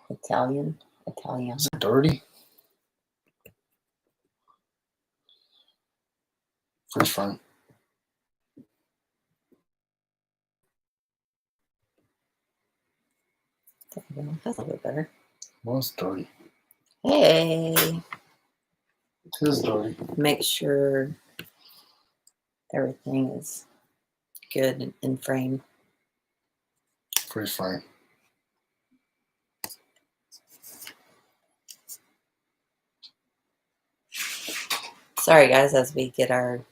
Italian. Is it dirty? Freeze frame. That's a little bit better. Well, it's dirty. Hey. It is dirty. Make sure everything is good in frame. Freeze frame. Sorry, guys, as we get our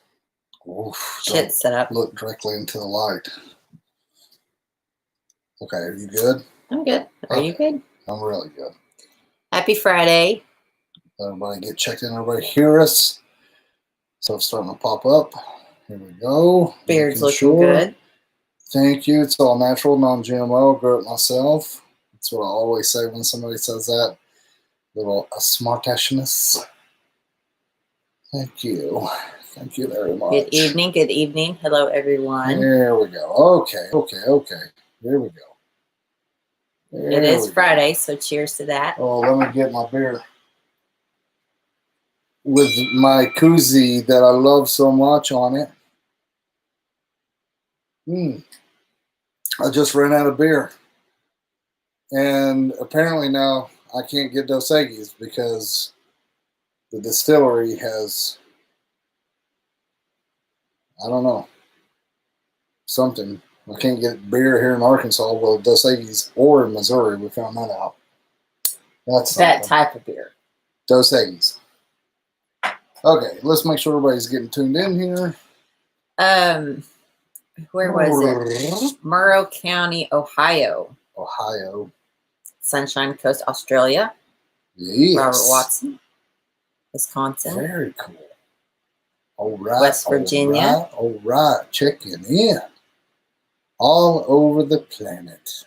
shit set up. Look directly into the light. Okay, are you good? I'm good. Are you good? I'm really good. Happy Friday. Everybody get checked in. Everybody hear us. So it's starting to pop up. Here we go. Beard's looking good. Thank you. It's all natural, non-GMO. Grow it myself. That's what I always say when somebody says that. Little smartashness. Thank you. Thank you very much. Good evening. Good evening. Hello, everyone. There we go. Okay. There we go. It is Friday, so cheers to that. Oh, let me get my beer. With my koozie that I love so much on it. I just ran out of beer. And apparently now I can't get Dos Equis because the distillery has, I don't know, something. I can't get beer here in Arkansas, well, Dos Equis, or in Missouri. We found that out. That's that type of beer. Dos Equis. Okay, let's make sure everybody's getting tuned in here. Where was it? Murrow County, Ohio. Ohio. Sunshine Coast, Australia. Yes. Robert Watson. Wisconsin. Very cool. All right. West Virginia. All right. Checking in. All over the planet.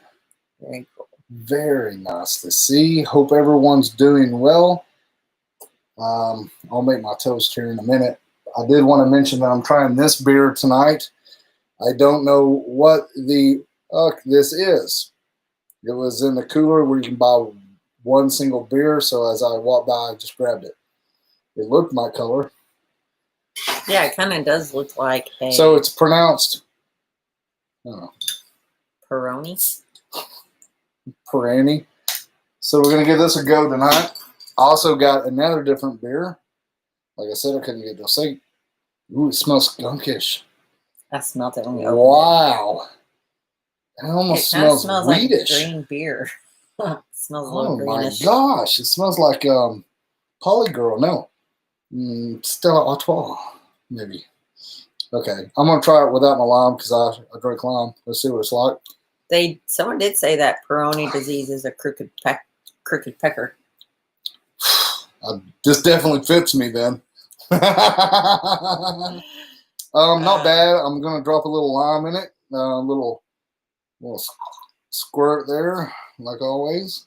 Very cool. Very nice to see. Hope everyone's doing well. I'll make my toast here in a minute. I did want to mention that I'm trying this beer tonight. I don't know what the fuck this is. It was in the cooler where you can buy one single beer, so as I walked by, I just grabbed it. It looked my color. Yeah, it kind of does look like a... So it's pronounced... I don't know. Peroni? Peroni. So we're going to give this a go tonight. I also got another different beer. Like I said, I couldn't get Dos Equis. Ooh, it smells skunkish. I smelled it when we opened wow. It almost smells like green beer. It smells a little greenish. Oh my gosh. It smells like Polygirl. No. Stella Artois, maybe. Okay. I'm going to try it without my lime because I drink lime. Let's see what it's like. Someone did say that Peroni disease is a crooked pecker. This definitely fits me then. Not bad. I'm going to drop a little lime in it. A little squirt there, like always.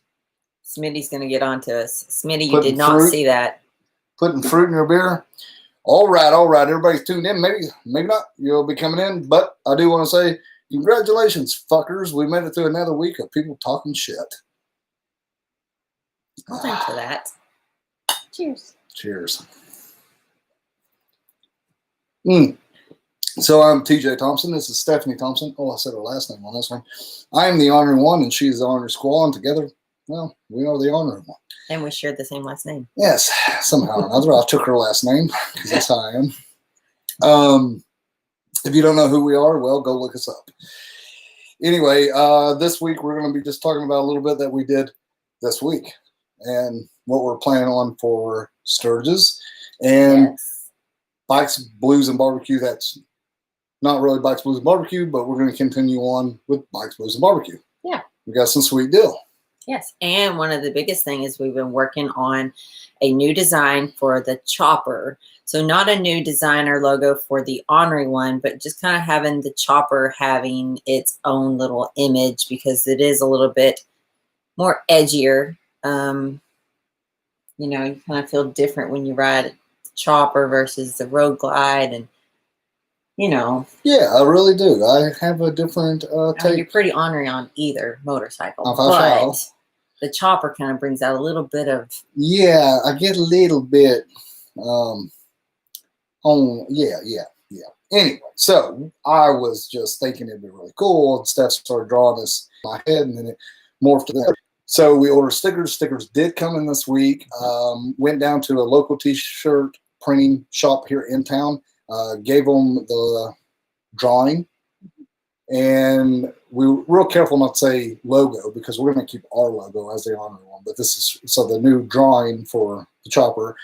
Smitty's going to get on to us. Smitty, you did not see that. Putting fruit in your beer. All right. Everybody's tuned in. Maybe not. You'll be coming in. But I do want to say, congratulations, fuckers. We made it through another week of people talking shit. Well, thanks for that. Cheers. Cheers. So I'm TJ Thompson. This is Stephanie Thompson. Oh, I said her last name on this one. I am the Ornery One, and she's the Ornery Squall, and together, well, we are the Ornery One. And we shared the same last name. Yes, somehow or another. I took her last name, because that's how I am. If you don't know who we are, well, go look us up. Anyway, this week we're going to be just talking about a little bit that we did this week, and what we're planning on for Sturgis, and Bikes, Blues, and Barbecue. That's not really Bikes, Blues, and Barbecue, but we're going to continue on with Bikes, Blues, and Barbecue. Yeah. We got some sweet deal. Yes. And one of the biggest things is we've been working on a new design for the chopper. So not a new design or logo for the Ornery One, but just kind of having the chopper having its own little image because it is a little bit more edgier. You know, you kind of feel different when you ride a chopper versus the road glide, and you know. Yeah, I really do. I have a different take. You're pretty ornery on either motorcycle, the chopper kind of brings out a little bit of. Yeah, I get a little bit. Anyway, so I was just thinking it'd be really cool, and Steph started drawing this in my head, and then it morphed to that. So we ordered stickers. Stickers did come in this week. Went down to a local t-shirt printing shop here in town. Gave them the drawing, and we were real careful not to say logo because we're going to keep our logo as the Ornery One. But this is so the new drawing for the chopper.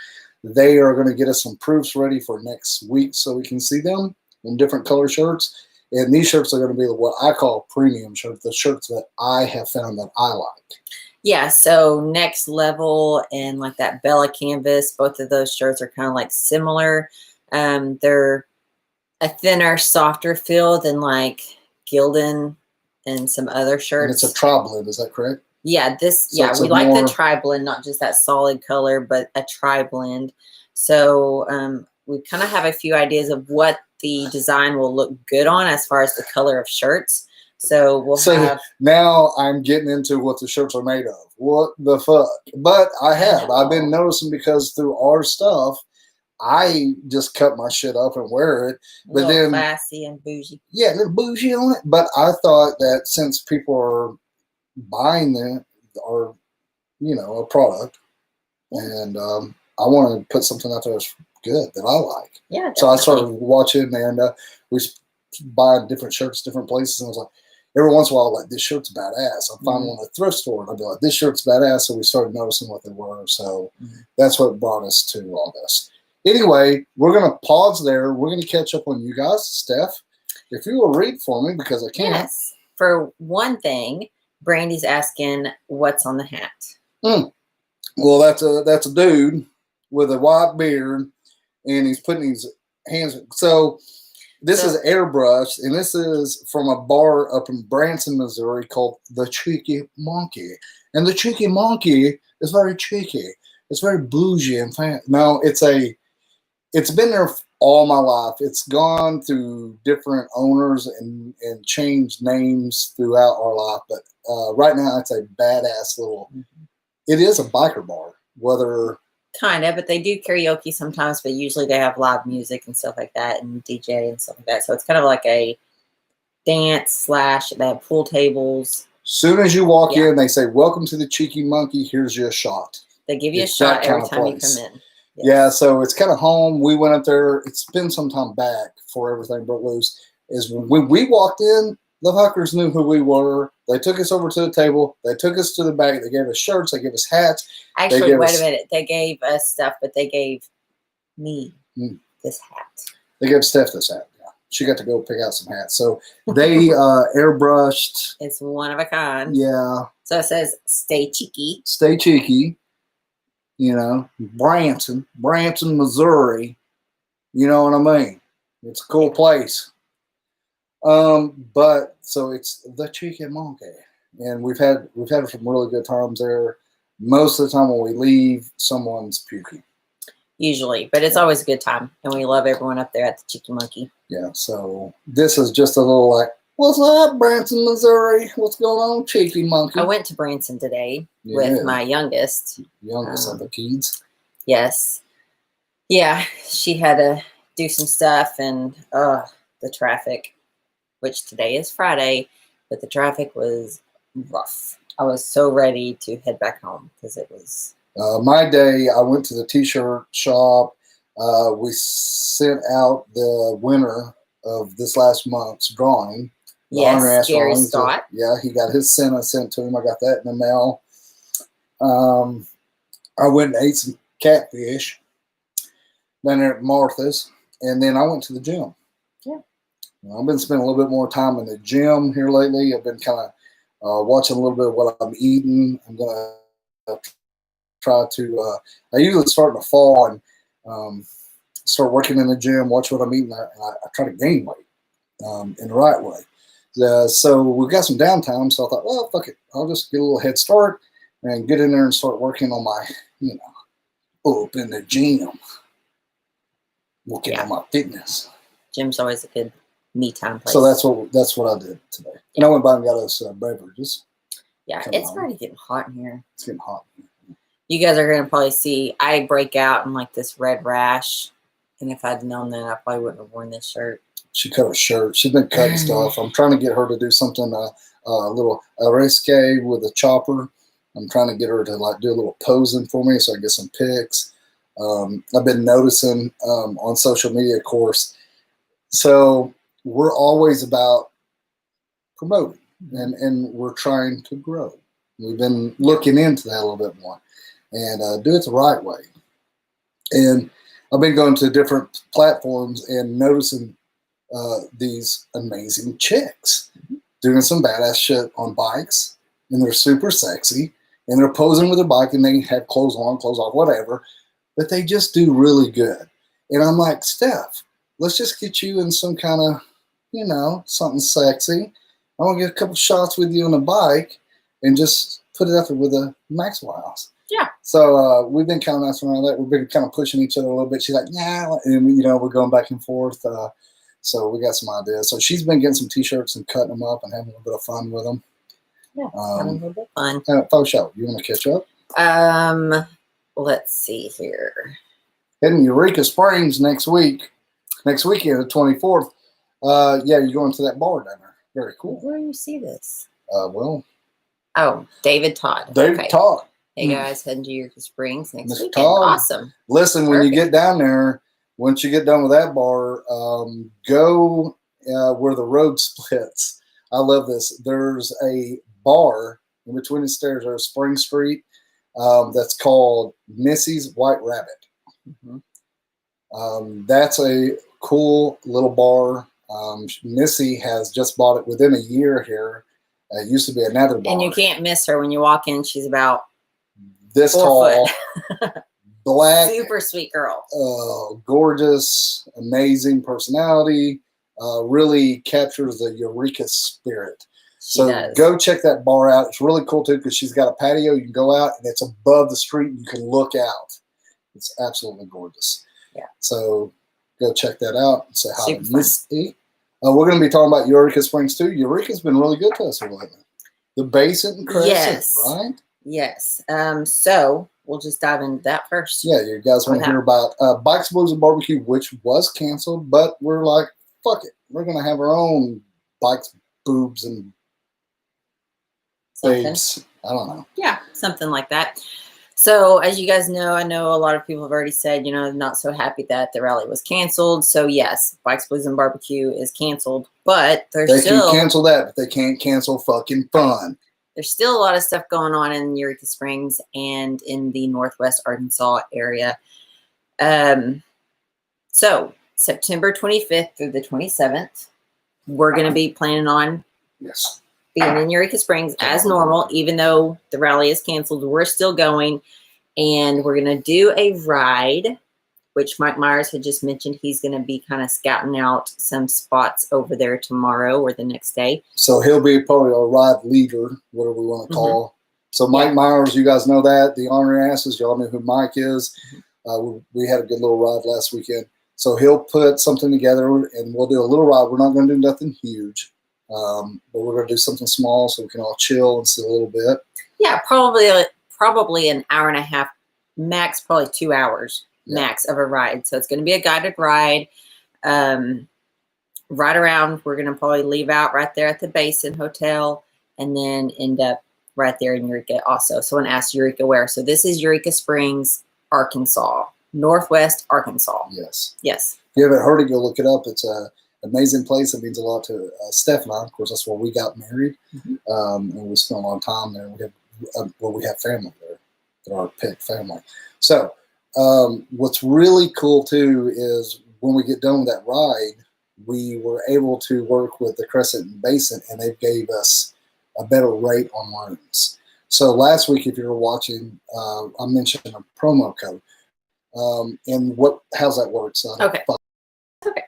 They are going to get us some proofs ready for next week so we can see them in different color shirts. And these shirts are going to be what I call premium shirts, the shirts that I have found that I like. Yeah, so Next Level and like that Bella Canvas, both of those shirts are kind of like similar. They're a thinner, softer feel than like Gildan and some other shirts. And it's a tri-blend, is that correct? Yeah, we like the tri-blend, not just that solid color, but a tri-blend. So we kind of have a few ideas of what the design will look good on as far as the color of shirts. So now I'm getting into what the shirts are made of. What the fuck? But I've been noticing because through our stuff, I just cut my shit up and wear it. But then classy and bougie. Yeah, a little bougie on it. But I thought that since people are buying them or a product, and I want to put something out there that's good that I like. Yeah, definitely. So I started watching, and we buy different shirts, different places, and I was like, every once in a while, like, this shirt's badass. I find one at a thrift store, and I'd be like, this shirt's badass. So we started noticing what they were. So that's what brought us to all this. Anyway, we're going to pause there. We're going to catch up on you guys. Steph, if you will read for me, because I can't. Yes. For one thing, Brandy's asking what's on the hat. Well, that's a dude with a white beard, and he's putting his hands. So this is airbrushed, and this is from a bar up in Branson, Missouri called the Cheeky Monkey. And the Cheeky Monkey is very cheeky. It's very bougie and fancy. No, it's been there all my life. It's gone through different owners and changed names throughout our life. But right now, it's a badass little. It is a biker bar. Whether kind of, but they do karaoke sometimes. But usually they have live music and stuff like that, and DJ and stuff like that. So it's kind of like a dance / they have pool tables. Soon as you walk in, they say, "Welcome to the Cheeky Monkey. Here's your shot." They give you a shot every time you come in. Yes. Yeah, so it's kind of home. We went up there. It's been some time back before everything broke loose. Is when we walked in, the fuckers knew who we were. They took us over to the table. They took us to the back. They gave us shirts. They gave us hats. Actually, wait a minute. They gave us stuff, but they gave me this hat. They gave Steph this hat. Yeah. She got to go pick out some hats. So they airbrushed. It's one of a kind. Yeah. So it says, "Stay cheeky." Stay cheeky. Branson, Missouri. You know what I mean? It's a cool place. But so it's the Cheeky Monkey, and we've had some really good times there. Most of the time when we leave, someone's puking. Usually, but it's always a good time, and we love everyone up there at the Cheeky Monkey. Yeah. So this is just a little like, what's up, Branson, Missouri? What's going on, Cheeky Monkey? I went to Branson today with my youngest. Youngest of the kids. Yes. Yeah, she had to do some stuff, and the traffic, which today is Friday, but the traffic was rough. I was so ready to head back home because it was. My day, I went to the t-shirt shop. We sent out the winner of this last month's drawing. Yes, Gary Scott. Yeah, he got his sent to him. I got that in the mail. I went and ate some catfish down there at Martha's, and then I went to the gym. Yeah. I've been spending a little bit more time in the gym here lately. I've been kind of watching a little bit of what I'm eating. I'm going to try to, I usually start in the fall and start working in the gym, watch what I'm eating. I try to gain weight in the right way. So we've got some downtime, so I thought, well, fuck it. I'll just get a little head start and get in there and start working on my, up in the gym. Working on my fitness. Gym's always a good me time place. So that's what I did today. And I went by and got us beverages. Yeah, coming it's home. already getting hot in here. It's getting hot. You guys are going to probably see I break out in like this red rash. And if I'd known that, I probably wouldn't have worn this shirt. She cut her shirt. She's been cutting stuff. I'm trying to get her to do something, a little risque with a chopper. I'm trying to get her to like do a little posing for me so I get some pics. I've been noticing on social media, of course. So we're always about promoting, and we're trying to grow. We've been looking into that a little bit more and do it the right way. And I've been going to different platforms and noticing these amazing chicks doing some badass shit on bikes, and they're super sexy, and they're posing with their bike, and they have clothes on, clothes off, whatever, but they just do really good. And I'm like, Steph, let's just get you in some kind of, you know, something sexy. I want to get a couple shots with you on a bike and just put it up there with a Maxwell's. Yeah. So we've been kind of messing around with that. We've been kind of pushing each other a little bit. She's like, nah, and you know, we're going back and forth. So we got some ideas. So she's been getting some t-shirts and cutting them up and having a little bit of fun with them. Yeah, having a little bit of fun. Faux show. You want to catch up? Let's see here. Heading Eureka Springs next weekend, the 24th. Yeah, you're going to that bar down there. Very cool. Where do you see this? Well. Oh, David Todd. David Todd. Hey guys, heading to Eureka Springs next weekend. Todd. Awesome. Listen, when you get down there, once you get done with that bar, go where the road splits. I love this. There's a bar in between the stairs there, Spring Street, that's called Missy's White Rabbit. That's a cool little bar. Missy has just bought it within a year here. It used to be another bar. And you can't miss her when you walk in. She's about this 4 tall, foot. black, super sweet girl. Gorgeous, amazing personality. Really captures the Eureka spirit. She does. Go check that bar out. It's really cool too because she's got a patio. You can go out and it's above the street. And you can look out. It's absolutely gorgeous. Yeah. So go check that out and say hi Super to Missy. We're going to be talking about Eureka Springs too. Eureka's been really good to us lately. The Basin and Crescent, yes. right? Yes. So we'll just dive into that first. Yeah, you guys want to hear about Bikes, Blues, and Barbecue, which was canceled, but we're like, fuck it. We're going to have our own bikes, boobs, and babes. I don't know. Yeah, something like that. So as you guys know, I know a lot of people have already said, you know, not so happy that the rally was canceled. So yes, Bikes, Blues, and Barbecue is canceled, but they can cancel that, but they can't cancel fucking fun. There's still a lot of stuff going on in Eureka Springs and in the Northwest Arkansas area. So September 25th through the 27th, we're going to be planning on being in Eureka Springs as normal, even though the rally is canceled. We're still going, and we're going to do a ride, which Mike Myers had just mentioned. He's going to be kind of scouting out some spots over there tomorrow or the next day. So he'll be probably a ride leader, whatever we want to call. So Mike Myers, you guys know that. The Ornery Asses, y'all know who Mike is. We had a good little ride last weekend. So he'll put something together, and we'll do a little ride. We're not going to do nothing huge. But we're going to do something small so we can all chill and sit a little bit. Yeah, probably an hour and a half, max, probably 2 hours max of a ride. So it's going to be a guided ride. Right around, we're going to probably leave out right there at the Basin Hotel and then end up right there in Eureka also. Someone asked Eureka where. So this is Eureka Springs, Arkansas, Northwest Arkansas. Yes. Yes. If you haven't heard it, go look it up. It's a amazing place. It means a lot to Steph and I. Of course, that's where we got married, and we spent a lot of time there. We have family there. They're our pet family. So what's really cool too is when we get done with that ride, we were able to work with the Crescent and Basin, and they gave us a better rate on rooms. So last week, if you were watching, I mentioned a promo code. And how's that work? So Okay.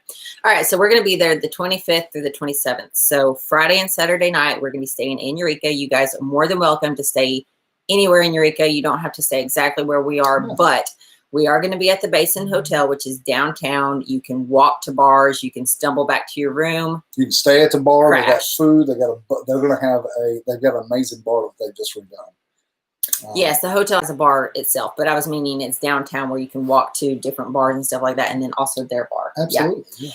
All right. So we're going to be there the 25th through the 27th. So Friday and Saturday night, we're going to be staying in Eureka. You guys are more than welcome to stay anywhere in Eureka. You don't have to stay exactly where we are, but We are going to be at the Basin Hotel, which is downtown. You can walk to bars. You can stumble back to your room. You can stay at the bar. Crash. They got food. They're going to have they've got an amazing bar that they've just redone. Yes, the hotel has a bar itself, but I was meaning it's downtown where you can walk to different bars and stuff like that, and then also their bar. Absolutely. Yeah.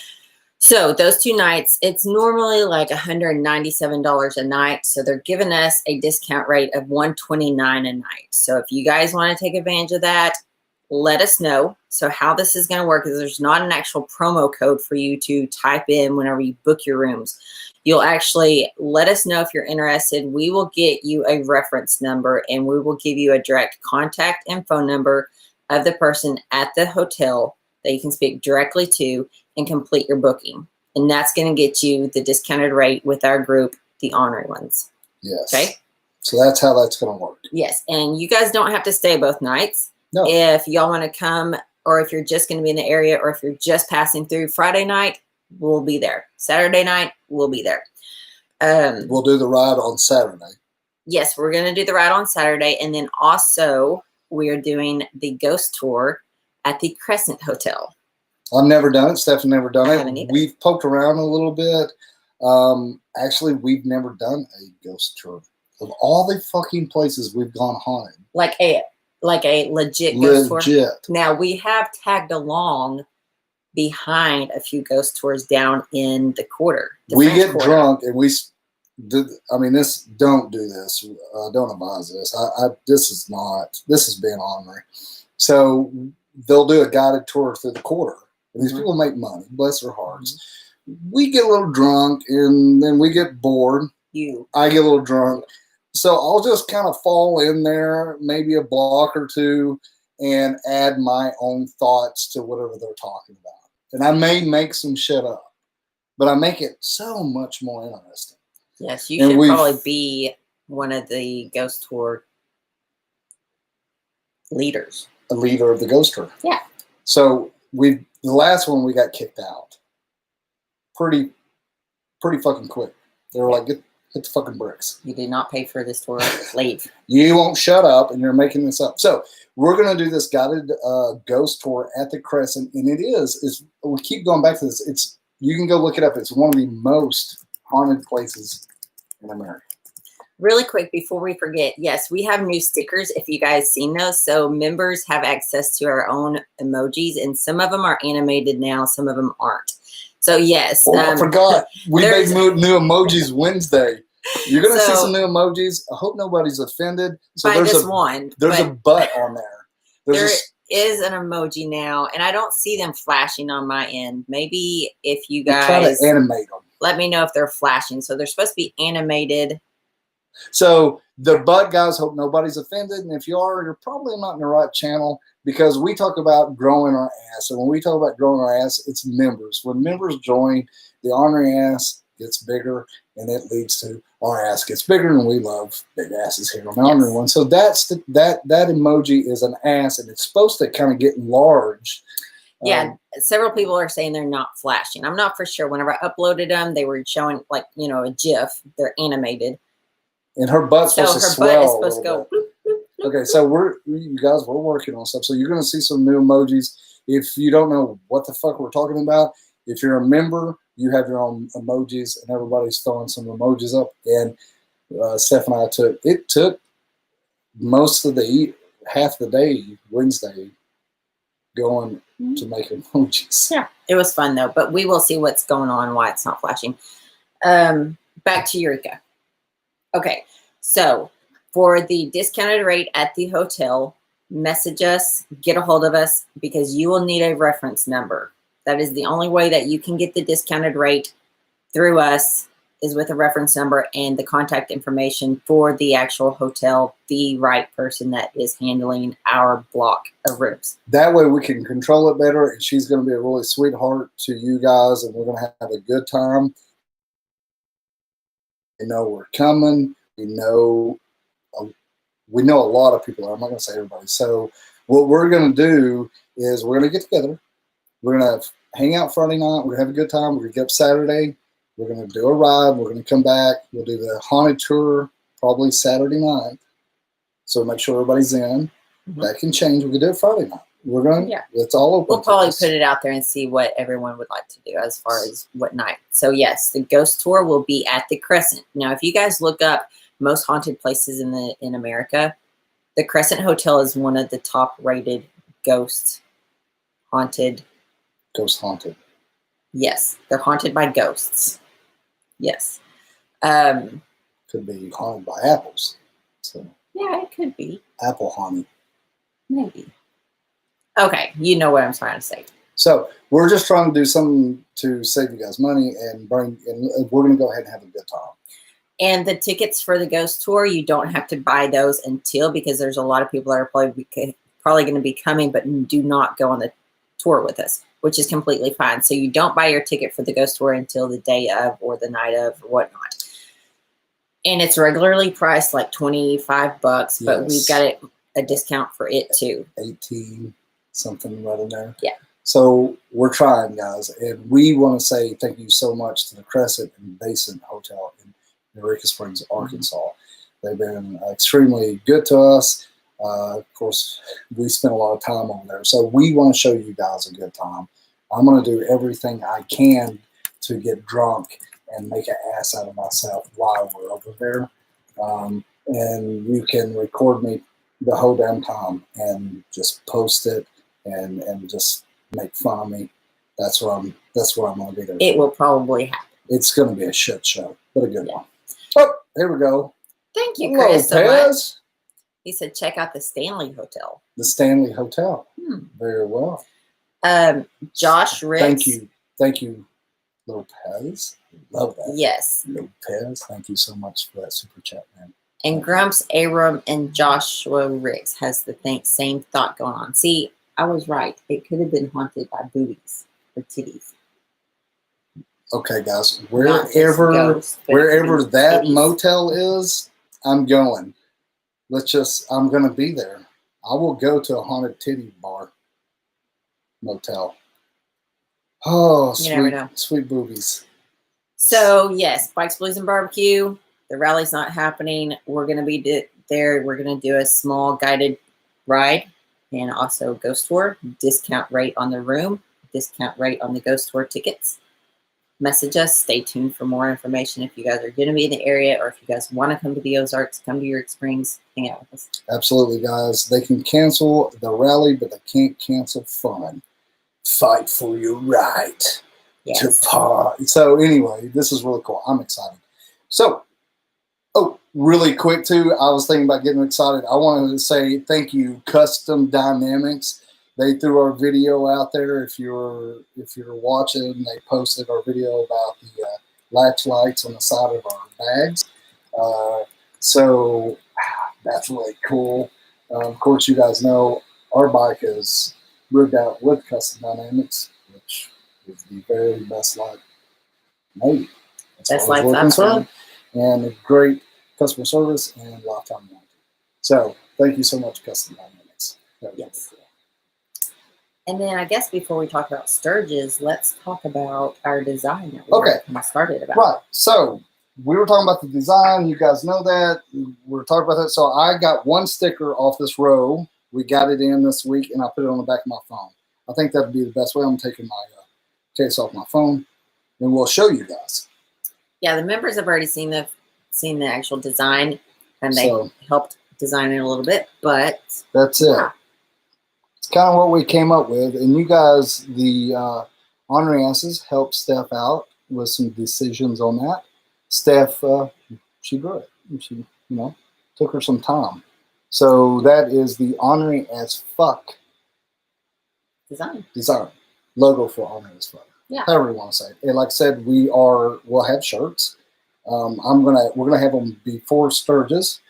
So those 2 nights, it's normally like $197 a night. So they're giving us a discount rate of $129 a night. So if you guys want to take advantage of that, let us know. So how this is going to work is there's not an actual promo code for you to type in whenever you book your rooms. You'll actually let us know if you're interested. We will get you a reference number, and we will give you a direct contact and phone number of the person at the hotel that you can speak directly to and complete your booking. And that's going to get you the discounted rate with our group, the Ornery Ones. Yes. Okay. So that's how that's going to work. Yes. And you guys don't have to stay both nights. No. If y'all want to come, or if you're just going to be in the area, or if you're just passing through Friday night, we'll be there. Saturday night, we'll be there. We'll do the ride on Saturday. Yes, we're going to do the ride on Saturday. And then also we are doing the ghost tour at the Crescent Hotel. I've never done it. Stephanie never done I it. haven't either. We've poked around a little bit. Actually, we've never done a ghost tour. Of all the fucking places we've gone haunted. Like a legit ghost tour. Legit. Now, we have tagged along behind a few ghost tours down in the quarter. We French get Quarter. drunk and don't do this. Don't advise this. This is being ornery. So they'll do a guided tour through the quarter. And these people make money, bless their hearts. We get a little drunk and then we get bored. I get a little drunk. So I'll just kind of fall in there, maybe a block or two, and add my own thoughts to whatever they're talking about. And I may make some shit up, but I make it so much more interesting. Yes, you should probably be one of the ghost tour leaders. A leader of the ghost tour. Yeah. So the last one we got kicked out. Pretty fucking quick. They were like, get the fucking bricks. You did not pay for this tour. Leave. You won't shut up, and you're making this up. So we're going to do this guided ghost tour at the Crescent, and we keep going back to this. You can go look it up. It's one of the most haunted places in America. Really quick before we forget, yes, we have new stickers if you guys seen those. So members have access to our own emojis, and some of them are animated now, some of them aren't. So yes. I forgot. We made new emojis Wednesday. You're going to see some new emojis. I hope nobody's offended. So by there's a butt on there. There is an emoji now, and I don't see them flashing on my end. Maybe if you guys try to animate them. Let me know if they're flashing. So they're supposed to be animated. So the butt guys, hope nobody's offended. And if you are, you're probably not in the right channel, because we talk about growing our ass. And when we talk about growing our ass, it's members. When members join, the ornery ass gets bigger, and it leads to our ass gets bigger, and we love big asses here on the Ornery One. So that emoji is an ass, and it's supposed to kind of get enlarged. Yeah, several people are saying they're not flashing. I'm not for sure. Whenever I uploaded them, they were showing like, a GIF. They're animated. And her butt's supposed to swell. Her butt is supposed to go. Bloop, bloop, bloop. Okay, so we're working on stuff. So you're going to see some new emojis. If you don't know what the fuck we're talking about, if you're a member, you have your own emojis, and everybody's throwing some emojis up. And Steph and I took most of half the day Wednesday going to make emojis. Yeah, it was fun though. But we will see what's going on, why it's not flashing. Back to Eureka. Okay, so for the discounted rate at the hotel, message us, get a hold of us, because you will need a reference number. That is the only way that you can get the discounted rate through us, is with a reference number and the contact information for the actual hotel, the right person that is handling our block of rooms. That way we can control it better, and she's going to be a really sweetheart to you guys, and we're going to have a good time. We know we're coming. We know a lot of people. I'm not going to say everybody. So what we're going to do is we're going to get together. We're going to hang out Friday night. We're going to have a good time. We're going to get up Saturday. We're going to do a ride. We're going to come back. We'll do the haunted tour probably Saturday night. So make sure everybody's in. That can change. We can do it Friday night. we're going. Yeah. It's all open. We'll probably put it out there and see what everyone would like to do as far as what night. So yes, the ghost tour will be at the Crescent. Now, if you guys look up most haunted places in America, the Crescent Hotel is one of the top rated ghost haunted. Ghost haunted. Yes, they're haunted by ghosts. Yes. Could be haunted by apples. So yeah, it could be. Apple haunted. Maybe. Okay, you know what I'm trying to say. So we're just trying to do something to save you guys money and we're going to go ahead and have a good time. And the tickets for the ghost tour, you don't have to buy those until, because there's a lot of people that are probably going to be coming, but do not go on the tour with us, which is completely fine. So you don't buy your ticket for the ghost tour until the day of or the night of or whatnot. And it's regularly priced like $25, but Yes. we've got a discount for it too. 18 something right in there. Yeah. So we're trying, guys, and we want to say thank you so much to the Crescent and Basin Hotel in Eureka Springs, Arkansas. They've been extremely good to us. Of course, we spent a lot of time over there, so we want to show you guys a good time. I'm going to do everything I can to get drunk and make an ass out of myself while we're over there. And you can record me the whole damn time and just post it and just make fun of me. That's what I'm going to be there. It will probably happen. It's going to be a shit show, but a good one. Oh, here we go. Thank you, Hello, Chris, so much. Pez. He said, check out the Stanley Hotel. The Stanley Hotel. Very well. Josh Riggs. Thank you, Little Pez. Love that. Yes. Little Pez. Thank you so much for that super chat, man. And Grumps, Aram, and Joshua Riggs has the same thought going on. See, I was right. It could have been haunted by boobies or titties. Okay, guys. Wherever that motel is, I'm going. I'm going to be there. I will go to a haunted titty bar motel. Oh, sweet boobies. So, yes, Bikes, Blues, and Barbecue. The rally's not happening. We're going to be there. We're going to do a small guided ride and also ghost tour. Discount rate on the room. Discount rate on the ghost tour tickets. Message us. Stay tuned for more information if you guys are going to be in the area or if you guys want to come to the Ozarks, come to Eureka Springs, hang out with us. Absolutely, guys. They can cancel the rally, but they can't cancel fun. Fight for your right to party. So anyway, this is really cool. I'm excited. So, really quick too, I was thinking about getting excited. I wanted to say thank you, Custom Dynamics. They threw our video out there. If you're watching, they posted our video about the latch lights on the side of our bags. So that's really cool. Of course, you guys know our bike is rigged out with Custom Dynamics, which is the very best light made. Best lights I've seen. And a great customer service and lifetime warranty. So thank you so much, Custom Dynamics. Yes. And then I guess before we talk about Sturgis, let's talk about our design that we started about. Right. So we were talking about the design. You guys know that. We were talking about that. So I got one sticker off this row. We got it in this week, and I put it on the back of my phone. I think that would be the best way. I'm taking my case off my phone, and we'll show you guys. Yeah, the members have already seen the actual design, and they helped design it a little bit, but that's it. It's kind of what we came up with, and you guys, the Ornery Asses, helped Steph out with some decisions on that. Steph, she grew it. She, took her some time. So that is the Ornery as Fuck design logo for Ornery as Fuck. Yeah. However you want to say it. And like I said, we'll have shirts. We're gonna have them before Sturgis.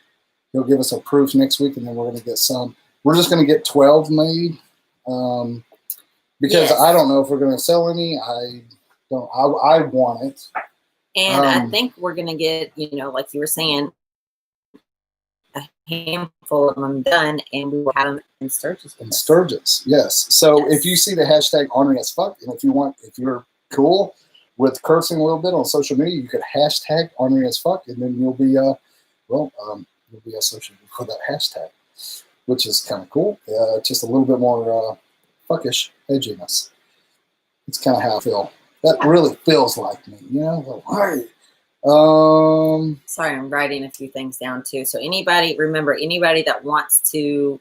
He'll give us a proof next week, and then we're gonna get some. We're just gonna get 12 made because I don't know if we're gonna sell any. I want it, and I think we're gonna get like you were saying, a handful of them done, and we will have them in Sturgis. In Sturgis, yes. So if you see the hashtag Ornery as Fuck, and if you're cool with cursing a little bit on social media, you could hashtag Ornery as Fuck, and then you'll be you'll be associated with that hashtag. which is kind of cool. Just a little bit more fuckish edginess. It's kind of how I feel. That really feels like me, you know? Like, sorry, I'm writing a few things down too. So anybody, remember, anybody that wants to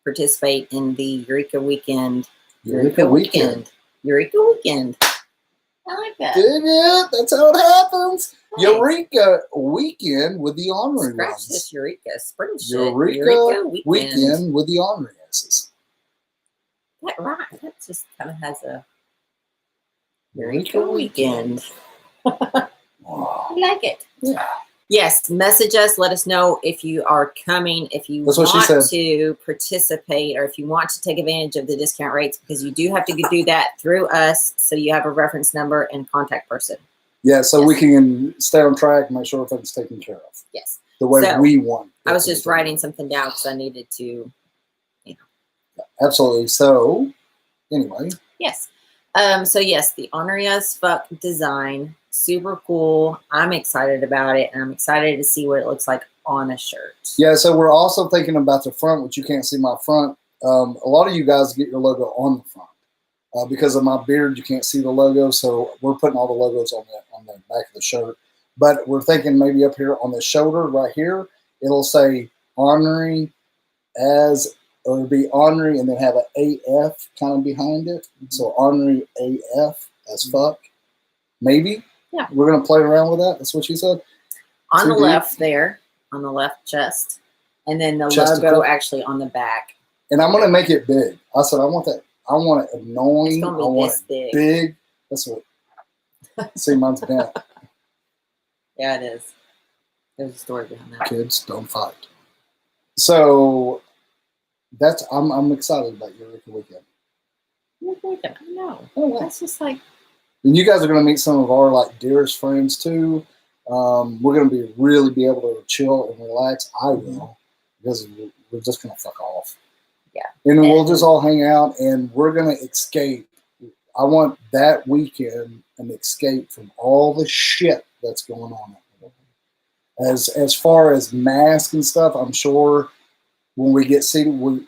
participate in the Eureka Weekend. Eureka Weekend. Eureka Weekend. I like that. Did it? That's how it happens. Nice. Eureka Weekend with the Ornery Scratch Ones. this Eureka Spring shit. Eureka Weekend with the Ornery Asses. That right. That just kind of has a Eureka Weekend. Wow. I like it. Yeah. Yes, message us. Let us know if you are coming, if you want to participate, or if you want to take advantage of the discount rates, because you do have to do that through us, so you have a reference number and contact person. Yeah, so we can stay on track and make sure everything's taken care of. Yes. The way we want. I was just writing something down because I needed to, you know. Yeah, absolutely. So, anyway. Yes. So, yes, the Ornery as Fuck design. Super cool. I'm excited about it, and I'm excited to see what it looks like on a shirt. Yeah, so we're also thinking about the front, which you can't see my front. A lot of you guys get your logo on the front. Because of my beard, you can't see the logo, so we're putting all the logos on the back of the shirt. But we're thinking maybe up here on the shoulder right here, it'll say Ornery as, or it'll be Ornery and then have an AF kind of behind it. So Ornery AF as fuck. Maybe. Yeah. We're going to play around with that. That's what she said. On the left there, on the left chest. And then the logo actually on the back. And I'm going to make it big. I said, I want that. I want it annoying. It's going to be this big. Big. That's what. See, mine's bent. Yeah, it is. There's a story behind that. Kids, don't fight. So, that's, I'm excited about Eureka Weekend. Eureka Weekend, I know. Oh, that's just like. And you guys are going to meet some of our like dearest friends too. We're going to really be able to chill and relax. I will, because we're just going to fuck off. Yeah. And we'll just all hang out, and we're going to escape. I want that weekend an escape from all the shit that's going on. As far as masks and stuff, I'm sure when we get seated, we'll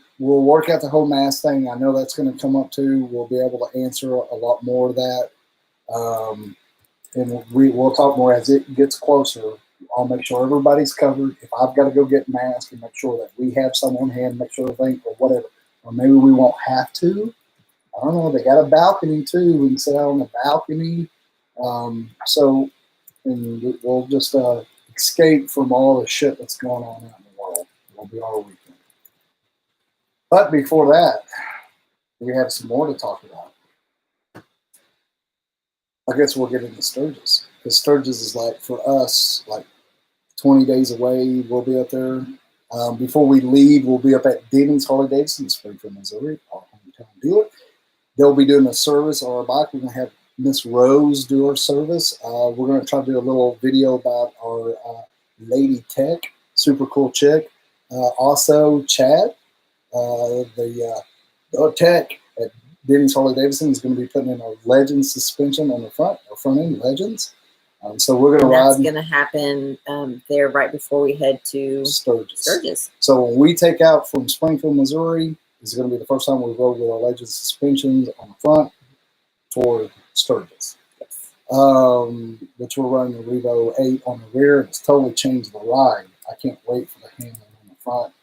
work out the whole mask thing. I know that's going to come up too. We'll be able to answer a lot more of that. And we'll talk more as it gets closer. I'll make sure everybody's covered. If I've got to go get masks and make sure that we have some on hand, make sure everything, or whatever. Or maybe we won't have to. I don't know. They got a balcony too. We can sit out on the balcony. So and we'll just escape from all the shit that's going on out in the world. It'll be our weekend. But before that, we have some more to talk about. I guess we'll get into Sturgis. Because Sturgis is like, for us, like 20 days away. We'll be up there. Before we leave, we'll be up at Denim's Harley-Davidson in Springfield, Missouri, our hometown dealer. They'll be doing a service on our bike. We're going to have Miss Rose do our service. We're going to try to do a little video about our lady tech, super cool chick. Also, Chad, the tech at Denim's Harley-Davidson is going to be putting in our Legends suspension on the front end, Legends. So we're going to ride. That's going to happen there right before we head to Sturgis. So when we take out from Springfield, Missouri, it's going to be the first time we rode with our Legends suspensions on the front for Sturgis. Yes. Which we're running the Revo 8 on the rear. It's totally changed the ride. I can't wait for the handling on the front.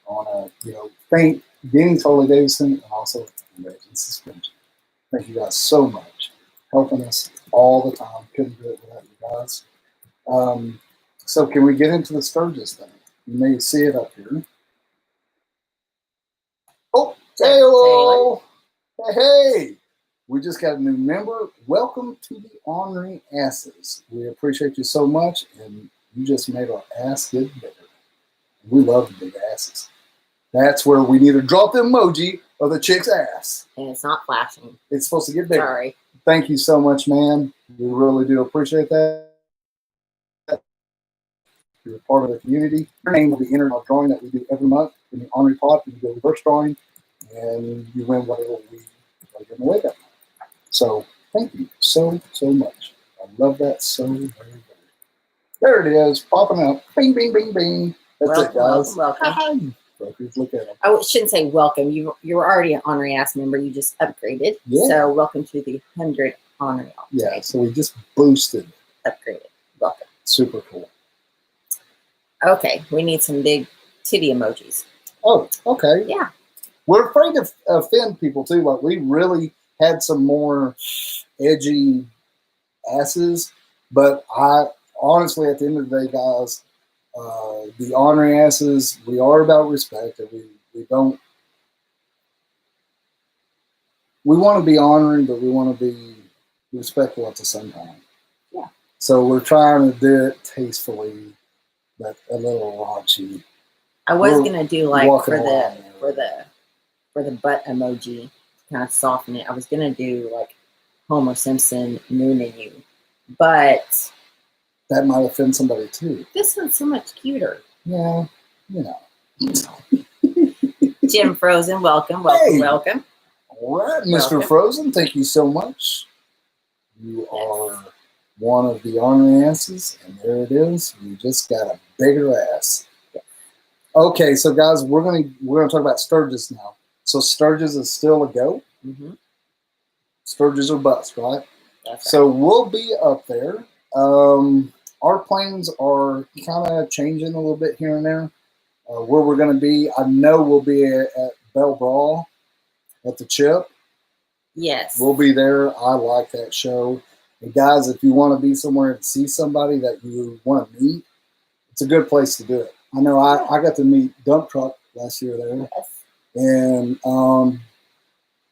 On a faint Denim's Harley-Davidson and also Legends suspension. Thank you guys so much, helping us all the time. Couldn't do it without you guys. So can we get into the Sturgis thing? You may see it up here. Oh, hello. Hey. We just got a new member. Welcome to the Ornery Asses. We appreciate you so much, and you just made our ass get bigger. We love the big asses. That's where we need to drop the emoji of the chick's ass. And it's not flashing. It's supposed to get bigger. Sorry. Thank you so much, man. We really do appreciate that. You're a part of the community. Your name will be entered in our drawing that we do every month in the Ornery Pot. You do a reverse drawing, and you win whatever we are giving away that month. So thank you so much. I love that so very. There it is, popping up. Bing, bing, bing, bing. That's it, guys. Welcome. Look at them. I shouldn't say welcome. You were already an Ornery Ass member. You just upgraded. Yeah. So welcome to the 100 Ornery Off. Yeah. So we just boosted. Upgraded. Welcome. Super cool. Okay. We need some big titty emojis. Oh, okay. Yeah. We're afraid to offend people too. Like we really had some more edgy asses, but I honestly, at the end of the day, guys, the Ornery asses, we are about respect, and we don't. We want to be honoring, but we want to be respectful at the same time. Yeah. So we're trying to do it tastefully, but a little raunchy. I was gonna do like for the butt emoji, kind of soften it. I was gonna do like Homer Simpson mooning you, but that might offend somebody too. This one's so much cuter. Yeah, you know. Jim Frozen, welcome, welcome, Hey. welcome. All right, Mr. Welcome. Frozen, thank you so much. You are one of the Ornery asses, and there it is. You just got a bigger ass. Okay, so guys, we're gonna talk about Sturgis now. So Sturgis is still a go. Mm-hmm. Sturgis or bust, right? That's right. So we'll be up there. Our plans are kind of changing a little bit here and there. Where we're going to be, I know we'll be at Bell Brawl at the Chip. Yes. We'll be there. I like that show. And guys, if you want to be somewhere and see somebody that you want to meet, it's a good place to do it. I know I got to meet Dump Truck last year there. Yes. And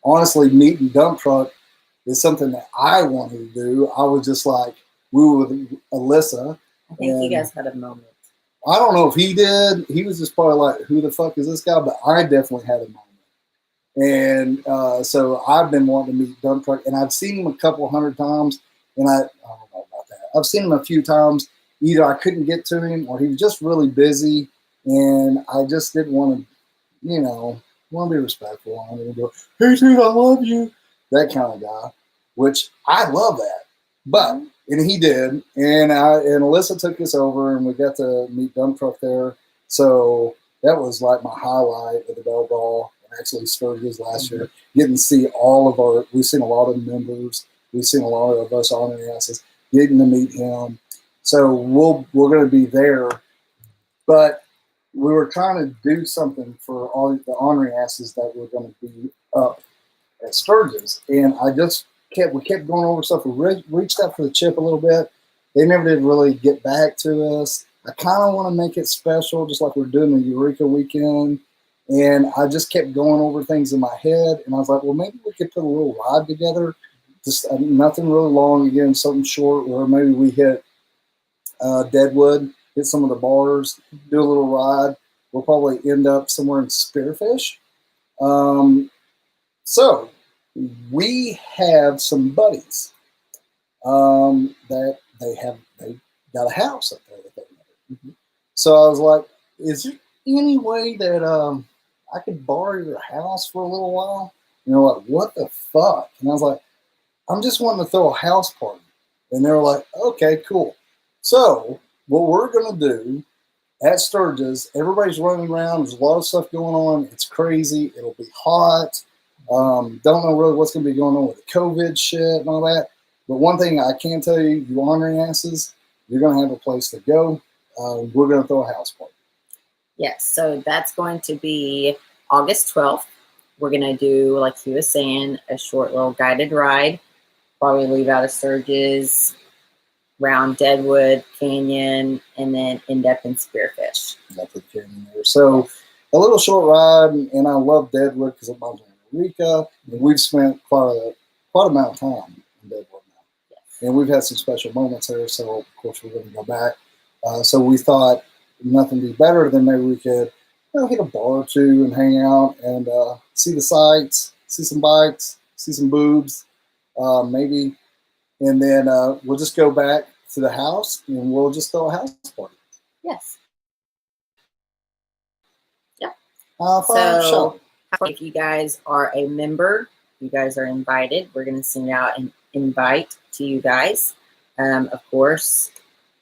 honestly, meeting Dump Truck is something that I wanted to do. I was just like, we were with Alyssa. I think you guys had a moment. I don't know if he did. He was just probably like, who the fuck is this guy? But I definitely had a moment. And so I've been wanting to meet Dump Truck, and I've seen him a couple hundred times, and I don't know about that. I've seen him a few times. Either I couldn't get to him, or he was just really busy, and I just didn't want to, want to be respectful. I didn't go, hey, dude, I love you. That kind of guy, which I love that. But, and he did, and Alyssa took us over, and we got to meet Dump Truck there. So that was like my highlight of the Bell Ball, and actually Sturgis last year. Getting to see we've seen a lot of members, we've seen a lot of us Ornery asses, getting to meet him. So we're going to be there, but we were trying to do something for all the Ornery asses that were going to be up at Sturgis, and we kept going over stuff. We reached out for the Chip a little bit. They never did really get back to us. I kind of want to make it special, just like we're doing the Eureka weekend. And I just kept going over things in my head, and I was like, well, maybe we could put a little ride together. Just nothing really long, again, something short, or maybe we hit Deadwood, hit some of the bars, do a little ride. We'll probably end up somewhere in Spearfish. So we have some buddies that they got a house up there that they made. Mm-hmm. So I was like, is there any way that I could borrow your house for a little while? And they're like, what the fuck? And I was like, I'm just wanting to throw a house party. And they were like, okay, cool. So what we're going to do at Sturgis, everybody's running around. There's a lot of stuff going on. It's crazy. It'll be hot. Don't know really what's going to be going on with the COVID shit and all that. But one thing I can tell you, you Ornery asses, you're going to have a place to go. We're going to throw a house party. Yes, so that's going to be August 12th. We're going to do, like he was saying, a short little guided ride. Probably leave out of Sturgis, around Deadwood, Canyon, and then end up in Spearfish. Nothing Canyon there. So a little short ride, and I love Deadwood because it belongs in Eureka. And we've spent quite amount of time in Deadwood now. Yes. And we've had some special moments there, so of course we're going to go back. So we thought nothing would be better than maybe we could hit a bar or two and hang out and see the sights, see some bikes, see some boobs, maybe. And then we'll just go back to the house and we'll just throw a house party. Yes. Yeah. So if you guys are a member, you guys are invited. We're going to send out an invite to you guys, of course.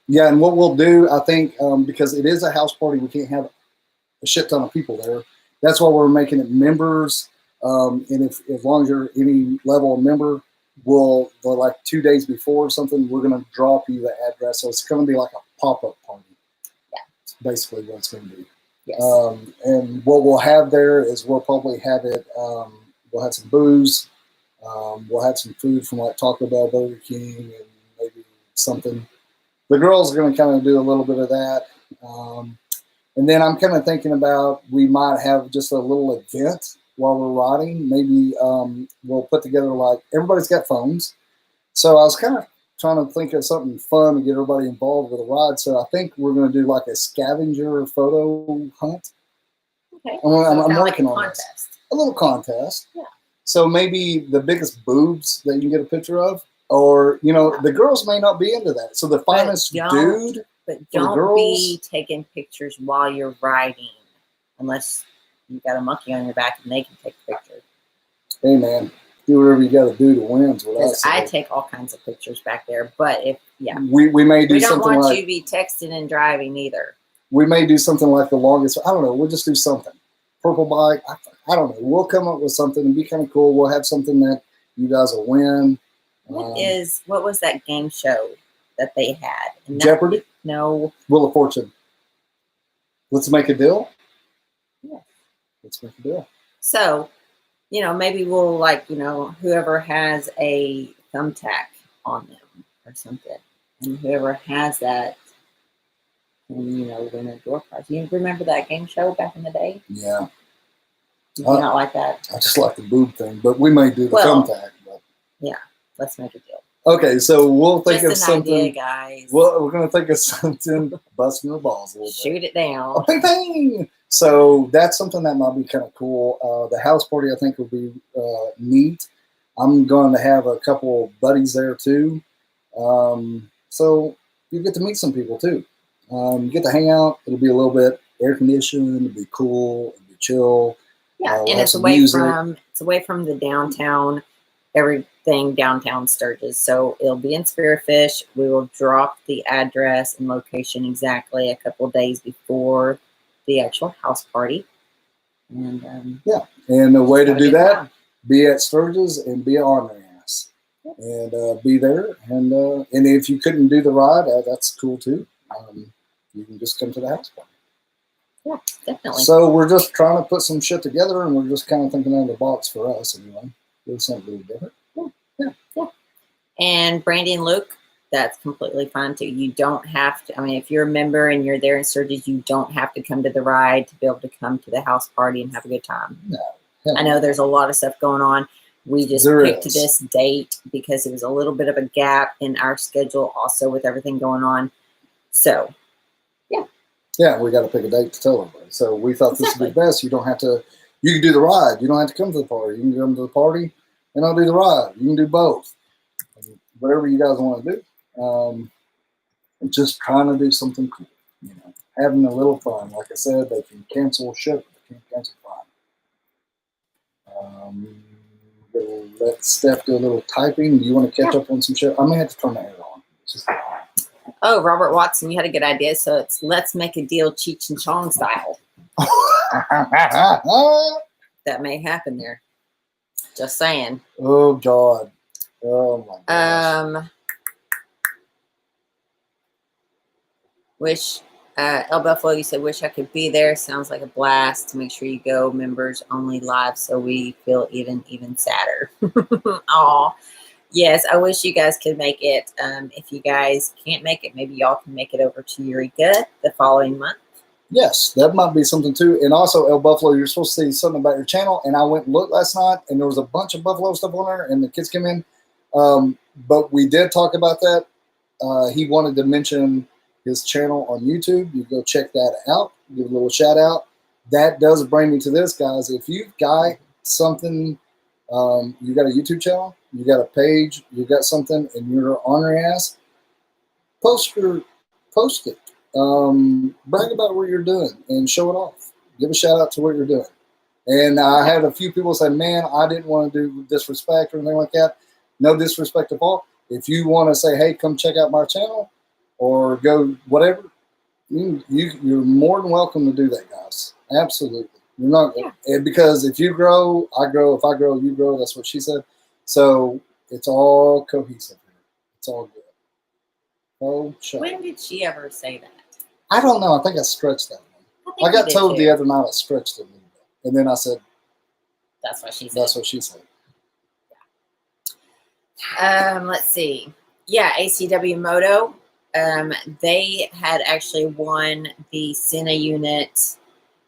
Yeah, and what we'll do, I think, because it is a house party, we can't have a shit ton of people there. That's why we're making it members. And if as long as you're any level of member, we'll like 2 days before or something, we're going to drop you the address. So it's going to be like a pop-up party. Yeah. It's basically what it's going to be. Yes. And what we'll have there is we'll probably have it, we'll have some booze. We'll have some food from like Taco Bell, Burger King, and maybe something. The girls are going to kind of do a little bit of that. And then I'm kind of thinking about we might have just a little event while we're riding. Maybe we'll put together like everybody's got phones. So I was kind of trying to think of something fun to get everybody involved with a ride. So I think we're going to do like a scavenger photo hunt. Okay. I'm working like on this. A little contest. Yeah. So maybe the biggest boobs that you can get a picture of, or, you know, the girls may not be into that. So the finest dude. But don't be taking pictures while you're riding unless you've got a monkey on your back and they can take a picture. Hey, man, do whatever you got to do to win. Because I take all kinds of pictures back there. But if, we may do something like. We don't want you to be texting and driving either. We may do something like the longest. I don't know. We'll just do something. Purple bike. I don't know. We'll come up with something and be kind of cool. We'll have something that you guys will win. What was that game show that they had? Jeopardy? No. Wheel of Fortune. Let's make a deal? Yeah. Let's make a deal. So, you know, maybe we'll like, you know, whoever has a thumbtack on them or something. And whoever has that can, you know, win a door prize. You remember that game show back in the day? Yeah. You do not like that? I just like the boob thing, but we may do the thumbtack. But. Yeah. Let's make a deal. Okay, so we'll think of Just an something. idea, guys. We're going to think of something, busting the balls a little bit. Shoot it down. Ping, ping. So that's something that might be kind of cool. The house party, I think, will be neat. I'm going to have a couple buddies there, too. So you get to meet some people, too. You get to hang out. It'll be a little bit air conditioned. It'll be cool. It'll be chill. Yeah, and it's away from the downtown, everything downtown Sturgis. So it'll be in Spearfish. We will drop the address and location exactly a couple days before the actual house party. And and the way to do that, be at Sturgis and be at Ornery AF. And be there. And if you couldn't do the ride, that's cool too. You can just come to the house party. Yeah, definitely. So we're just trying to put some shit together, and we're just kind of thinking out of the box for us anyway. Do something really different. Yeah. And Brandy and Luke, that's completely fine too. You don't have to, I mean, if you're a member and you're there in Sturgis, you don't have to come to the ride to be able to come to the house party and have a good time. No. I know there's a lot of stuff going on. We just picked this date because it was a little bit of a gap in our schedule also with everything going on. So, yeah. Yeah, we got to pick a date to tell everybody. So we thought this would be best. You don't have to, you can do the ride. You don't have to come to the party. You can come to the party and I'll do the ride. You can do both. Whatever you guys want to do. Just trying to do something cool. You know, having a little fun. Like I said, they can cancel shit, but they can't cancel fun. Let Steph do a little typing. Do you want to catch up on some shit? I may have to turn the air on. Oh, Robert Watson, you had a good idea. So it's let's make a deal Cheech and Chong style. That may happen there. Just saying. Oh, God. Oh, my gosh. Wish, El Buffalo, you said, wish I could be there. Sounds like a blast. To make sure you go members only live so we feel even sadder. Aw. Yes, I wish you guys could make it. If you guys can't make it, maybe y'all can make it over to Eureka the following month. Yes, that might be something too. And also, El Buffalo, you're supposed to see something about your channel. And I went and looked last night, and there was a bunch of Buffalo stuff on there, and the kids came in. But we did talk about that. He wanted to mention his channel on YouTube. You go check that out. Give a little shout out. That does bring me to this, guys. If you've got something, you got a YouTube channel, you got a page, you got something, and you're ORNERY AF, post it. Brag about what you're doing and show it off. Give a shout out to what you're doing. And I had a few people say, man, I didn't want to do disrespect or anything like that. No disrespect at all. If you want to say, hey, come check out my channel or go whatever, you're more than welcome to do that, guys. Absolutely. You're not, Yeah. and because if you grow, I grow. If I grow, you grow. That's what she said. So it's all cohesive here. It's all good. Oh, sure. When did she ever say that? I don't know. I think I stretched that one. I got told the other night I stretched it a little bit, and then I said, "That's what she said." That's what she said. Let's see. Yeah, ACW Moto. They had actually won the Senna unit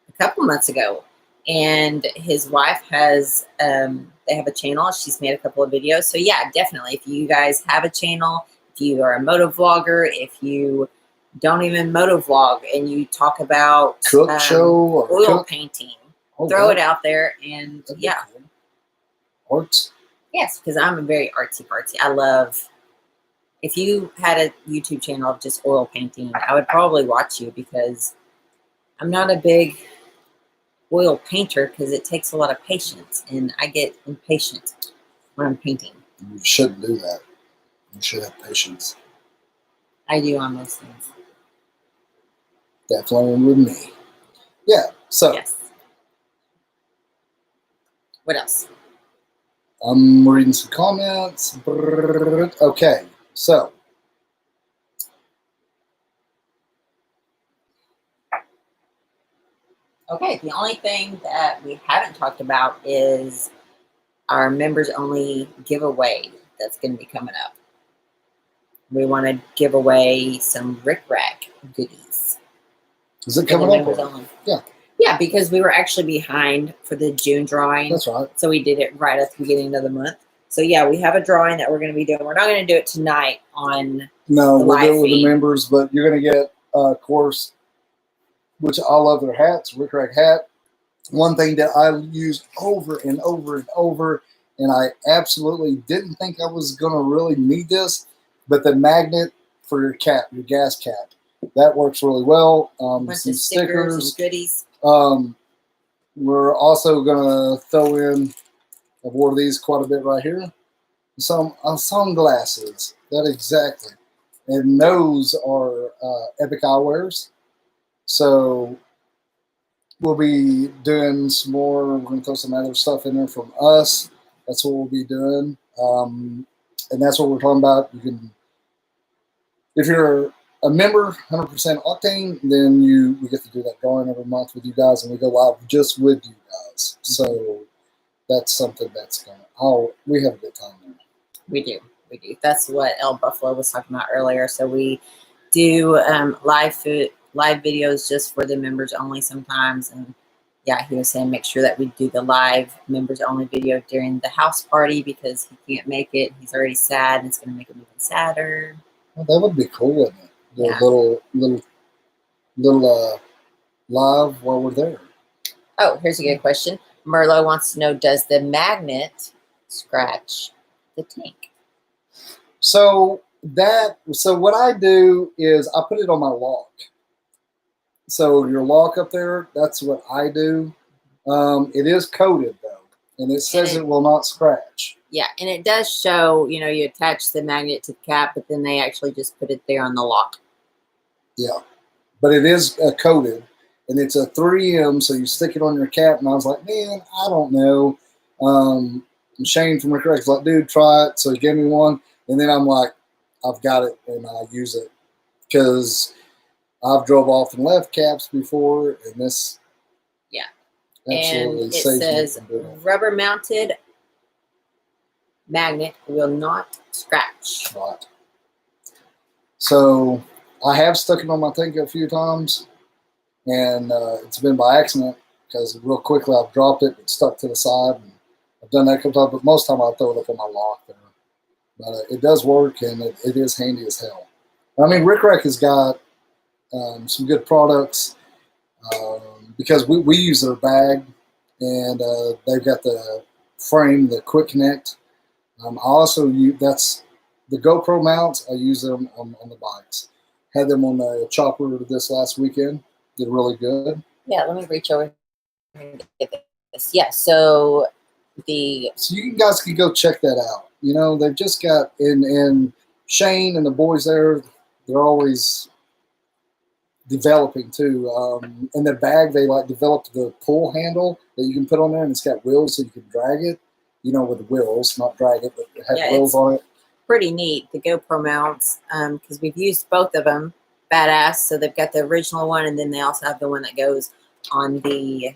a couple months ago, and his wife has. They have a channel. She's made a couple of videos. So yeah, definitely. If you guys have a channel, if you are a moto vlogger, if you don't even moto vlog and you talk about cook show or oil painting, throw it out there, and yeah. Cool. Arts. Yes, because I'm a very artsy fartsy. I love. If you had a YouTube channel of just oil painting, I would probably watch you because I'm not a big oil painter because it takes a lot of patience, and I get impatient when I'm painting. You shouldn't do that. You should have patience. I do on most things. Definitely with me. Yeah, so. Yes. What else? I'm reading some comments. Okay, so. Okay, the only thing that we haven't talked about is our members only giveaway that's going to be coming up. We want to give away some Rick Rack goodies. Is it coming up? Only. Yeah. Yeah, because we were actually behind for the June drawing. That's right. So we did it right at the beginning of the month. So yeah, we have a drawing that we're going to be doing. We're not going to do it tonight on No, we'll do it with feed. the members, but you're going to get, of course, which I love their hats, Rick Rack hat. One thing that I used over and over and over, and I absolutely didn't think I was going to really need this, but the magnet for your cap, your gas cap, that works really well. Some stickers and goodies. We're also going to throw in, I've wore these quite a bit right here, some sunglasses. That exactly. And those are Epic Eyewears. So we'll be doing some more. We're going to throw some other stuff in there from us. That's what we'll be doing. And that's what we're talking about. You can, if you're a member, 100% Octane, then we get to do that drawing every month with you guys, and we go live just with you guys. So that's something that's going to, we have a good time there. We do. We do. That's what El Buffalo was talking about earlier. So we do live videos just for the members only sometimes. And yeah, he was saying make sure that we do the live members only video during the house party because he can't make it. He's already sad, and it's going to make him even sadder. Well, that would be cool, wouldn't it? Yeah. Little live while we're there. Oh, here's a good question. Merlot wants to know, does the magnet scratch the tank? So what I do is I put it on my lock. So your lock up there, that's what I do. It is coated though, and it says it will not scratch. Yeah, and it does show, you attach the magnet to the cap, but then they actually just put it there on the lock. Yeah, but it is coated, and it's a 3M, so you stick it on your cap. And I was like, man, I don't know. Shane from Rick Rack's like, dude, try it. So he gave me one, and then I'm like, I've got it, and I use it because I've drove off and left caps before, and this, yeah, absolutely and it says rubber mounted magnet will not scratch. Right. So I have stuck it on my tank a few times, and it's been by accident because real quickly I've dropped it and stuck to the side. And I've done that a couple times, but most of the time I throw it up on my lock there. But it does work, and it is handy as hell. I mean, Rick Rack has got some good products because we use their bag, and they've got the frame, the quick connect. I also use, that's the GoPro mounts. I use them on the bikes. Had them on the chopper this last weekend. Did really good. Yeah, let me reach over and get this. Yeah, so you guys can go check that out. They've just got and Shane and the boys there. They're always developing too. In the bag, they like developed the pull handle that you can put on there, and it's got wheels so you can drag it. You know, with wheels, not drag it, but it has wheels on it. Pretty neat, the GoPro mounts, because we've used both of them. Badass. So they've got the original one, and then they also have the one that goes on the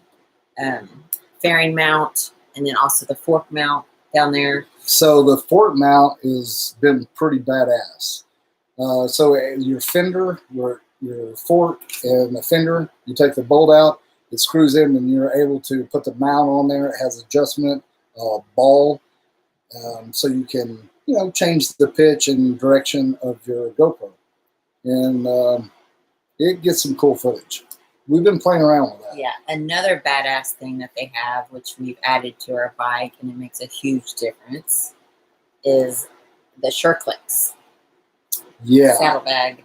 fairing mount, and then also the fork mount down there. So the fork mount has been pretty badass. So your fender, your fork and the fender, you take the bolt out, it screws in, and you're able to put the mount on there. It has adjustment ball, so you can, you know, change the pitch and direction of your GoPro, and it gets some cool footage. We've been playing around with that. Yeah, another badass thing that they have, which we've added to our bike, and it makes a huge difference, is the shirt clips. Yeah. Saddlebag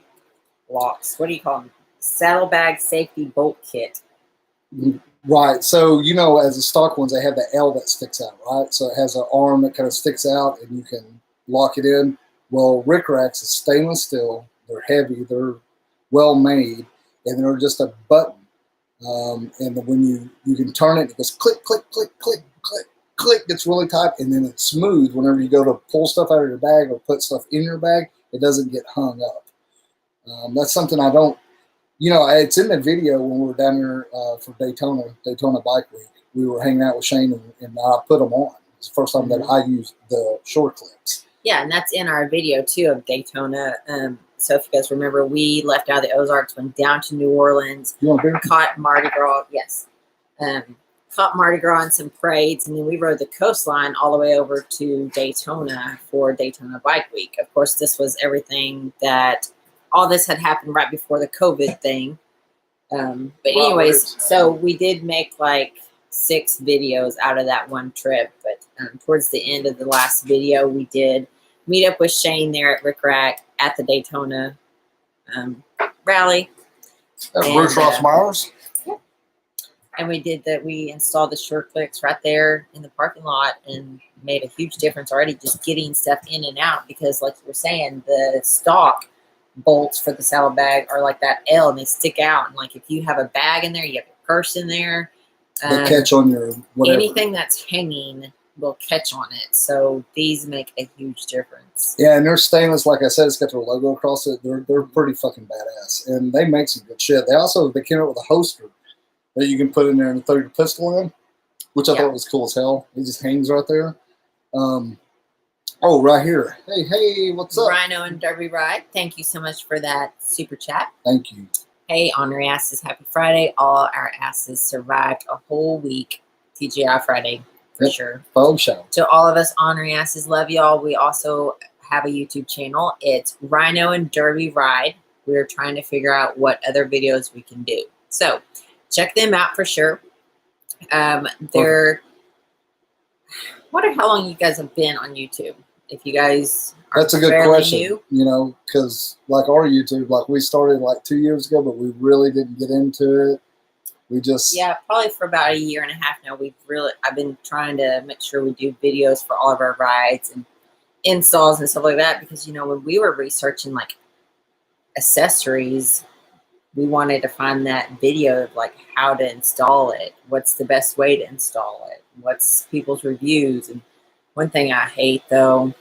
locks. What do you call them? Saddlebag safety bolt kit. Right. So, you know, as the stock ones, they have the L that sticks out, right? So it has an arm that kind of sticks out, and you can lock it in. Well, Rick Racks is stainless steel. They're heavy. They're well made, and they're just a button. And when you can turn it, it goes click, click, click, click, click, click. Gets really tight, and then it's smooth. Whenever you go to pull stuff out of your bag or put stuff in your bag, it doesn't get hung up. That's something I don't. You know, it's in the video when we were down here for Daytona Bike Week. We were hanging out with Shane, and I put them on. It's the first time that I used the short clips. Yeah, and that's in our video, too, of Daytona. So if you guys remember, we left out of the Ozarks, went down to New Orleans, caught Mardi Gras, yes. Caught Mardi Gras on some parades, and then we rode the coastline all the way over to Daytona for Daytona Bike Week. Of course, this was everything that... All this had happened right before the COVID thing. But anyways, so we did make like 6 videos out of that one trip. But towards the end of the last video, we did meet up with Shane there at Rick Rack at the Daytona rally. Bruce Ross Myers. Yeah. And we did that. We installed the short clicks right there in the parking lot, and made a huge difference already just getting stuff in and out, because like you were saying, the stock bolts for the saddlebag are like that L, and they stick out. And like if you have a bag in there, you have a purse in there, they catch on your whatever. Anything that's hanging will catch on it. So these make a huge difference. Yeah, and they're stainless. Like I said, it's got their logo across it. They're pretty fucking badass, and they make some good shit. They came out with a holster that you can put in there and throw your pistol in, which I thought was cool as hell. It just hangs right there. Oh, right here. Hey, what's up? Rhino and Derby Ride, thank you so much for that super chat. Thank you. Hey, Ornery Asses, happy Friday. All our asses survived a whole week. TGI Friday, for sure. Bow show. To all of us Ornery Asses, love y'all. We also have a YouTube channel. It's Rhino and Derby Ride. We're trying to figure out what other videos we can do. So, check them out for sure. They're... Wonder how long you guys have been on YouTube. If you guys are That's a good question. New. You know, because like our YouTube, like we started like 2 years ago, but we really didn't get into it. We just probably for about a year and a half now. I've been trying to make sure we do videos for all of our rides and installs and stuff like that, because you know when we were researching like accessories, we wanted to find that video of like how to install it, what's the best way to install it, what's people's reviews. And one thing I hate though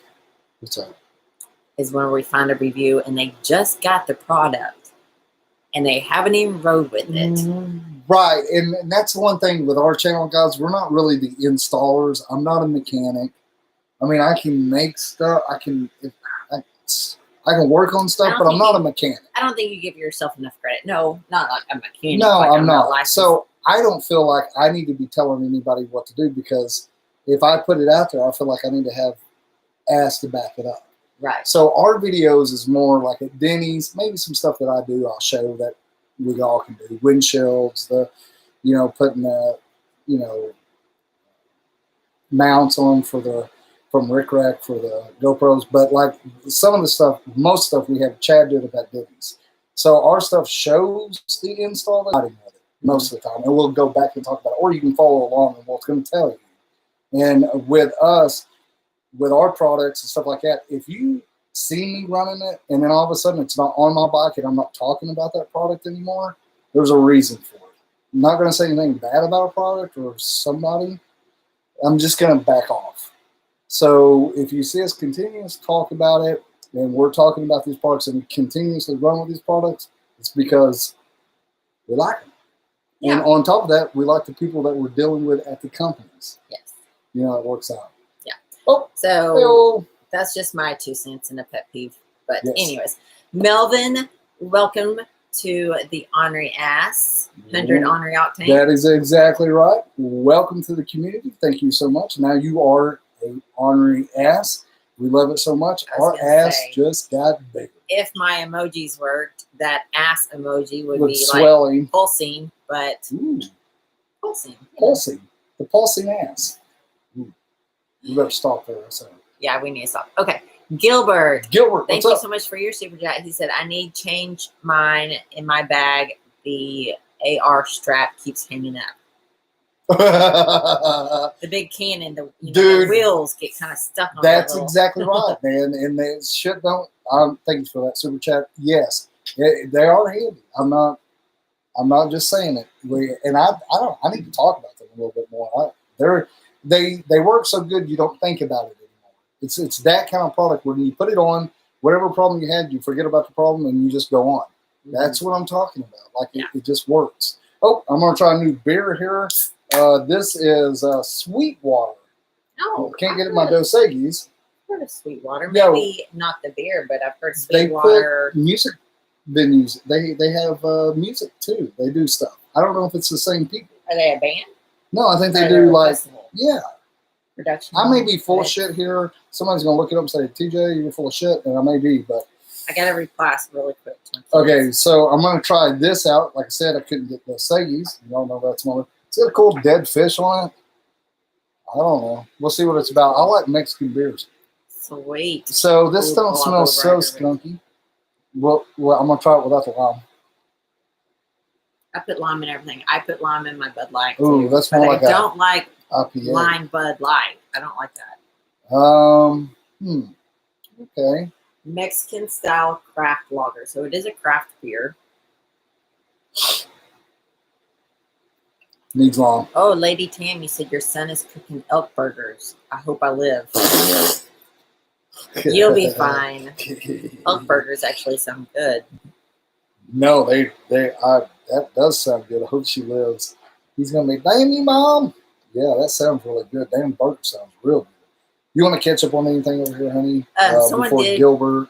is when we find a review and they just got the product and they haven't even rode with it. Right, and that's one thing with our channel, guys. We're not really the installers. I'm not a mechanic. I mean, I can make stuff. I can work on stuff, but I'm not a mechanic. I don't think you give yourself enough credit. No, not like a mechanic. No, like I'm not. So I don't feel like I need to be telling anybody what to do, because if I put it out there, I feel like I need to have ass to back it up. Right. So our videos is more like at Denny's, maybe some stuff that I do, I'll show that we all can do. Windshields, putting the, mounts on from Rick Rack for the GoPros. But like some of the stuff, most stuff we have Chad do it about Denny's. So our stuff shows the install with it most of the time. And we'll go back and talk about it. Or you can follow along and what's going to tell you. And with us, with our products and stuff like that, if you see me running it, and then all of a sudden it's not on my bike and I'm not talking about that product anymore, there's a reason for it. I'm not going to say anything bad about a product or somebody. I'm just going to back off. So if you see us continue to talk about it, and we're talking about these products and we continuously run with these products, it's because we like them. Yeah. And on top of that, we like the people that we're dealing with at the companies. Yes. You know, it works out. Yeah. Oh, so hey-o. That's just my 2 cents in a pet peeve. But yes. Anyways, Melvin, welcome to the Ornery Ass, 100 Ornery Octane. That is exactly right. Welcome to the community. Thank you so much. Now you are a Ornery Ass. We love it so much. Our ass just got bigger. If my emojis worked, that ass emoji would be swelling. Like pulsing, but Ooh. Pulsing. Pulsing. The pulsing ass. Ooh. You better stop there. So. Yeah, we need to stop. Okay. Gilbert, thank you so much for your super chat. He said, I need change mine in my bag. The AR strap keeps hanging up. The big cannon, the wheels get kind of stuck on. That's exactly right, man. And they shit don't. Thank you for that super chat. Yes, they are handy. I'm not just saying it. I need to talk about them a little bit more. They work so good you don't think about it. It's that kind of product where you put it on, whatever problem you had, you forget about the problem and you just go on. Mm-hmm. That's what I'm talking about. Like it just works. Oh, I'm gonna try a new beer here. This is Sweetwater. Oh, can't get it in my Dos Equis. I've heard of Sweetwater. Maybe not the beer, but I've heard Sweetwater. They put music venues. They have music too. They do stuff. I don't know if it's the same people. Are they a band? No, I think they do like festival? Yeah. Production. I may be full of shit here. Somebody's gonna look it up and say, TJ, you're full of shit, and I may be, but I gotta replace really quick. Okay, so I'm gonna try this out. Like I said, I couldn't get the Seggies. You don't know that's one. It's got a cool dead fish on it. I don't know. We'll see what it's about. I like Mexican beers. Sweet. So this don't smell so skunky. Well, I'm gonna try it without the lime. I put lime in everything. I put lime in my Bud Light. Ooh, that's more like I don't like IPA. lime Bud Light. I don't like that. Okay. Mexican style craft lager. So it is a craft beer. Needs lime. Oh, Lady Tammy said your son is cooking elk burgers. I hope I live. You'll be fine. Elk burgers actually sound good. No, that does sound good. I hope she lives. He's gonna be, damn you, Mom. Yeah, that sounds really good. Damn burger sounds real good. You want to catch up on anything over here, honey? Someone did. Gilbert.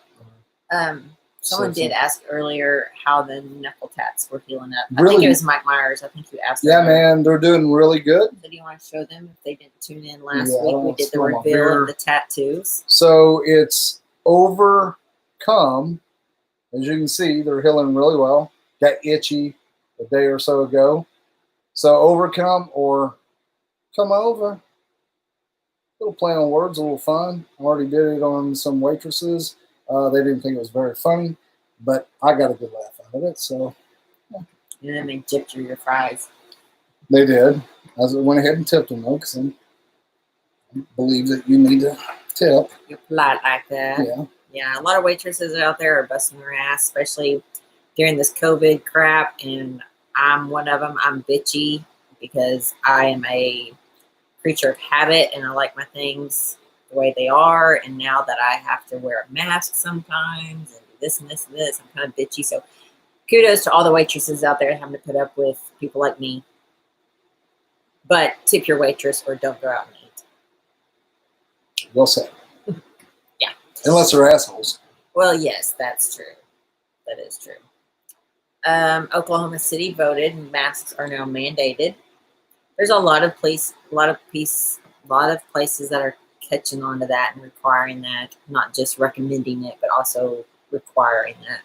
Someone did ask earlier how the knuckle tats were healing up. I think it was Mike Myers. I think you asked. Yeah, man, they're doing really good. So do you want to show them if they didn't tune in last week? We did the reveal of the tattoos. So it's overcome. As you can see, they're healing really well. Got itchy a day or so ago. So overcome or come over. A little play on words, a little fun. I already did it on some waitresses. They didn't think it was very funny, but I got a good laugh out of it. So, yeah. And then they tipped your fries. They did. I went ahead and tipped them though, because I believe that you need to tip. You're polite like that. Yeah. Yeah, a lot of waitresses out there are busting their ass, especially during this COVID crap. And I'm one of them. I'm bitchy because I am a creature of habit and I like my things the way they are. And now that I have to wear a mask sometimes and this and this and this, I'm kind of bitchy. So kudos to all the waitresses out there having to put up with people like me. But tip your waitress or don't go out and eat. Well said. Yeah. Unless they're assholes. Well, yes, that's true. That is true. Oklahoma City voted and masks are now mandated. There's a lot of places that are catching on to that and requiring that, not just recommending it, but also requiring that.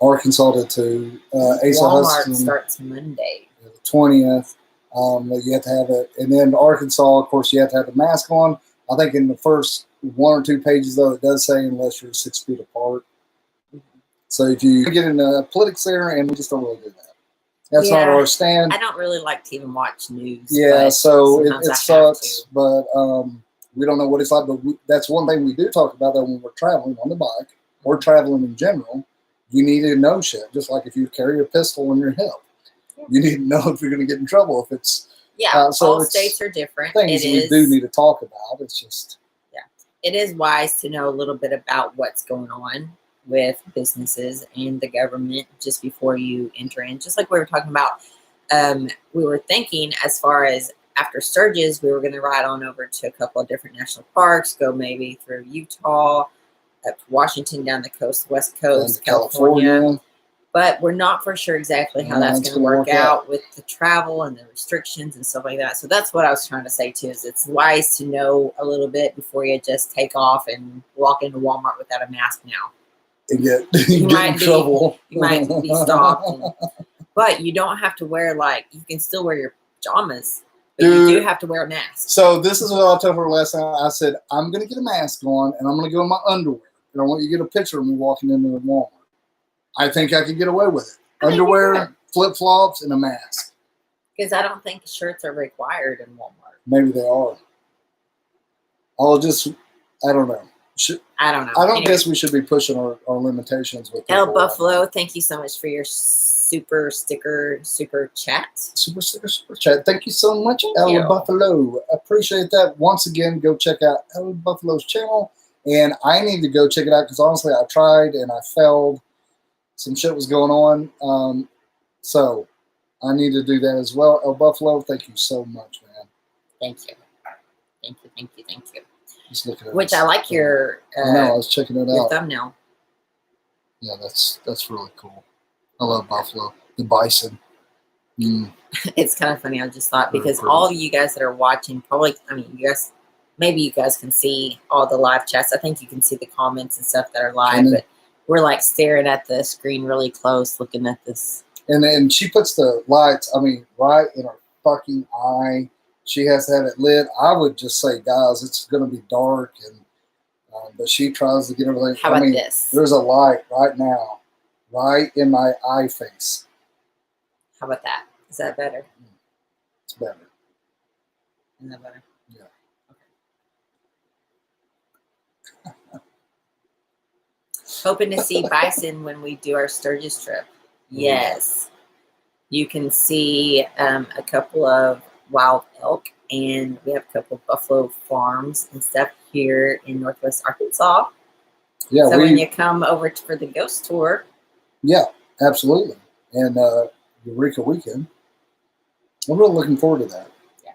Arkansas did too. Walmart starts Monday. The 20th. You have to have it. And then Arkansas, of course, you have to have the mask on. I think in the first 1 or 2 pages, though, it does say unless you're 6 feet apart. Mm-hmm. So if you get into politics there, and we just don't really do that. That's not our stand. I don't really like to even watch news. Yeah, so it sucks. But We don't know what it's like, but that's one thing we do talk about, that when we're traveling on the bike or traveling in general, you need to know shit. Just like if you carry a pistol on your hip, you need to know if you're going to get in trouble. If it's all states are different. Things we do need to talk about. It's just it is wise to know a little bit about what's going on with businesses and the government just before you enter in. Just like we were talking about, we were thinking as far as after Sturgis, we were going to ride on over to a couple of different national parks, go maybe through Utah, up to Washington, down the coast, West Coast, California. But we're not for sure exactly how that's going to work out with the travel and the restrictions and stuff like that. So that's what I was trying to say too, is it's wise to know a little bit before you just take off and walk into Walmart without a mask now. And get in trouble. You might be stopped. But you don't have to wear, like, you can still wear your pajamas, but you do have to wear a mask. So this is what I told her last night. I said, I'm going to get a mask on and I'm going to go in my underwear. And I want you to get a picture of me walking into the Walmart. I think I could get away with it. Underwear, flip-flops, and a mask. Because I don't think shirts are required in Walmart. Maybe they are. I don't know. I don't know. I don't guess we should be pushing our limitations with El Buffalo, thank you so much for your super chat. Super chat. Thank you so much, El Buffalo. Appreciate that. Once again, go check out El Buffalo's channel. And I need to go check it out because honestly, I tried and I failed. Some shit was going on. So I need to do that as well. El Buffalo, thank you so much, man. Thank you. Thank you. Just looking at Which I like your I was checking it out. Thumbnail. Yeah, that's really cool. I love Buffalo. The bison. It's kind of funny. I just thought because all of you guys that are watching, probably, I mean, maybe you guys can see all the live chats. I think you can see the comments and stuff that are live, but we're like staring at the screen really close, looking at this. And then she puts the lights, right in her fucking eye. She has to have it lit. I would just say, guys, it's going to be dark, and but she tries to get everything. How about this? There's a light right now, right in my eye face. How about that? Is that better? It's better. Is that better? Yeah. Hoping to see bison when we do our Sturgis trip. Yes. You can see a couple of wild elk, and we have a couple of buffalo farms and stuff here in Northwest Arkansas. Yeah. So when you come over for the ghost tour. Yeah, absolutely. And Eureka weekend. I'm really looking forward to that. Yeah.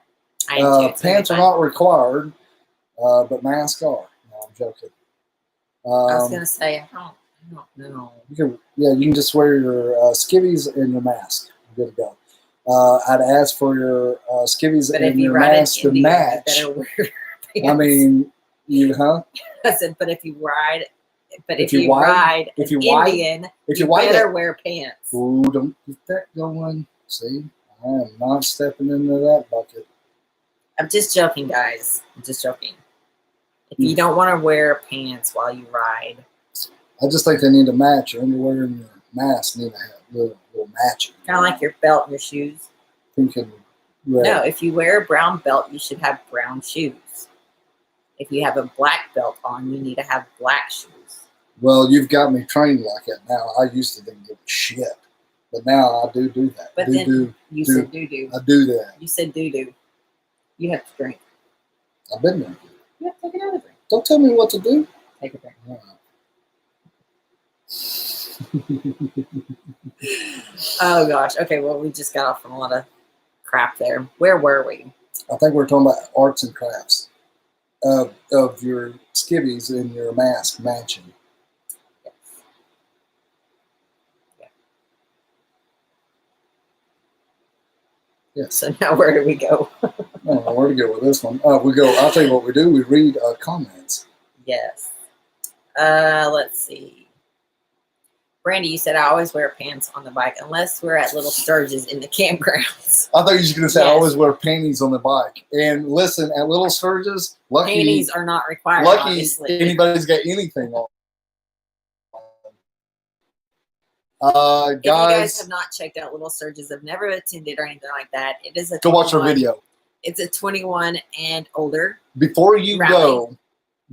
I am too. Pants are not required, but masks are. No, I'm joking. I was going to say, I don't know. You can just wear your skivvies and your mask. You're good to go. I'd ask for your skivvies and your mask to match. You better wear pants. I mean, I said, but if you ride Indian, you better wear pants. Ooh, don't get that going. See, I am not stepping into that bucket. I'm just joking, guys. I'm just joking. If you don't want to wear pants while you ride. I just think they need to match. Your underwear and your mask need to have a little matching. Kind of like your belt and your shoes. Thinking, no, if you wear a brown belt, you should have brown shoes. If you have a black belt on, you need to have black shoes. Well, you've got me trained like that now. I used to think give a shit. But now I do that. But then you said do-do. I do that. You said do-do. You have to drink. I've been drinking. You have to take another drink. Don't tell me what to do. Take a drink. Oh gosh. Okay. Well, we just got off from a lot of crap there. Where were we? I think we're talking about arts and crafts of your skivvies and your mask matching. Yes. Yeah. Yes. So now where do we go? I don't know where to go with this one. We go. I'll tell you what we do. We read comments. Yes. Let's see. Brandy, you said I always wear pants on the bike unless we're at Little Sturgis in the campgrounds. I thought you were going to say I always wear panties on the bike. And listen, at Little Sturgis, lucky panties are not required. Lucky obviously. Anybody's got anything on. If you guys have not checked out Little Sturgis, have never attended or anything like that, it is a go watch our video. It's a 21 and older. Before you rally.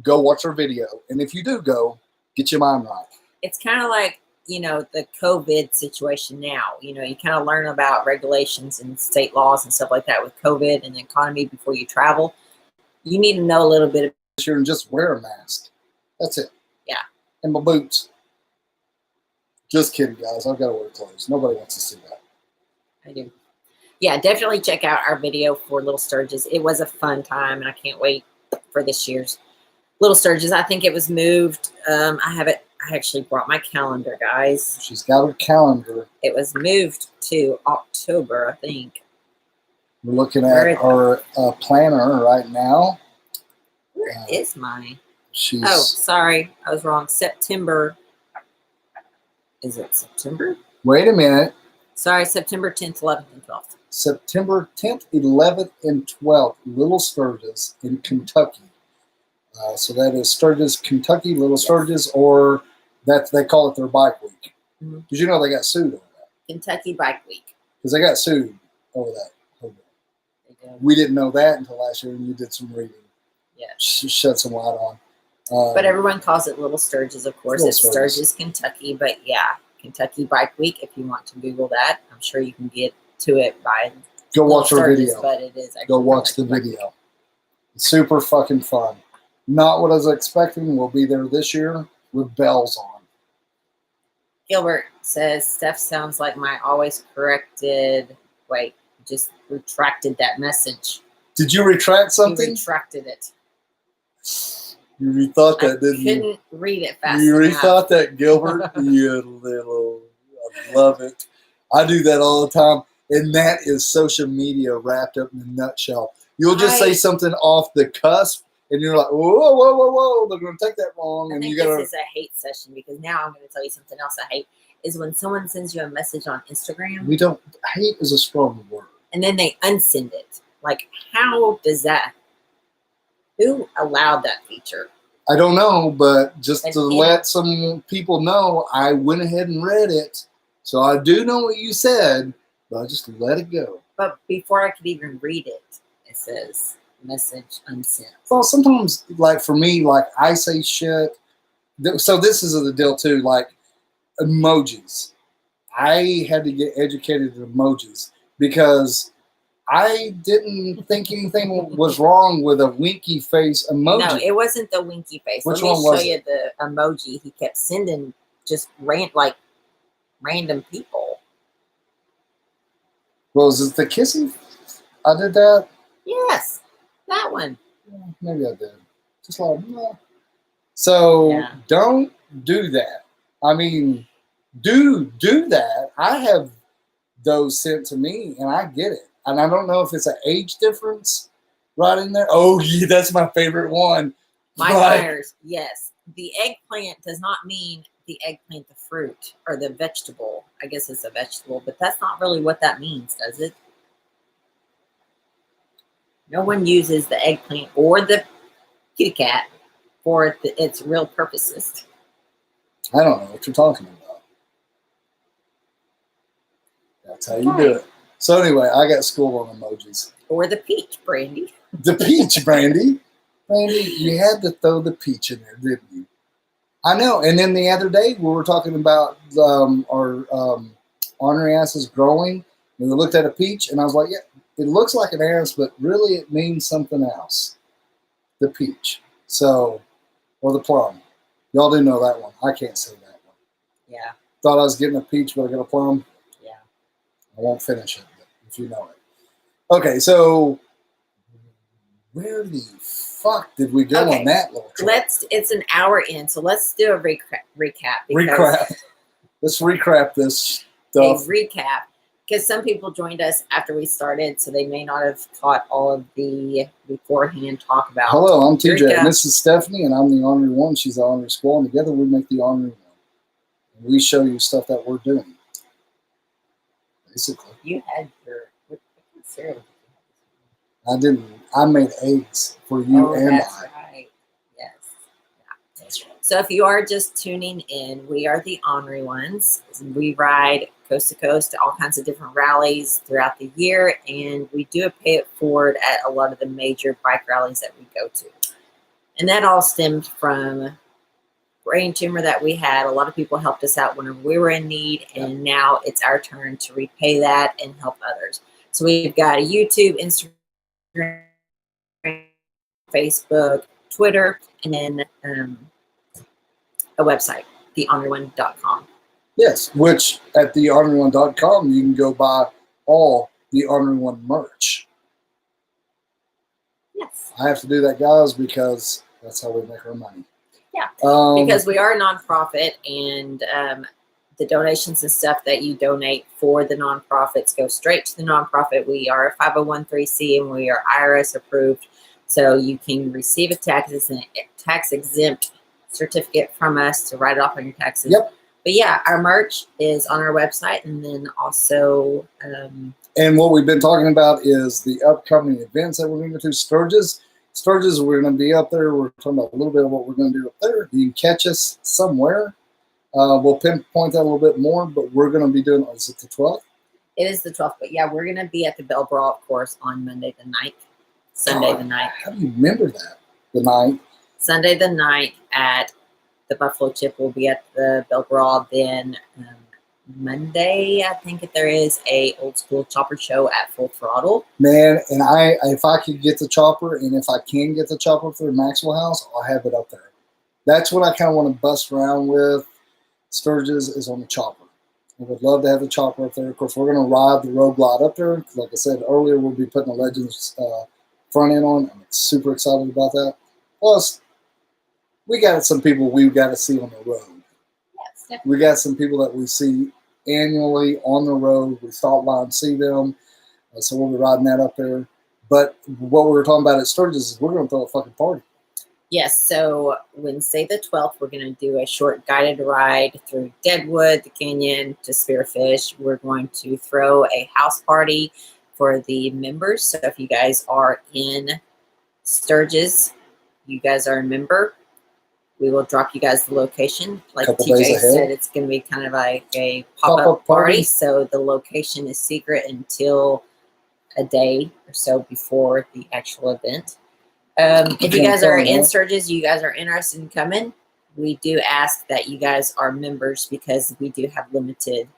go watch our video. And if you do go, get your mind right. It's kind of like, you know, the COVID situation now. You know, you kind of learn about regulations and state laws and stuff like that with COVID and the economy before you travel. You need to know a little bit of Sure, and just wear a mask. That's it. Yeah. And my boots. Just kidding, guys. I've got to wear clothes. Nobody wants to see that. I do. Yeah, definitely check out our video for Little Sturgis. It was a fun time, and I can't wait for this year's Little Sturgis. I think it was moved. I have it. I actually brought my calendar, guys. She's got her calendar. It was moved to October, I think. We're looking at our planner right now. Where is mine? She's. Oh, sorry. I was wrong. September. Is it September? Wait a minute. Sorry, September 10th, 11th, and 12th. September 10th, 11th, and 12th, Little Sturgis in Kentucky. So that is Sturgis, Kentucky, Little Sturgis, or that they call it their bike week. Because you know they got sued over that. Kentucky Bike Week. Because they got sued over that. We didn't know that until last year, and you did some reading. Yeah. Shed some light on. But everyone calls it Little Sturgis, of course. It's Sturgis, Kentucky. But yeah, Kentucky Bike Week. If you want to Google that, I'm sure you can get to it by go watch our video. But it is go watch the video. It's super fucking fun. Not what I was expecting. We'll be there this year with bells on. Gilbert says, Steph sounds like my always corrected. Wait, just retracted that message. Did you retract something? You retracted it. You rethought that, didn't you? Couldn't read it fast You enough. rethought that, Gilbert? You little, I love it. I do that all the time. And that is social media wrapped up in a nutshell. You'll just say something off the cusp, and you're like, whoa, whoa, whoa, whoa, they're going to take that wrong. I and think you gotta, this is a hate session, because now I'm going to tell you something else I hate, is when someone sends you a message on Instagram. We don't, hate is a strong word. And then they unsend it. Like, how does that, who allowed that feature? I don't know, but just to let some people know, I went ahead and read it. So I do know what you said, but I just let it go. But before I could even read it, it says message unsent. Well, sometimes, like for me, like I say shit. So this is the deal too, like emojis. I had to get educated in emojis because I didn't think anything was wrong with a winky face emoji. No, it wasn't the winky face. Which Let one me was show you the emoji he kept sending, just random people. Well, is it the kissing? I did that? Yes, that one. Yeah, maybe I did. Just like, no. So don't do that. I mean, do that. I have those sent to me, and I get it. And I don't know if it's an age difference right in there. Oh, yeah, that's my favorite one. Mike Myers, yes. The eggplant does not mean the eggplant, the fruit, or the vegetable. I guess it's a vegetable, but that's not really what that means, does it? No one uses the eggplant or the kitty cat for its real purposes. I don't know what you're talking about. That's how you do it. So anyway, I got schooled on emojis. Or the peach, Brandy. The peach, Brandy. Brandy, you had to throw the peach in there, didn't you? I know. And then the other day, we were talking about our ornery asses growing, and we looked at a peach, and I was like, yeah, it looks like an ass, but really it means something else. The peach. So, or the plum. Y'all do know that one. I can't say that one. Yeah. Thought I was getting a peach, but I got a plum. Yeah. I won't finish it, but if you know it. Okay, so where the fuck did we go on that little trip? It's an hour in, so let's do a recap. Let's recap this stuff. A recap. Because some people joined us after we started, so they may not have caught all of the beforehand talk about. Hello, I'm TJ, and this is Stephanie, and I'm the Ornery One. She's the Ornery Squall, and together we make the Ornery One. And we show you stuff that we're doing. Basically. You had your cereal. I didn't. I made eggs for you and that's I. Right. Yes. Yeah. That's right. So if you are just tuning in, we are the Ornery Ones. We ride coast to coast to all kinds of different rallies throughout the year, and we do a pay it forward at a lot of the major bike rallies that we go to. And that all stemmed from brain tumor that we had. A lot of people helped us out whenever we were in need, and now it's our turn to repay that and help others. So we've got a YouTube, Instagram, Facebook, Twitter, and then a website, theorneryone.com. Yes, which at theorneryone.com you can go buy all the Ornery One merch. Yes. I have to do that, guys, because that's how we make our money. Yeah, because we are a nonprofit, and the donations and stuff that you donate for the nonprofits go straight to the nonprofit. We are a 501(c) and we are IRS approved, so you can receive a tax exempt certificate from us to write it off on your taxes. Yep. But yeah, our merch is on our website, and then also and what we've been talking about is the upcoming events that we're going to go to. Sturgis, we're going to be up there. We're talking about a little bit of what we're going to do up there. You can catch us somewhere. We'll pinpoint that a little bit more, but we're going to be doing, is it the 12th? It is the 12th, but yeah, we're going to be at the Bell Brawl, of course, on Monday the 9th, Sunday the 9th. How do you remember that? The 9th? Sunday the 9th at the Buffalo Chip. Will be at the Bell Brawl. Then Monday, I think there is a old school chopper show at Full Throttle. Man, and if I could get the chopper, and if I can get the chopper through Maxwell House, I'll have it up there. That's what I kind of want to bust around with. Sturgis is on the chopper. I would love to have the chopper up there. Of course, we're going to ride the Road Glide up there. Like I said earlier, we'll be putting the Legends front end on. I'm super excited about that. Plus, we got some people we've got to see on the road. Yes, we got some people that we see annually on the road. We stop by and see them. So we'll be riding that up there. But what we were talking about at Sturgis is we're going to throw a fucking party. Yes, so Wednesday the 12th, we're going to do a short guided ride through Deadwood, the canyon, to Spearfish. We're going to throw a house party for the members. So if you guys are in Sturgis, you guys are a member, we will drop you guys the location. Like TJ said, it's going to be kind of like a pop-up party. So the location is secret until a day or so before the actual event. If you guys are in Sturgis, you guys are interested in coming, we do ask that you guys are members because we do have limited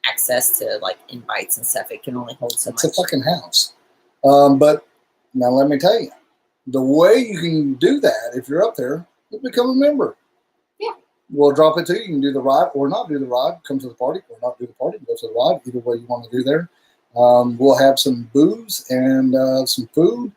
access to like invites and stuff. It can only hold so much. It's a fucking house. But now let me tell you, the way you can do that, if you're up there, is become a member. Yeah. We'll drop it to you. You can do the ride or not do the ride. Come to the party or not do the party. Go to the ride. Either way you want to do there. We'll have some booze and some food.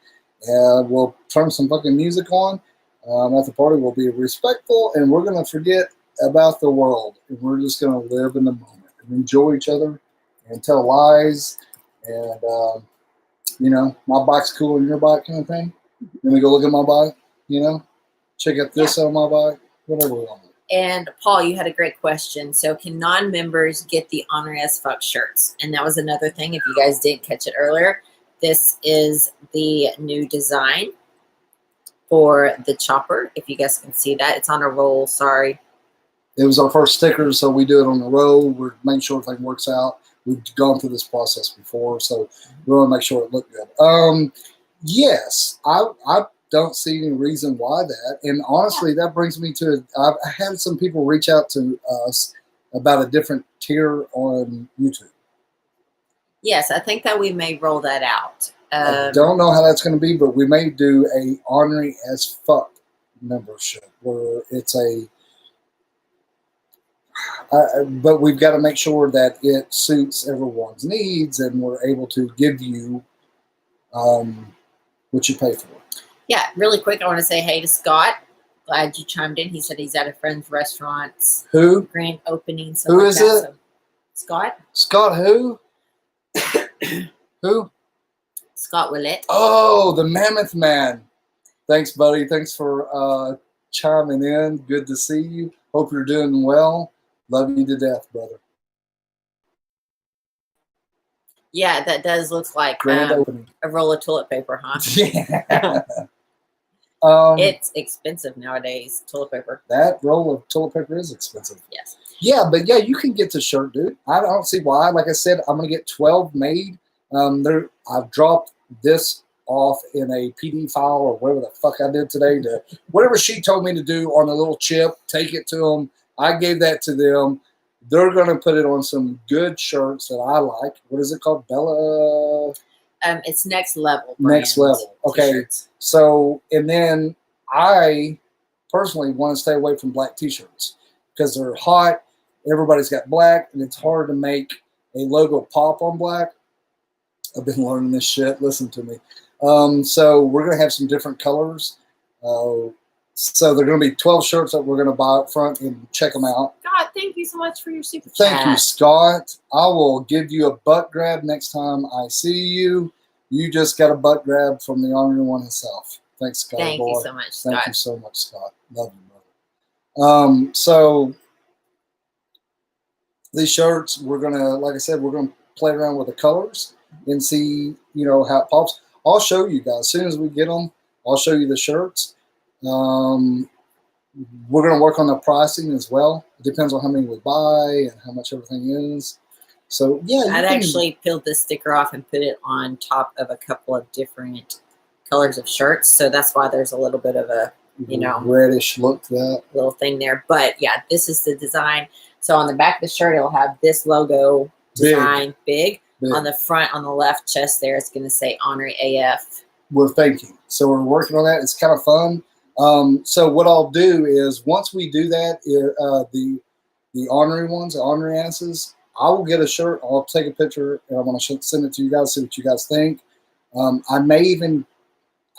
We'll turn some fucking music on. At the party, we'll be respectful, and we're going to forget about the world. And we're just going to live in the moment and enjoy each other and tell lies. And, you know, my bike's cooler than your bike kind of thing. Let me go look at my bike, you know, check out this on my bike, whatever we want. And Paul, you had a great question. So can non-members get the Ornery as fuck shirts? And that was another thing. If you guys didn't catch it earlier, this is the new design for the chopper. If you guys can see that, it's on a roll. Sorry. It was our first sticker, so we do it on the roll. We're making sure everything works out. We've gone through this process before, so we want to make sure it looked good. Yes, I don't see any reason why that. And honestly, that brings me to, I've had some people reach out to us about a different tier on YouTube. Yes, I think that we may roll that out. I don't know how that's going to be, but we may do a Ornery as fuck membership where it's but we've got to make sure that it suits everyone's needs and we're able to give you what you pay for. Yeah, really quick, I want to say hey to Scott. Glad you chimed in. He said he's at a friend's restaurant's grand opening. Who is it? So, Scott. Scott who? Who? Scott Willett. Oh, the Mammoth Man. Thanks, buddy. Thanks for chiming in. Good to see you. Hope you're doing well. Love you to death, brother. Yeah, that does look like grand opening. A roll of toilet paper, huh? Yeah. It's expensive nowadays, toilet paper. That roll of toilet paper is expensive. Yes. Yeah, but yeah, you can get the shirt, dude. I don't see why. Like I said, I'm gonna get 12 made. I've dropped this off in a PD file or whatever the fuck I did today. To whatever she told me to do on a little chip, take it to them. I gave that to them. They're gonna put it on some good shirts that I like. What is it called? Bella. It's Next Level. Next Level. Okay. T-shirts. So, and then I personally want to stay away from black T-shirts because they're hot. Everybody's got black, and it's hard to make a logo pop on black. I've been learning this shit. Listen to me. So we're going to have some different colors. So they're going to be 12 shirts that we're going to buy up front and check them out. God, thank you so much for your super chat. Thank you, Scott. I will give you a butt grab next time I see you. You just got a butt grab from the Ornery One himself. Thanks, Scott. Thank you so much, Scott. Thank you so much, Scott. Love you, brother. So these shirts, we're going to, like I said, we're going to play around with the colors and see, how it pops. I'll show you guys. As soon as we get them, I'll show you the shirts. We're going to work on the pricing as well. It depends on how many we buy and how much everything is. So, yeah. I'd actually peeled this sticker off and put it on top of a couple of different colors of shirts. So that's why there's a little bit of a, reddish look to that. Little thing there. But, yeah, this is the design. So on the back of the shirt, it'll have this logo design big. On the front, on the left chest there, it's going to say Ornery AF. We're thinking. So we're working on that. It's kind of fun. So what I'll do is once we do that, the Ornery ones, the Ornery asses, I will get a shirt. I'll take a picture and I'm going to send it to you guys, see what you guys think. I may even,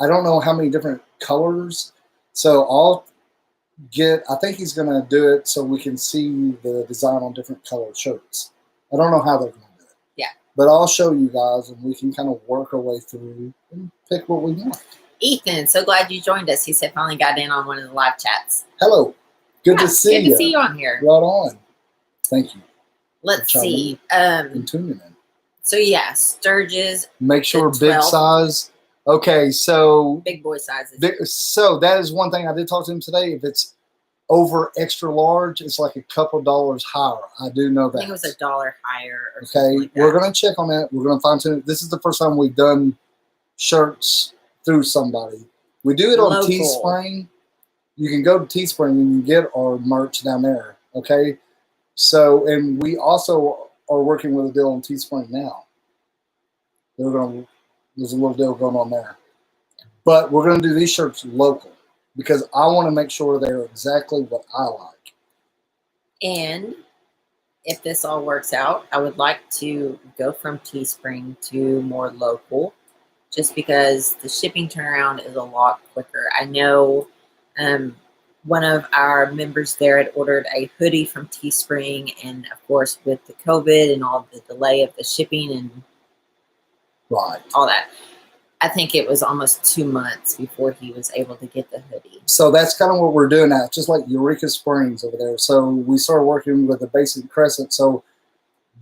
I don't know how many different colors. So I'll get, I think he's going to do it so we can see the design on different colored shirts. I don't know how they're going to do it. Yeah. But I'll show you guys and we can kind of work our way through and pick what we want. Ethan, so glad you joined us. He said finally got in on one of the live chats. Hello. Good to see you. Good to see you on here. Right on. Thank you. Let's see. And tuning in. So yeah, Sturgis. Make sure big size. Okay, so big boy sizes. So that is one thing I did talk to him today. If it's over extra large, it's like a couple dollars higher. I do know that. I think it was $1 higher. Or okay, like we're gonna check on that. We're gonna fine tune it. This is the first time we've done shirts through somebody. We do it on Teespring. You can go to Teespring and you can get our merch down there. Okay, so and we also are working with a deal on Teespring now. There's a little deal going on there, but we're going to do these shirts local because I want to make sure they're exactly what I like. And if this all works out, I would like to go from Teespring to more local, just because the shipping turnaround is a lot quicker. I know one of our members there had ordered a hoodie from Teespring, and of course with the COVID and all the delay of the shipping and all that, I think it was almost 2 months before he was able to get the hoodie. So that's kind of what we're doing now, just like Eureka Springs over there. So we started working with the Basic Crescent. So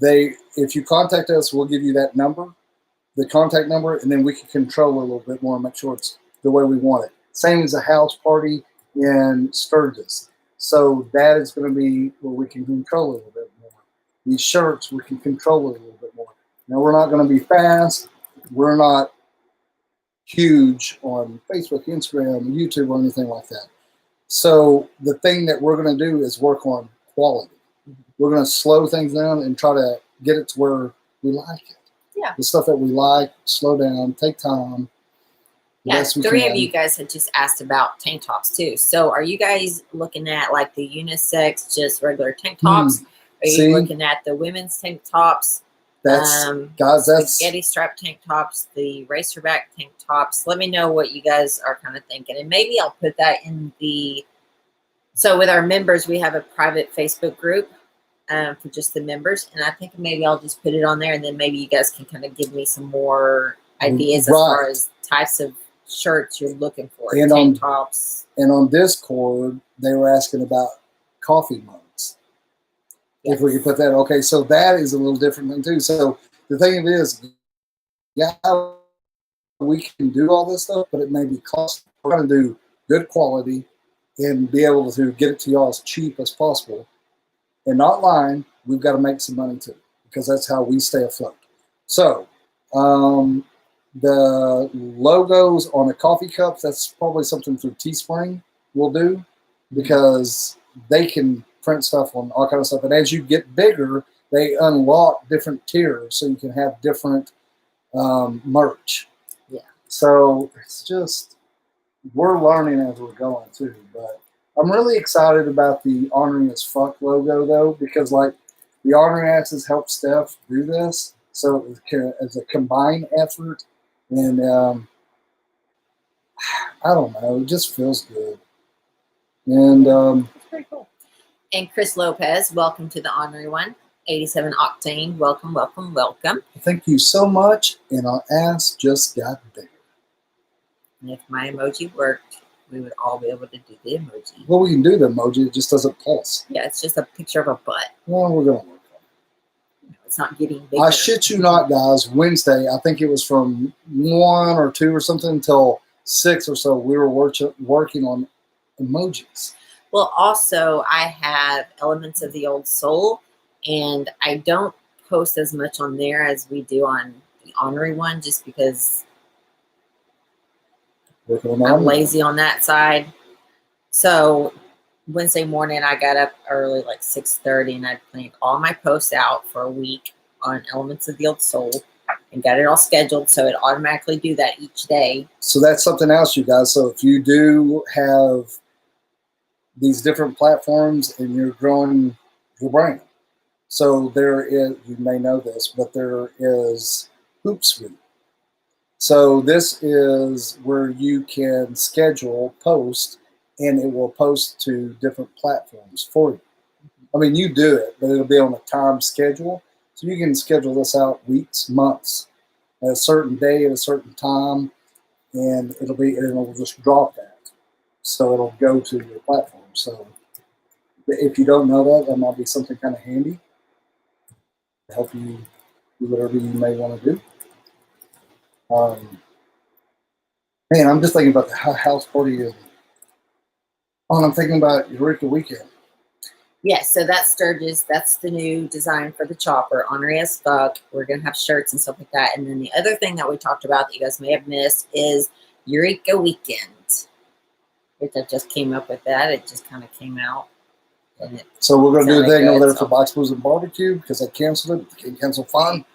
if you contact us, we'll give you that number, the contact number, and then we can control it a little bit more and make sure it's the way we want it. Same as a house party in Sturgis. So that is going to be where we can control it a little bit more. These shirts, we can control it a little bit more. Now, we're not going to be fast. We're not huge on Facebook, Instagram, YouTube, or anything like that. So the thing that we're going to do is work on quality. We're going to slow things down and try to get it to where we like it. Yeah. The stuff that we like, slow down, take time. Yeah, 3 of you guys had just asked about tank tops too. So are you guys looking at like the unisex, just regular tank tops? Are you looking at the women's tank tops? Guys, that's spaghetti strap tank tops, the racerback tank tops. Let me know what you guys are kind of thinking, and maybe I'll put that in the. So with our members, we have a private Facebook group for just the members, and I think maybe I'll just put it on there, and then maybe you guys can kind of give me some more ideas as far as types of shirts you're looking for, and tank tops. And on Discord, they were asking about coffee mugs. If we could put that, okay, so that is a little different thing too. So the thing is, yeah, we can do all this stuff, but it may be costly. We're going to do good quality, and be able to get it to y'all as cheap as possible. And not lying, we've got to make some money too, because that's how we stay afloat. So, the logos on the coffee cups, that's probably something through Teespring we'll do, because they can print stuff on all kind of stuff. And as you get bigger, they unlock different tiers, so you can have different merch. Yeah. So it's just, we're learning as we're going too. But I'm really excited about the Ornery as Fuck logo though, because like the Ornery Asses helped Steph do this, so it's a combined effort, and I don't know, it just feels good. And That's pretty cool. And Chris Lopez, welcome to the Ornery One. 87 Octane, welcome, welcome, welcome. thank you so much, and our ass just got bigger. And if my emoji worked, we would all be able to do the emoji. Well, we can do the emoji, it just doesn't pulse. Yeah, it's just a picture of a butt. Well, we're going to work on it. It's not getting bigger. I shit you not, guys. Wednesday, I think it was from 1 or 2 or something until 6 or so, we were working on emojis. Well, also, I have Elements of the Old Soul, and I don't post as much on there as we do on the Ornery One, just because I'm lazy on that side. So Wednesday morning, I got up early, like 6:30, and I planned all my posts out for a week on Elements of the Old Soul and got it all scheduled, so it automatically do that each day. So that's something else, you guys. So if you do have these different platforms and you're growing your brand, so there is, you may know this, but there is Hoopsuite. So this is where you can schedule posts, and it will post to different platforms for you. I mean, you do it, but it'll be on a time schedule. So you can schedule this out weeks, months, at a certain day at a certain time, and it'll just drop that. So it'll go to your platform. So if you don't know that, that might be something kind of handy to help you do whatever you may want to do. Man, I'm just thinking about the house party. And I'm thinking about Eureka weekend. Yes, so that's Sturgis. That's the new design for the chopper, Ornery as Fuck. We're going to have shirts and stuff like that. And then the other thing that we talked about that you guys may have missed is Eureka Weekend, which I just came up with that. It just kind of came out. And so we're going to do a thing over there so. for Box Blues and Barbecue, because I canceled it. Can't cancel fun.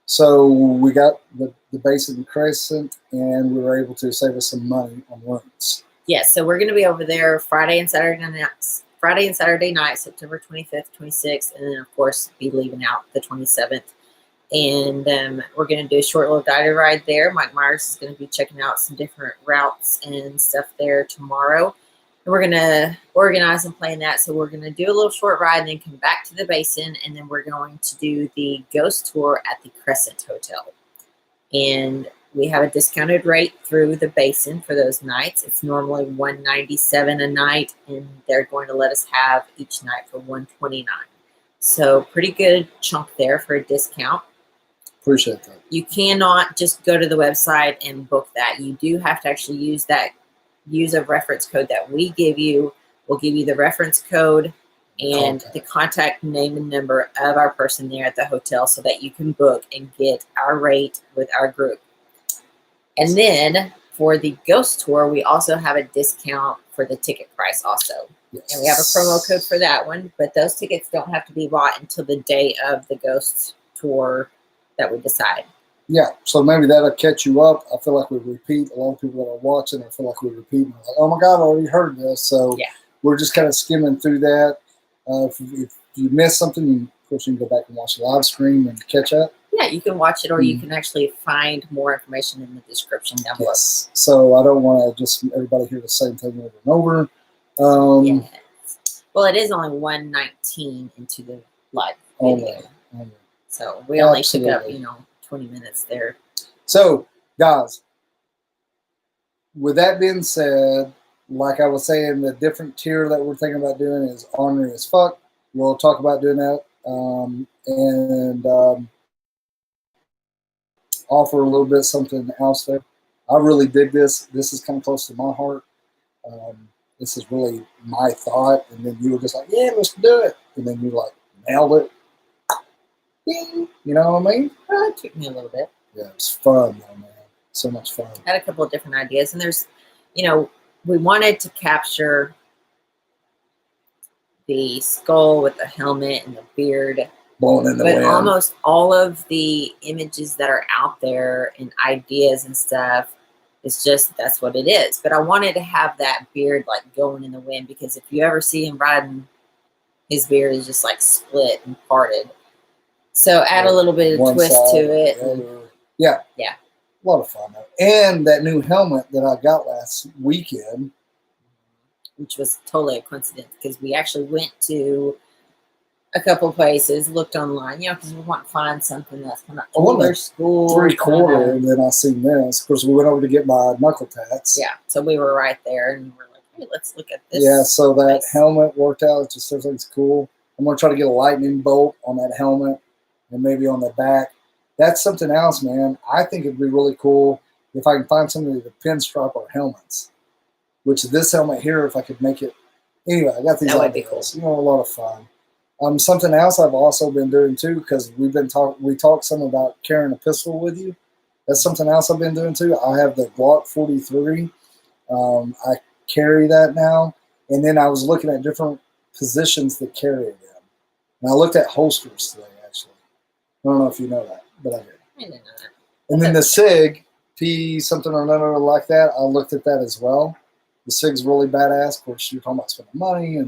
So we got the Basin Crescent, and we were able to save us some money on rooms. Yes, so we're going to be over there Friday and Saturday night, September 25th, 26th, and then, of course, be leaving out the 27th. And we're going to do a short little guided ride there. Mike Myers is going to be checking out some different routes and stuff there tomorrow. And we're going to organize and plan that. So we're going to do a little short ride and then come back to the Basin, and then we're going to do the ghost tour at the Crescent Hotel. And we have a discounted rate through the Basin for those nights. It's normally $197 a night, and they're going to let us have each night for $129. So pretty good chunk there for a discount. Appreciate that. You cannot just go to the website and book that. You do have to actually use a reference code that we give you. We'll give you the reference code and the contact name and number of our person there at the hotel, so that you can book and get our rate with our group. And then for the ghost tour, we also have a discount for the ticket price also. Yes. And we have a promo code for that one, but those tickets don't have to be bought until the day of the ghost tour that we decide. Yeah, so maybe that'll catch you up. I feel like we repeat. A lot of people that are watching, I feel like we repeat. Like, oh my God, I already heard this. So yeah, we're just kind of skimming through that. If you miss something, of course, you can go back and watch the live stream and catch up. Yeah, you can watch it, or you can actually find more information in the description down below. Yes. So I don't want to just everybody hear the same thing over and over. Yes. Well, it is only $119 into the live video. Only. So we only took up, 20 minutes there. So, guys, with that being said, like I was saying, the different tier that we're thinking about doing is Ornery as Fuck. We'll talk about doing that. And offer a little bit something else there. I really dig this. This is kind of close to my heart. This is really my thought. And then you were just like, yeah, let's do it. And then you like nailed it. Bing. You know what I mean? It took me a little bit. Yeah, it was fun though, man. So much fun. I had a couple of different ideas, and there's, you know, we wanted to capture the skull with the helmet and the beard, Blowing in the wind. Almost all of the images that are out there and ideas and stuff, it's just, that's what it is. But I wanted to have that beard like going in the wind, because if you ever see him riding, his beard is just like split and parted. So add a little bit of twist to it. Yeah. Yeah. A lot of fun though. And that new helmet that I got last weekend, which was totally a coincidence, because we actually went to a couple places, looked online, you know, because we want to find something that's kind of older school. 3/4, and then I seen this. Of course, we went over to get my knuckle tats. Yeah, so we were right there, and we're like, hey, let's look at this. Yeah, so that helmet worked out. It just everything's cool. I'm going to try to get a lightning bolt on that helmet and maybe on the back. That's something else, man. I think it'd be really cool if I can find somebody to pinstripe our helmets. Which this helmet here, if I could make it. Anyway, I got these that ideas. Would be cool. You know, a lot of fun. Something else I've also been doing too, because we talked some about carrying a pistol with you. That's something else I've been doing too. I have the Glock 43. I carry that now. And then I was looking at different positions to carry it in. And I looked at holsters today, actually. I don't know if you know that, but I did. I didn't know that. And then the SIG, P something or another like that, I looked at that as well. The SIG's really badass. Of course, you're talking about spending money,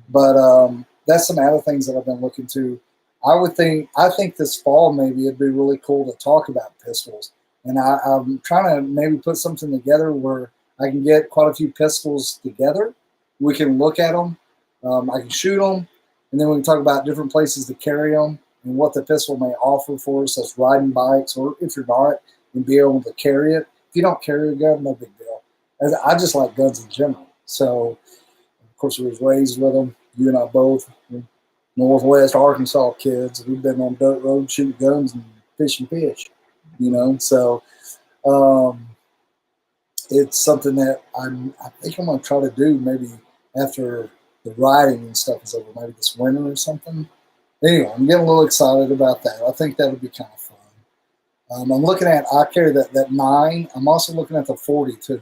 but that's some other things that I've been looking to. I think this fall maybe it'd be really cool to talk about pistols. And I'm trying to maybe put something together where I can get quite a few pistols together. We can look at them. I can shoot them. And then we can talk about different places to carry them and what the pistol may offer for us as riding bikes, or if you're not, and be able to carry it. If you don't carry a gun, no big deal. I just like guns in general. So, of course, we was raised with them. You and I both. Northwest Arkansas kids. We've been on dirt roads shooting guns and fishing fish. You know, so it's something that I think I'm going to try to do maybe after the riding and stuff is over, maybe this winter or something. Anyway, I'm getting a little excited about that. I think that would be kind of fun. I'm looking at, I carry that 9. I'm also looking at the 40 too.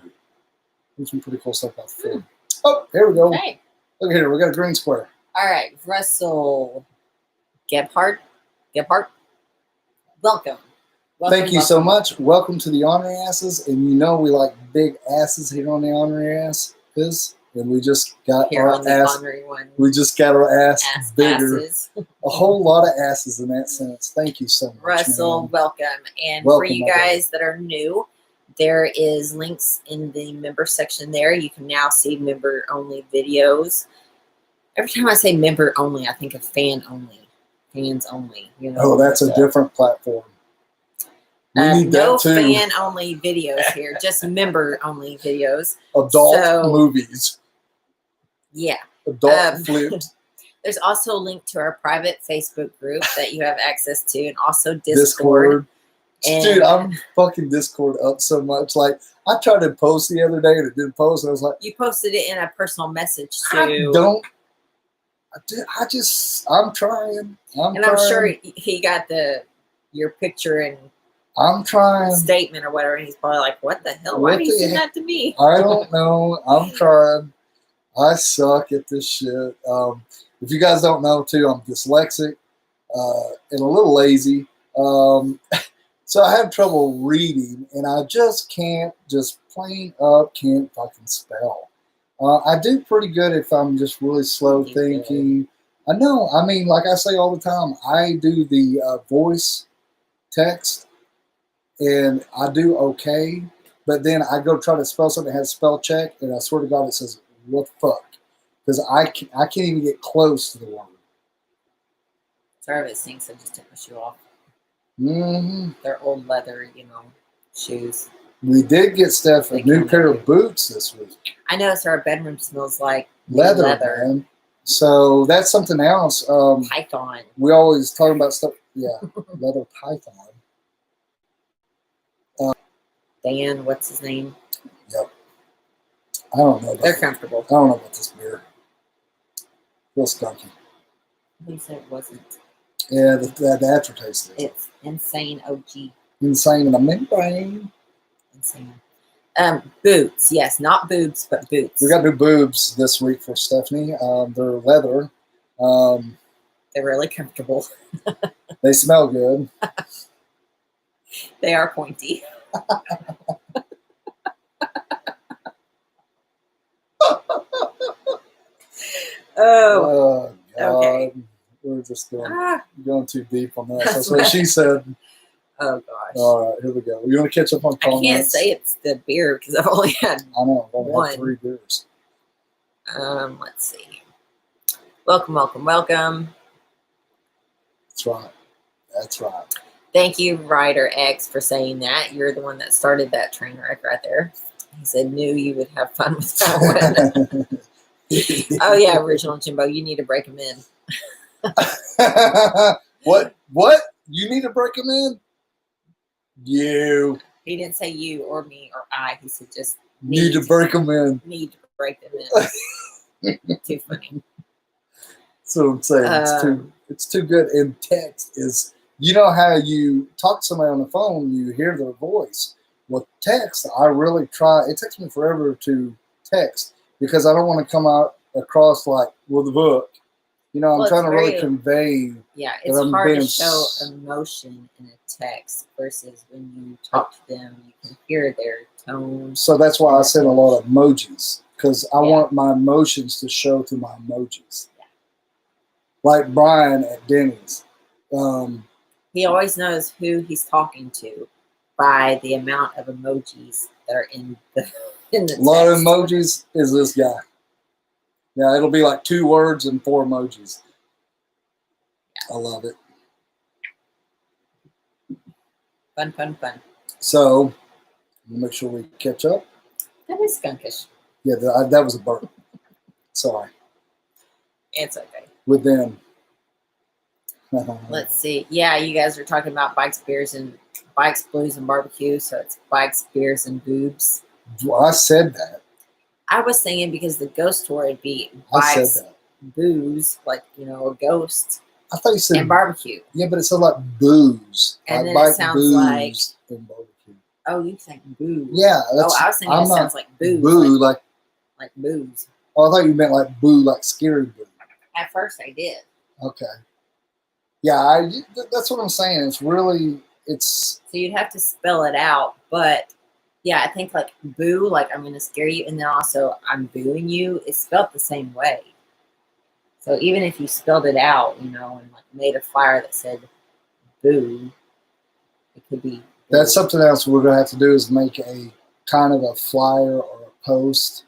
There's some pretty cool stuff about the 40. Oh, here we go. Hey. Look here, we got a green square. All right, Russell Gebhardt. Welcome. Thank you so much. Welcome to the Ornery Asses. And you know we like big asses here on the Ornery Asses. And we just got here our on the ass. Ornery One. We just got our ass bigger. Asses. A whole lot of asses in that sense. Thank you so much, Russell, man. welcome. And Welcome, for you guys that are new, there is links in the member section there. You can now see member only videos. Every time I say member only, I think of fan only. Fans only. You know. Oh, that's a different platform. We need no that too. fan only videos here, just member only videos. Adult movies. Yeah. Adult flips. There's also a link to our private Facebook group that you have access to, and also Discord. Dude, I'm fucking Discord up so much. Like, I tried to post the other day and it didn't post. And I was like, you posted it in a personal message too. I'm trying. I'm sure he got your picture and I'm trying statement or whatever, and he's probably like, "What the hell? Why are you sending that to me?" I don't know. I'm trying. I suck at this shit. If you guys don't know, too, I'm dyslexic and a little lazy. So I have trouble reading, and I just can't, plain up, can't fucking spell. I do pretty good if I'm just really slow thinking. I know. I mean, like I say all the time, I do the voice text, and I do okay. But then I go try to spell something that has spell check, and I swear to God, it says, what the fuck? Because I can't even get close to the word. Sorry if it stinks. I just took my shoe off. Mm-hmm. They're old leather, shoes. We did get Steph a new pair of boots this week. I noticed our bedroom smells like leather. Man. So that's something else. Python. We always talk about stuff. Yeah, leather python. Dan, what's his name? Yep. I don't know. They're comfortable. I don't know about this beer. Feels skunky. Who said it wasn't? Yeah, the aftertaste is. It's insane. OG. Insane in the membrane. Insane. Boots. Yes, not boobs, but boots. We got new boobs this week for Stephanie. They're leather. They're really comfortable. They smell good. They are pointy. Oh, God. okay. We're just going too deep on that. That's what what she said. Oh, gosh. All right, here we go. You want to catch up on comments? I can't say it's the beer because I've only had I know. I've only one. had 3 beers. Let's see. Welcome, welcome, welcome. That's right. That's right. Thank you, Ryder X, for saying that. You're the one that started that train wreck right there. He said, knew you would have fun with that one. Oh, yeah, original Jimbo. You need to break them in. What? What? You need to break them in? You. He didn't say you or me or I. He said just need to break them in. Need to break them in. Too funny. So I'm saying it's too good. And text is, you know how you talk to somebody on the phone, you hear their voice. With text, I really try. It takes me forever to text because I don't want to come out across like with a book. You know, I'm trying to really convey. Yeah, it's hard to show emotion in a text versus when you talk to them, you can hear their tone. So that's why I send a lot of emojis because I want my emotions to show through my emojis. Yeah. Like Brian at Denny's. He always knows who he's talking to by the amount of emojis that are in the text. A lot of emojis is this guy. Yeah, it'll be like 2 words and 4 emojis. I love it. Fun, fun, fun. So, we'll make sure we catch up. That was skunkish. Yeah, that was a burp. Sorry. It's okay. With them. Let's see. Yeah, you guys are talking about bikes, blues, and barbecue. So it's bikes, beers, and boobs. Well, I said that. I was thinking because the ghost tour would be bikes, booze, like, you know, a ghost. I thought you said and barbecue. Yeah, but it sounds like booze. And like then it sounds like and barbecue. Oh, you think booze? Yeah. That's, I was thinking it sounds like booze. Boo, like booze. Oh, I thought you meant like boo, like scary boo. At first, I did. Okay. Yeah, that's what I'm saying. It's so you'd have to spell it out, but yeah, I think like boo, like I'm gonna scare you, and then also I'm booing you. It's spelled the same way. So even if you spelled it out, you know, and like made a flyer that said boo, it could be. Boo. That's something else we're gonna have to do is make a kind of a flyer or a post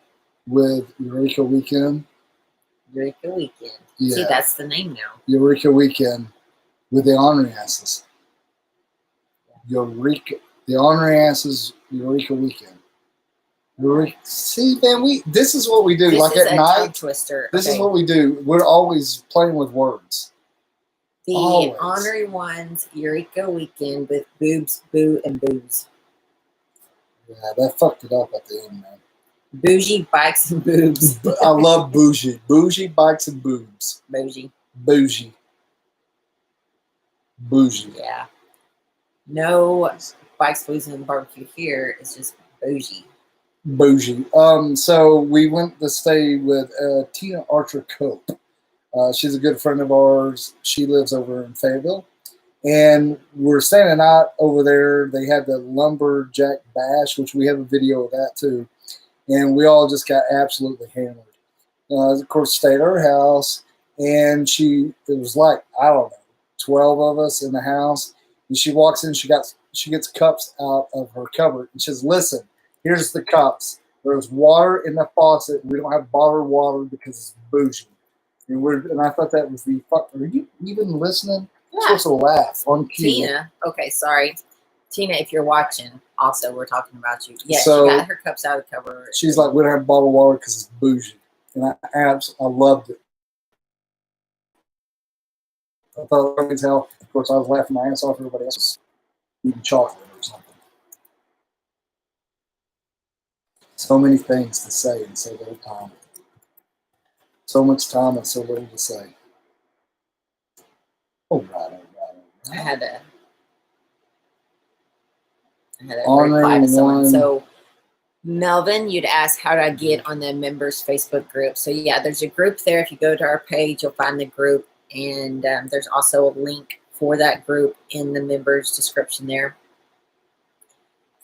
with Eureka Weekend. Eureka Weekend. Yeah. See, that's the name now. Eureka Weekend with the Ornery Asses. Eureka. The Ornery Asses Eureka Weekend. Eureka. See, man, this is what we do. This like is at a night. tongue twister. This is what we do. We're always playing with words. The always. Ornery One's Eureka Weekend with boobs, boo, and booze. Yeah, that fucked it up at the end, man. Bougie, bikes, and boobs. I love bougie. Bougie, bikes, and boobs. Bougie. Bougie. Bougie. Yeah. No bikes, blues, and barbecue here. It's just bougie. Bougie. So we went to stay with Tina Archer Cope. She's a good friend of ours. She lives over in Fayetteville. And we're staying a night over there. They had the Lumberjack Bash, which we have a video of that too. And we all just got absolutely hammered. Of course, stayed at her house. And it was like, I don't know, 12 of us in the house. And she walks in, she gets cups out of her cupboard. And she says, listen, here's the cups. There's water in the faucet. We don't have bottled water because it's bougie. And I thought that was the fuck. Are you even listening? Yeah. You're supposed to laugh on cue. Tina. Okay, sorry. Tina, if you're watching, also, we're talking about you. Yeah, So, she got her cups out of the cupboard. She's like, we don't have bottled water because it's bougie. And I loved it. I thought it was hell. Of course, I was laughing my ass off. Everybody else was eating chocolate or something. So many things to say in so little time. So much time and so little to say. All right. I had a Ornery reply to someone. One. So Melvin, you'd ask how do I get on the members Facebook group. So yeah, there's a group there. If you go to our page, you'll find the group, and there's also a link for that group in the members description there.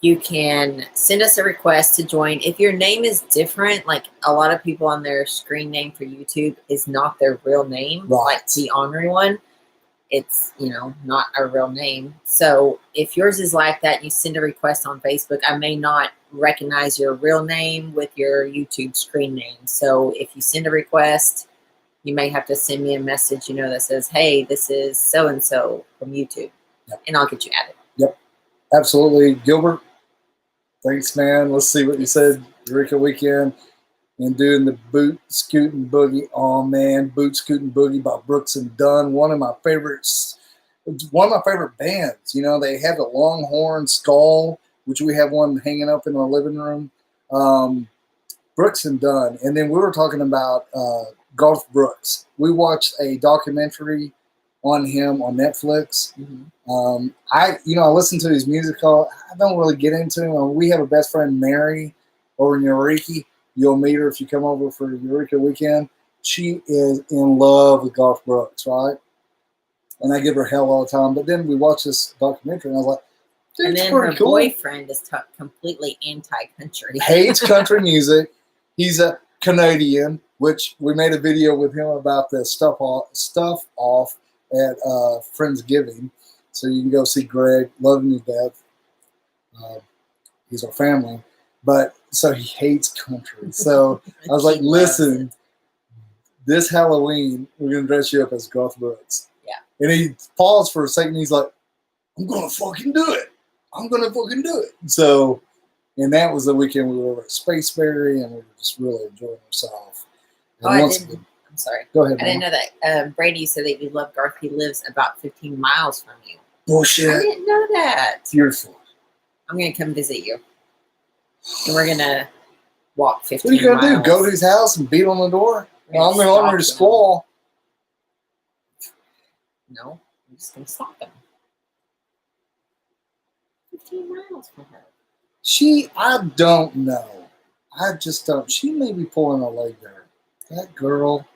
You can send us a request to join. If your name is different, like a lot of people on their screen name for YouTube is not their real name, Right. like the Ornery One. It's, not our real name. So if yours is like that, you send a request on Facebook, I may not recognize your real name with your YouTube screen name. So if you send a request, you may have to send me a message, that says, hey, this is so-and-so from YouTube. Yep. And I'll get you added. Yep, absolutely. Gilbert, thanks, man. Let's see what you said. Eureka weekend. And doing the Boot Scootin' Boogie. Oh man, Boot Scootin' Boogie by Brooks and Dunn. One of my favorites. One of my favorite bands. They have the Longhorn Skull, which we have one hanging up in our living room. Brooks and Dunn. And then we were talking about Garth Brooks. We watched a documentary on him on Netflix. Mm-hmm. I listen to his music. I don't really get into him. We have a best friend, Mary, over in Eureka. You'll meet her if you come over for Eureka weekend. She is in love with Garth Brooks, right? And I give her hell all the time. But then we watched this documentary, and I was like, dude, and then her boyfriend is completely anti-country. Hates country music. He's a Canadian, which we made a video with him about the stuff off at Friendsgiving. So you can go see Greg. Love him to death. He's our family. But so he hates country. So I was like, listen, this Halloween, we're going to dress you up as Garth Brooks. Yeah. And he paused for a second. He's like, I'm going to fucking do it. I'm going to fucking do it. So, and that was the weekend we were over at Spaceberry, and we were just really enjoying ourselves. I'm sorry. Go ahead. I didn't know that. Brady said that you love Garth. He lives about 15 miles from you. Bullshit. I didn't know that. Beautiful. I'm going to come visit you. And we're going to walk 15 miles. What are you going to do? Go to his house and beat on the door? I'm going to honor his squall. No, I'm just going to stalk him. 15 miles from her. I don't know. I just don't. She may be pulling a leg there. That girl.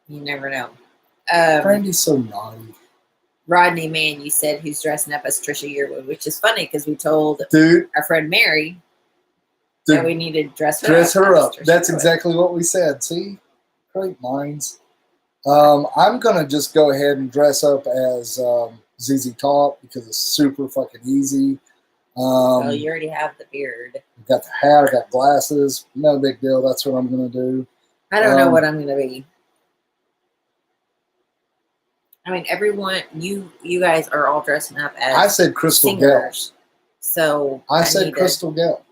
You never know. Brandy's so naughty. Rodney, man, you said who's dressing up as Trisha Yearwood, which is funny because we told our friend Mary that we needed to dress her up. That's exactly what we said. See? Great minds. I'm going to just go ahead and dress up as ZZ Top because it's super fucking easy. Well, you already have the beard. I got the hat. I got glasses. No big deal. That's what I'm going to do. I don't know what I'm going to be. I mean, everyone, you guys are all dressing up as I said Crystal singers. So I said Crystal Gale.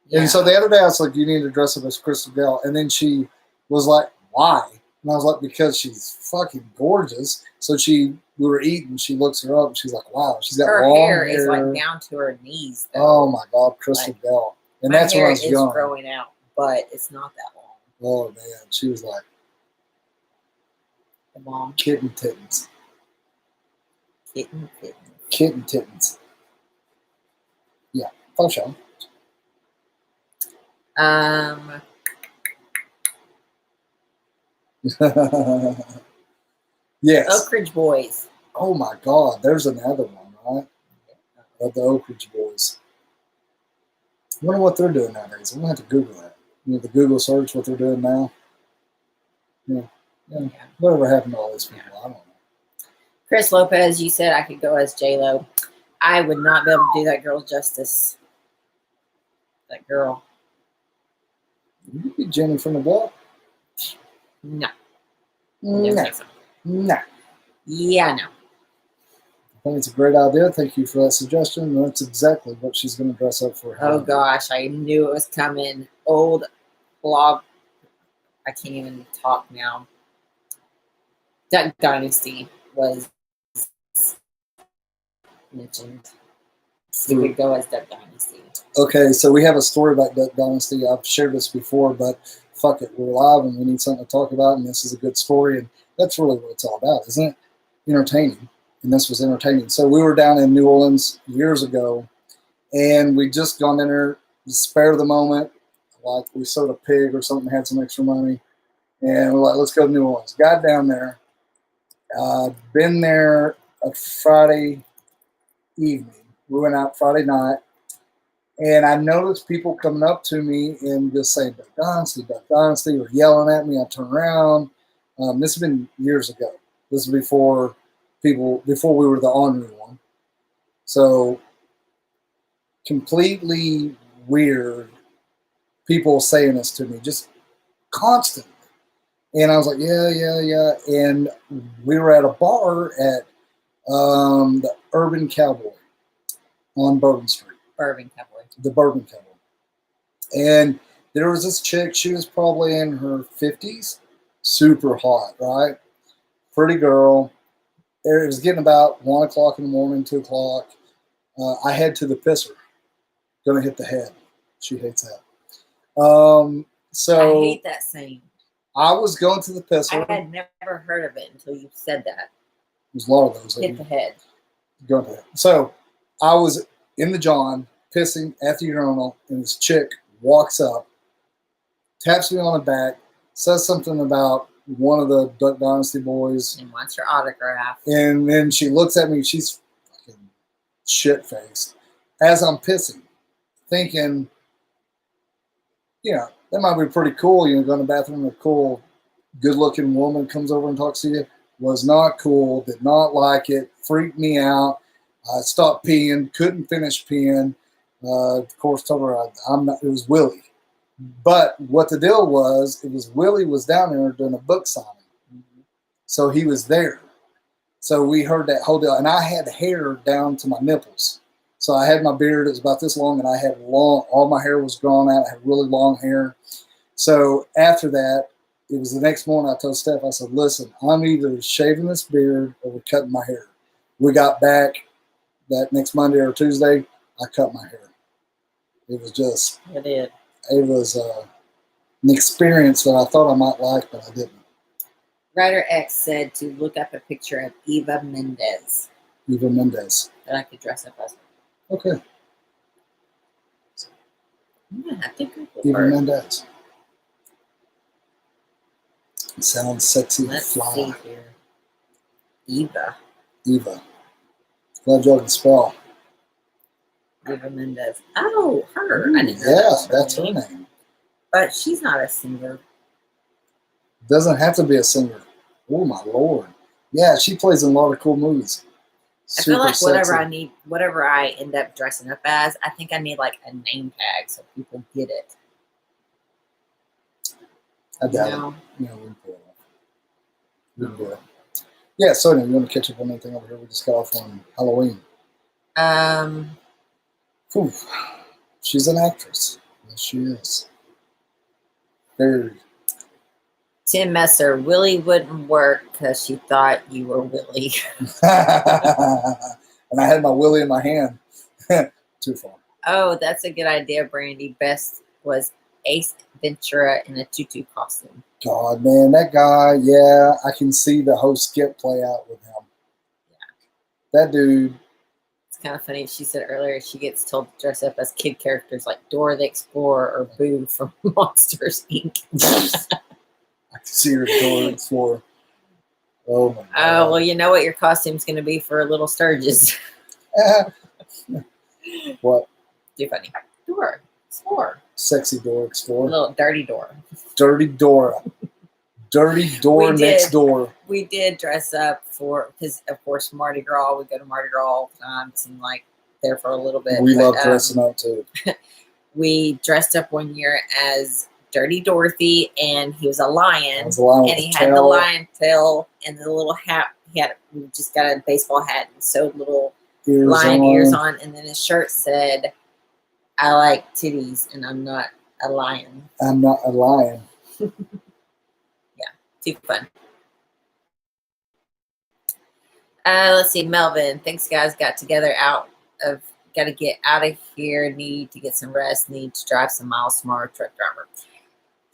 Yeah. And so the other day I was like, you need to dress up as Crystal Gale. And then she was like, why? And I was like, because she's fucking gorgeous. So we were eating, she looks her up, and she's like, wow, she's got her long hair. hair. Is like down to her knees, though. Oh my God, Crystal Gale. And that's when I was young. My hair is growing out, but it's not that long. Oh man, she was like, the mom. Kitten tittens. Kitten tittens. Kitten tittens. Yeah, for sure. Yes. Oak Ridge Boys. Oh my God, there's another one, right? Of the Oak Ridge Boys. I wonder what they're doing nowadays. I'm gonna have to Google that. The Google search what they're doing now. Yeah. Whatever happened to all these people? I don't know. Chris Lopez, you said I could go as J-Lo. I would not be able to do that girl justice. That girl. You could be Jenny from the block. No. No. No. Yeah, no. I think it's a great idea. Thank you for that suggestion. That's exactly what she's going to dress up for. Oh, gosh. I knew it was coming. Old blog. I can't even talk now. Duck Dynasty was mentioned. He would go as Duck Dynasty. Okay, so we have a story about Duck Dynasty. I've shared this before, but fuck it, we're live and we need something to talk about, and this is a good story, and that's really what it's all about, isn't it? Entertaining, and this was entertaining. So we were down in New Orleans years ago, and we just gone in there, spare of the moment, like we sold a pig or something, had some extra money, and we're like, let's go to New Orleans. Got down there, been there a Friday evening. We went out Friday night. And I noticed people coming up to me and just saying, Duck Dynasty, or yelling at me. I turn around. This has been years ago. This is before we were the Ornery One. So completely weird people saying this to me, just constantly. And I was like, yeah. And we were at a bar at the Urban Cowboy on Bourbon Street. The Bourbon Cowboy. And there was this chick, she was probably in her 50s, super hot, right? Pretty girl. It was getting about 1 o'clock in the morning, 2 o'clock. I head to the pisser. Gonna hit the head. She hates that. So I hate that saying. I was going to the pisser. I had never heard of it until you said that. There's a lot of those. Hit the head. Go ahead. So I was in the John, pissing at the urinal, and this chick walks up, taps me on the back, says something about one of the Duck Dynasty boys. And wants her autograph. And then she looks at me, she's fucking shit-faced, as I'm pissing, thinking, that might be pretty cool, go in the bathroom, a cool, good-looking woman comes over and talks to you. Was not cool, did not like it, freaked me out. I stopped peeing, couldn't finish peeing. Of course, told her it was Willie. But what the deal was, Willie was down there doing a book signing. So he was there. So we heard that whole deal. And I had hair down to my nipples. So I had my beard, it was about this long, and I had all my hair was grown out. I had really long hair. So after that, it was the next morning, I told Steph, I said, listen, I'm either shaving this beard or cutting my hair. We got back that next Monday or Tuesday, I cut my hair. It was just, it was an experience that I thought I might like, but I didn't. Writer X said to look up a picture of Eva Mendes. That I could dress up as. Okay. I'm going to have to Google Eva her. Mendes. It sounds sexy and Let's fly. see here. Eva. Glad y'all can spell. Eva Mendes. Oh, her. Ooh, I didn't know that's her name. But she's not a singer. Doesn't have to be a singer. Oh my lord. Yeah, she plays in a lot of cool movies. I feel like sexy. whatever I end up dressing up as, I think I need like a name tag so people get it. I doubt it. We can pull it off. We can do it. Yeah, so anyway, you want to catch up on anything over here? We just got off on Halloween. Whew. She's an actress. Yes, she is. Very. Tim Messer, Willie wouldn't work because she thought you were Willie. And I had my Willie in my hand. Too far. Oh, that's a good idea, Brandy. Best was Ace Ventura in a tutu costume. God, man, that guy, yeah, I can see the whole skit play out with him. Yeah. That dude. It's kind of funny. She said earlier she gets told to dress up as kid characters like Dora the Explorer or Boo from Monsters, Inc. I can see her Dora the Explorer. Oh, my God. Oh, well, you know what your costume's going to be for little Sturgis. What? Too funny. Dora Explorer. Sexy Dora Explorer. Little dirty Dora. Dirty Dora. Dirty Dora next door. We did dress up because of course Mardi Gras. We go to Mardi Gras all the time. It seemed like there for a little bit. We love dressing up too. We dressed up one year as Dirty Dorothy, and he was a lion. And he had the lion tail and the little hat. We just got a baseball hat and sewed little lion ears on, and then his shirt said, "I like titties, and I'm not a lion." I'm not a lion. Too fun. Let's see, Melvin. Thanks, guys. Got together out of got to get out of here. Need to get some rest. Need to drive some miles tomorrow. Truck driver.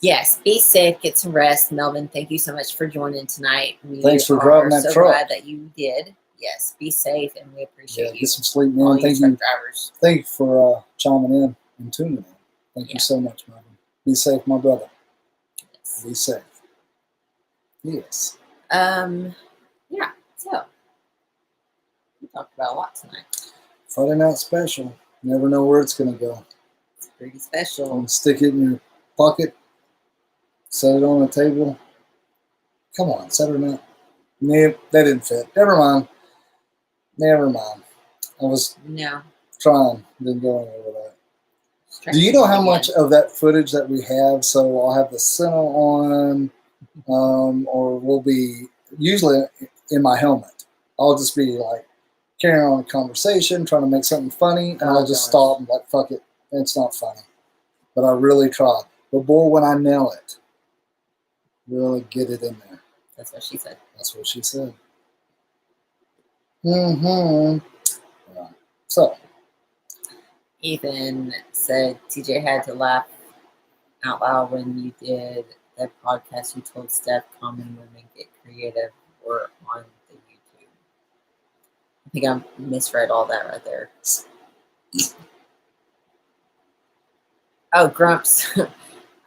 Yes, be safe. Get some rest. Melvin, thank you so much for joining tonight. Thanks for driving that truck. Glad that you did. Yes, be safe, and we appreciate you. Get some sleep, man. Thank you, drivers. Thank you for chiming in and tuning in. Thank you so much, Melvin. Be safe, my brother. Yes. Be safe. Yes. Yeah. So we talked about a lot tonight. Friday night special. Never know where it's gonna go. It's pretty special. Stick it in your pocket. Set it on the table. Come on, Saturday night. Nah, that didn't fit. Never mind. Never mind. I was trying. Didn't go anywhere with that. Do you know how much of that footage that we have? So I'll have the center on, or we'll be usually in my helmet. I'll just be like carrying on a conversation, trying to make something funny, and I'll just stop and like, fuck it. It's not funny. But I really try. But boy, when I nail it, really get it in there. That's what she said. That's what she said. Yeah. So. Ethan said TJ had to laugh out loud when you did that podcast. You told Steph common women get creative or on the YouTube. I think I misread all that right there. Oh, Grumps.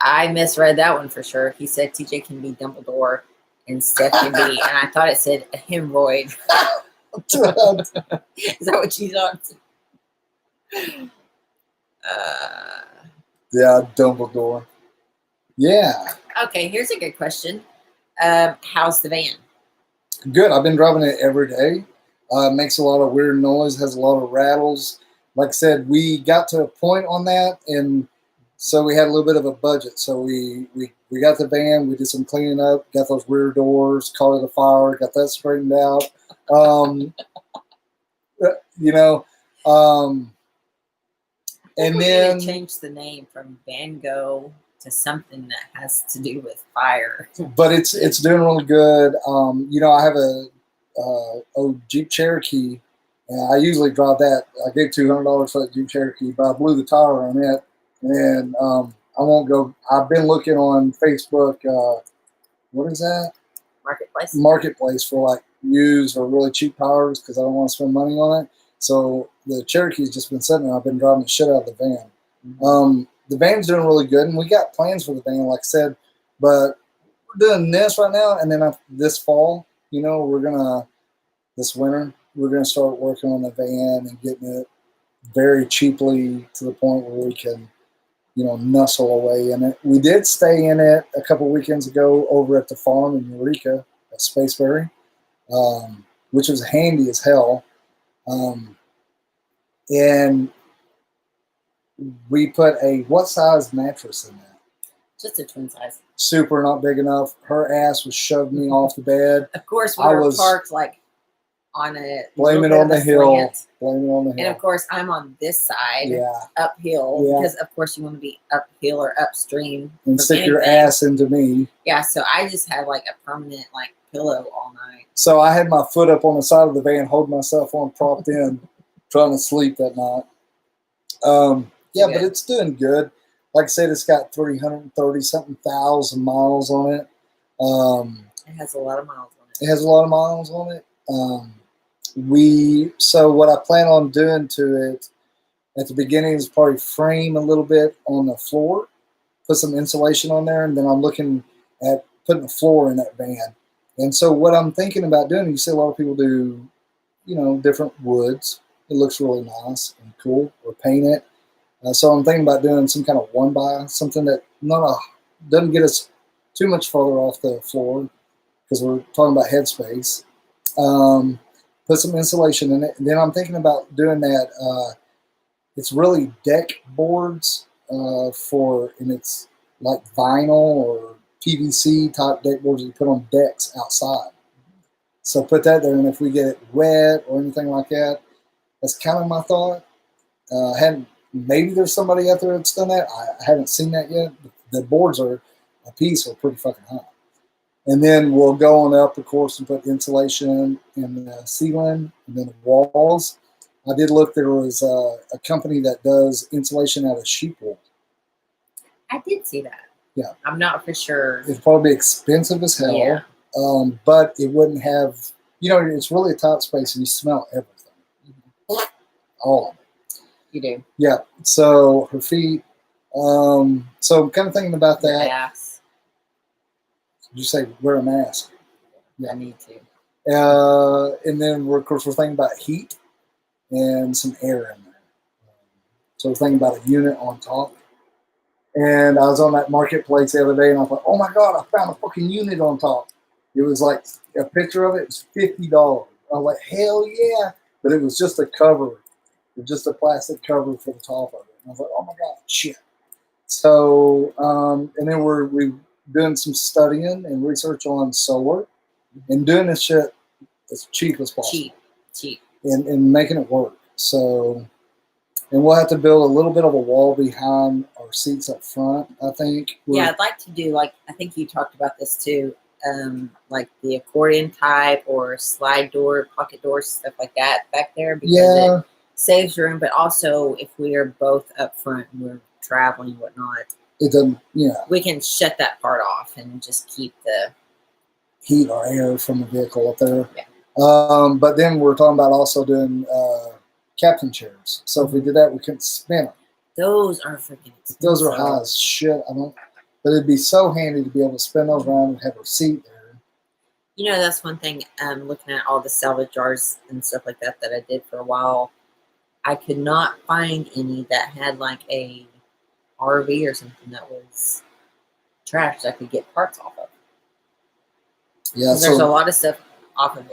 I misread that one for sure. He said TJ can be Dumbledore and Steph can be, and I thought it said a hemorrhoid. Is that what you thought? Yeah, Dumbledore. Yeah. Okay, here's a good question. How's the van? Good. I've been driving it every day. Makes a lot of weird noise, has a lot of rattles. Like I said, we got to a point on that, and so we had a little bit of a budget. So we got the van, we did some cleaning up, got those rear doors, caught it a fire, got that straightened out. And then changed the name from Van Gogh to something that has to do with fire. But it's doing really good. I have a Jeep Cherokee, and I usually drive that. I gave $200 for that Jeep Cherokee, but I blew the tire on it, and I won't go. I've been looking on Facebook. What is that? Marketplace for like used or really cheap tires because I don't want to spend money on it. So the Cherokee's just been sitting there. I've been driving the shit out of the van. Mm-hmm. The van's doing really good, and we got plans for the van, like I said. But we're doing this right now, and then this fall, this winter, we're gonna start working on the van and getting it very cheaply to the point where we can, nuzzle away in it. We did stay in it a couple weekends ago over at the farm in Eureka at Spaceberry, which was handy as hell. And we put what size mattress in that? Just a twin size. Super not big enough. Her ass was shoved me off the bed. Of course, we were parked like on a blame it on the hill. Blame it on the hill. And of course, I'm on this side, uphill, because of course you want to be uphill or upstream and stick your ass into me. Yeah, so I just had like a permanent like pillow all night. So I had my foot up on the side of the van, holding myself on, propped in, trying to sleep that night. But it's doing good. Like I said, it's got 330-something thousand miles on it. It has a lot of miles on it. So what I plan on doing to it at the beginning is probably frame a little bit on the floor, put some insulation on there, and then I'm looking at putting a floor in that van. And so what I'm thinking about doing, you see a lot of people do, different woods. It looks really nice and cool, or paint it. So I'm thinking about doing some kind of one-by, something that doesn't get us too much further off the floor, because we're talking about headspace. Put some insulation in it. And then I'm thinking about doing that. It's really deck boards and it's like vinyl or PVC type deck boards you put on decks outside. So put that there, and if we get it wet or anything like that, that's kind of my thought. Maybe there's somebody out there that's done that. I haven't seen that yet. The boards a piece are pretty fucking high. And then we'll go on up, of course, and put insulation in the ceiling and then the walls. I did look. There was a company that does insulation out of sheep wool. I did see that. Yeah. I'm not for sure. It'd probably be expensive as hell. Yeah. But it wouldn't have, it's really a tight space and you smell everything. Mm-hmm. All of it. You do. Yeah. So her feet. So I'm kind of thinking about that. Your ass. Did you say wear a mask? Yeah. I need to. And then of course we're thinking about heat and some air in there. So we're thinking about a unit on top. And I was on that marketplace the other day, and I thought, oh my God, I found a fucking unit on top. It was like a picture of it. It was $50. I was like, hell yeah. But it was just a cover. It was just a plastic cover for the top of it. And I was like, oh my God, shit. So, and then we're doing some studying and research on solar and doing this shit as cheap as possible. Cheap. And making it work. So, and we'll have to build a little bit of a wall behind our seats up front, I think. Yeah, I'd like to do, like, I think you talked about this too, like the accordion type or slide door, pocket doors, stuff like that back there. Because it saves room, but also if we are both up front and we're traveling and whatnot, it doesn't, we can shut that part off and just keep the heat or air from the vehicle up there. Yeah. But then we're talking about also doing captain chairs. So if we did that, we couldn't spin them. Those are freaking expensive. Those are high as shit. But it'd be so handy to be able to spin those around and have a seat there. That's one thing. Looking at all the salvage jars and stuff like that I did for a while, I could not find any that had like a RV or something that was trash that I could get parts off of. Yeah, so there's a lot of stuff off of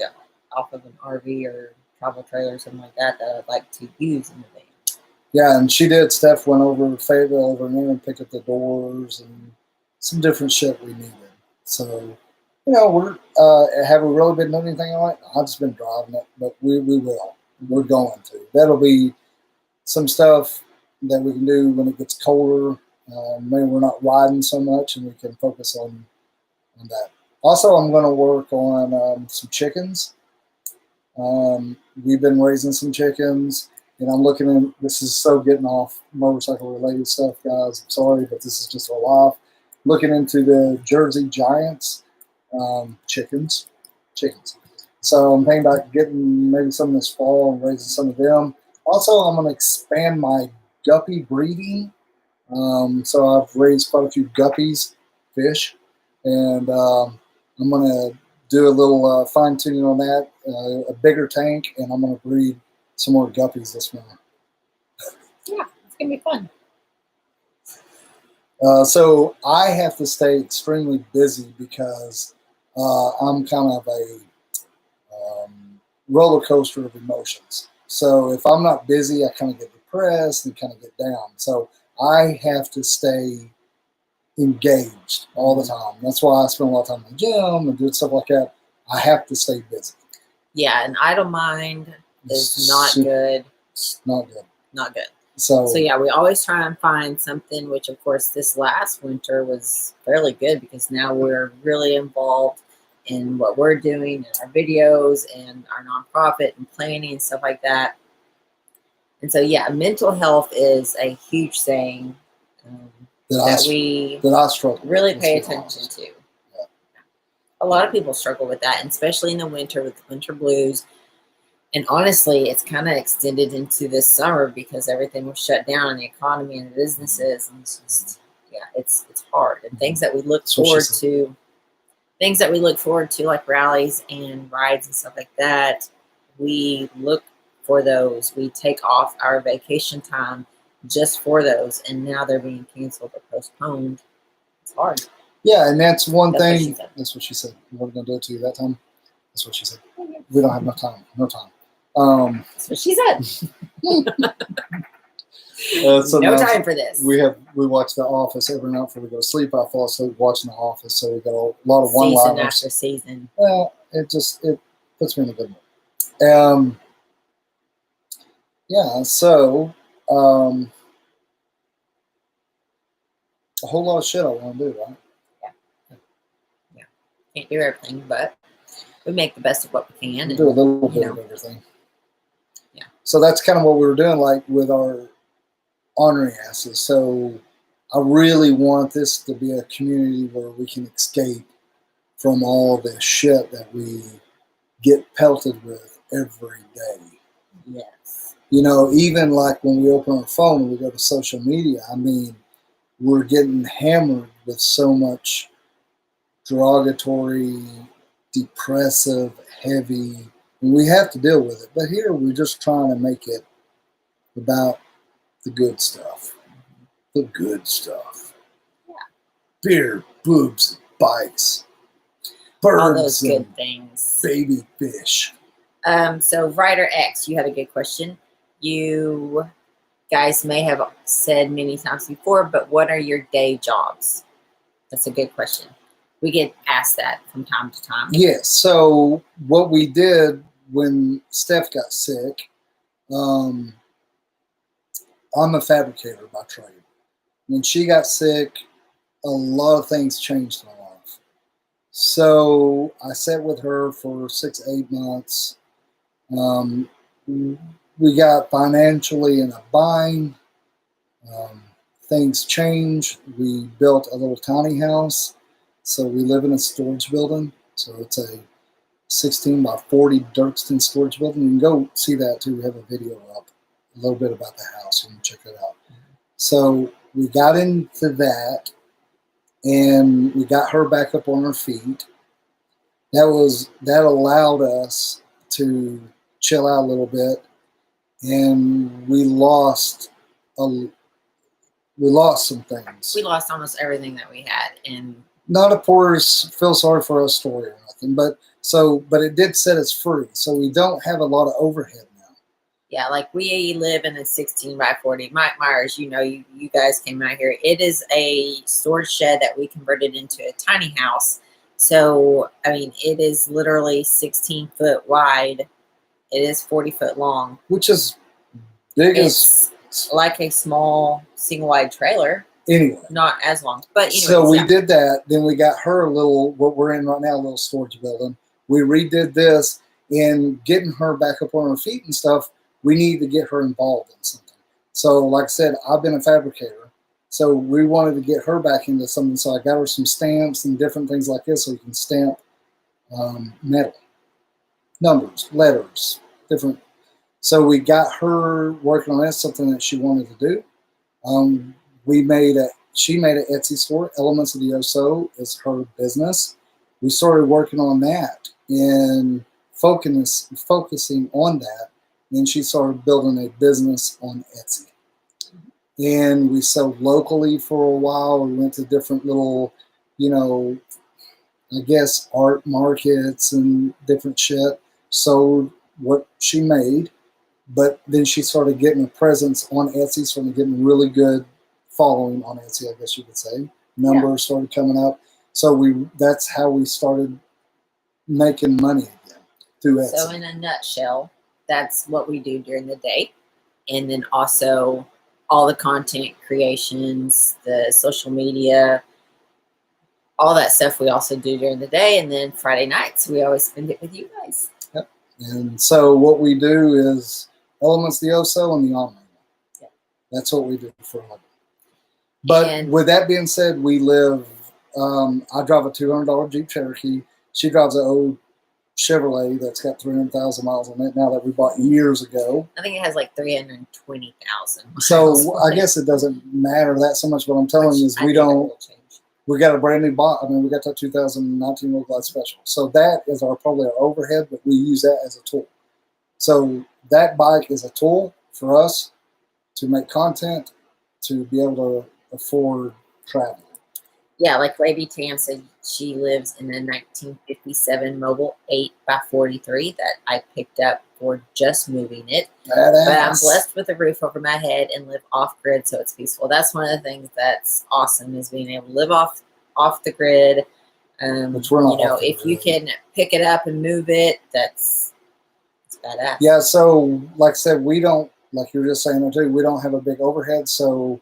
an RV or travel trailer or something like that I'd like to use in the van. Yeah, and she did. Steph went over to Fayetteville over there and picked up the doors and some different shit we needed. So, we're have we really been doing anything on it? I've just been driving it, but we will. We're going to. That'll be some stuff that we can do when it gets colder. Maybe we're not riding so much, and we can focus on that. Also, I'm going to work on some chickens. We've been raising some chickens, and I'm looking in. This is so getting off motorcycle related stuff, guys. I'm sorry, but this is just our life. Looking into the Jersey Giants chickens. So I'm thinking about getting maybe some this fall and raising some of them. Also, I'm going to expand my guppy breeding. So I've raised quite a few guppies, fish, and I'm going to do a little fine tuning on that, a bigger tank, and I'm going to breed some more guppies this winter. Yeah, it's going to be fun. So I have to stay extremely busy because I'm kind of a roller coaster of emotions. So if I'm not busy, I kind of get depressed and kind of get down. So I have to stay engaged all the time. That's why I spend a lot of time in the gym and doing stuff like that. I have to stay busy. Yeah, an idle mind is not good. Not good. Not good. So yeah, we always try and find something, which of course this last winter was fairly good because now we're really involved in what we're doing and our videos and our nonprofit and planning and stuff like that. And so, yeah, mental health is a huge thing that I struggle really pay attention to. Yeah. A lot of people struggle with that, and especially in the winter with the winter blues. And honestly, it's kind of extended into this summer because everything was shut down in the economy and the businesses. And it's just, it's hard. And things that we look forward to, like rallies and rides and stuff like that, we look for those. We take off our vacation time just for those. And now they're being canceled or postponed. It's hard. Yeah, and that's one thing. That's what she said. What are we going to do it to you that time? That's what she said. We don't have enough time. No time. That's what she said. So no time for this. We watch The Office every night before we go to sleep. I fall asleep watching The Office, so we got a lot of one-liners. Season after season. Well, it puts me in a good mood. Yeah, so a whole lot of shit I want to do, right? Yeah. Can't do everything, but we make the best of what we can. We do a little bit of everything. Yeah. So that's kind of what we were doing, like with our ornery asses. So I really want this to be a community where we can escape from all the shit that we get pelted with every day. Yes. You know, even like when we open our phone and we go to social media, I mean, we're getting hammered with so much derogatory, depressive, heavy, and we have to deal with it. But here we're just trying to make it about the good stuff. The good stuff. Yeah. Beer, boobs, bikes, birds, all those good things. Baby fish. So Writer X, you had a good question. You guys may have said many times before, but what are your day jobs? That's a good question. We get asked that from time to time. Yes. So what we did when Steph got sick, I'm a fabricator by trade. When she got sick, a lot of things changed in my life. So I sat with her for 6 to 8 months. We got financially in a bind. Things changed. We built a little tiny house. So we live in a storage building. So it's a 16 by 40 Dirkston storage building. You can go see that too. We have a video up, a little bit about the house. You can check it out. So we got into that, and we got her back up on her feet. That allowed us to chill out a little bit, and we lost some things. We lost almost everything that we had, and not a poor feel sorry for us story or nothing, but it did set us free. So we don't have a lot of overhead now. Yeah, like we live in a 16 by 40. Mike Myers, you know, you guys came out here. It is a storage shed that we converted into a tiny house. So, I mean, it is literally 16 foot wide. It is 40 foot long. Which is big as... It's like a small single wide trailer. Anyway. Not as long. But anyway. So we did that. Then we got her a little, what we're in right now, a little storage building. We redid this, and getting her back up on her feet and stuff, we need to get her involved in something. So like I said, I've been a fabricator. So we wanted to get her back into something. So I got her some stamps and different things like this so we can stamp metal, numbers, letters, different. So we got her working on that, something that she wanted to do. She made an Etsy store. Elements of the Oso is her business. We started working on that and focusing on that. Then she started building a business on Etsy. And we sold locally for a while. We went to different little, I guess, art markets and different shit. Sold what she made. But then she started getting a presence on Etsy, started getting really good following on Etsy, I guess you could say. Numbers started coming up. So that's how we started making money again through Etsy. So in a nutshell, that's what we do during the day. And then also all the content creations, the social media, all that stuff we also do during the day. And then Friday nights, we always spend it with you guys. Yep. And so what we do is Elements of the Oso and the Ornery One. Yep. That's what we do for a living. But with that being said, we live, I drive a $200 Jeep Cherokee. She drives an old Chevrolet that's got 300,000 miles on it now that we bought years ago. I think it has like 320,000. So I guess it doesn't matter that so much. What I'm telling you is we got a brand new bot. I mean, we got that 2019 Road Glide Special. So that is probably our overhead, but we use that as a tool. So that bike is a tool for us to make content, to be able to afford travel. Yeah, like Lady Tam said, she lives in a 1957 Mobile 8x43 that I picked up for just moving it. Badass. But I'm blessed with a roof over my head and live off grid, so it's peaceful. That's one of the things that's awesome, is being able to live off the grid. Which we're not if you can pick it up and move it, it's badass. Yeah, so like I said, we don't, like you were just saying too, we don't have a big overhead. So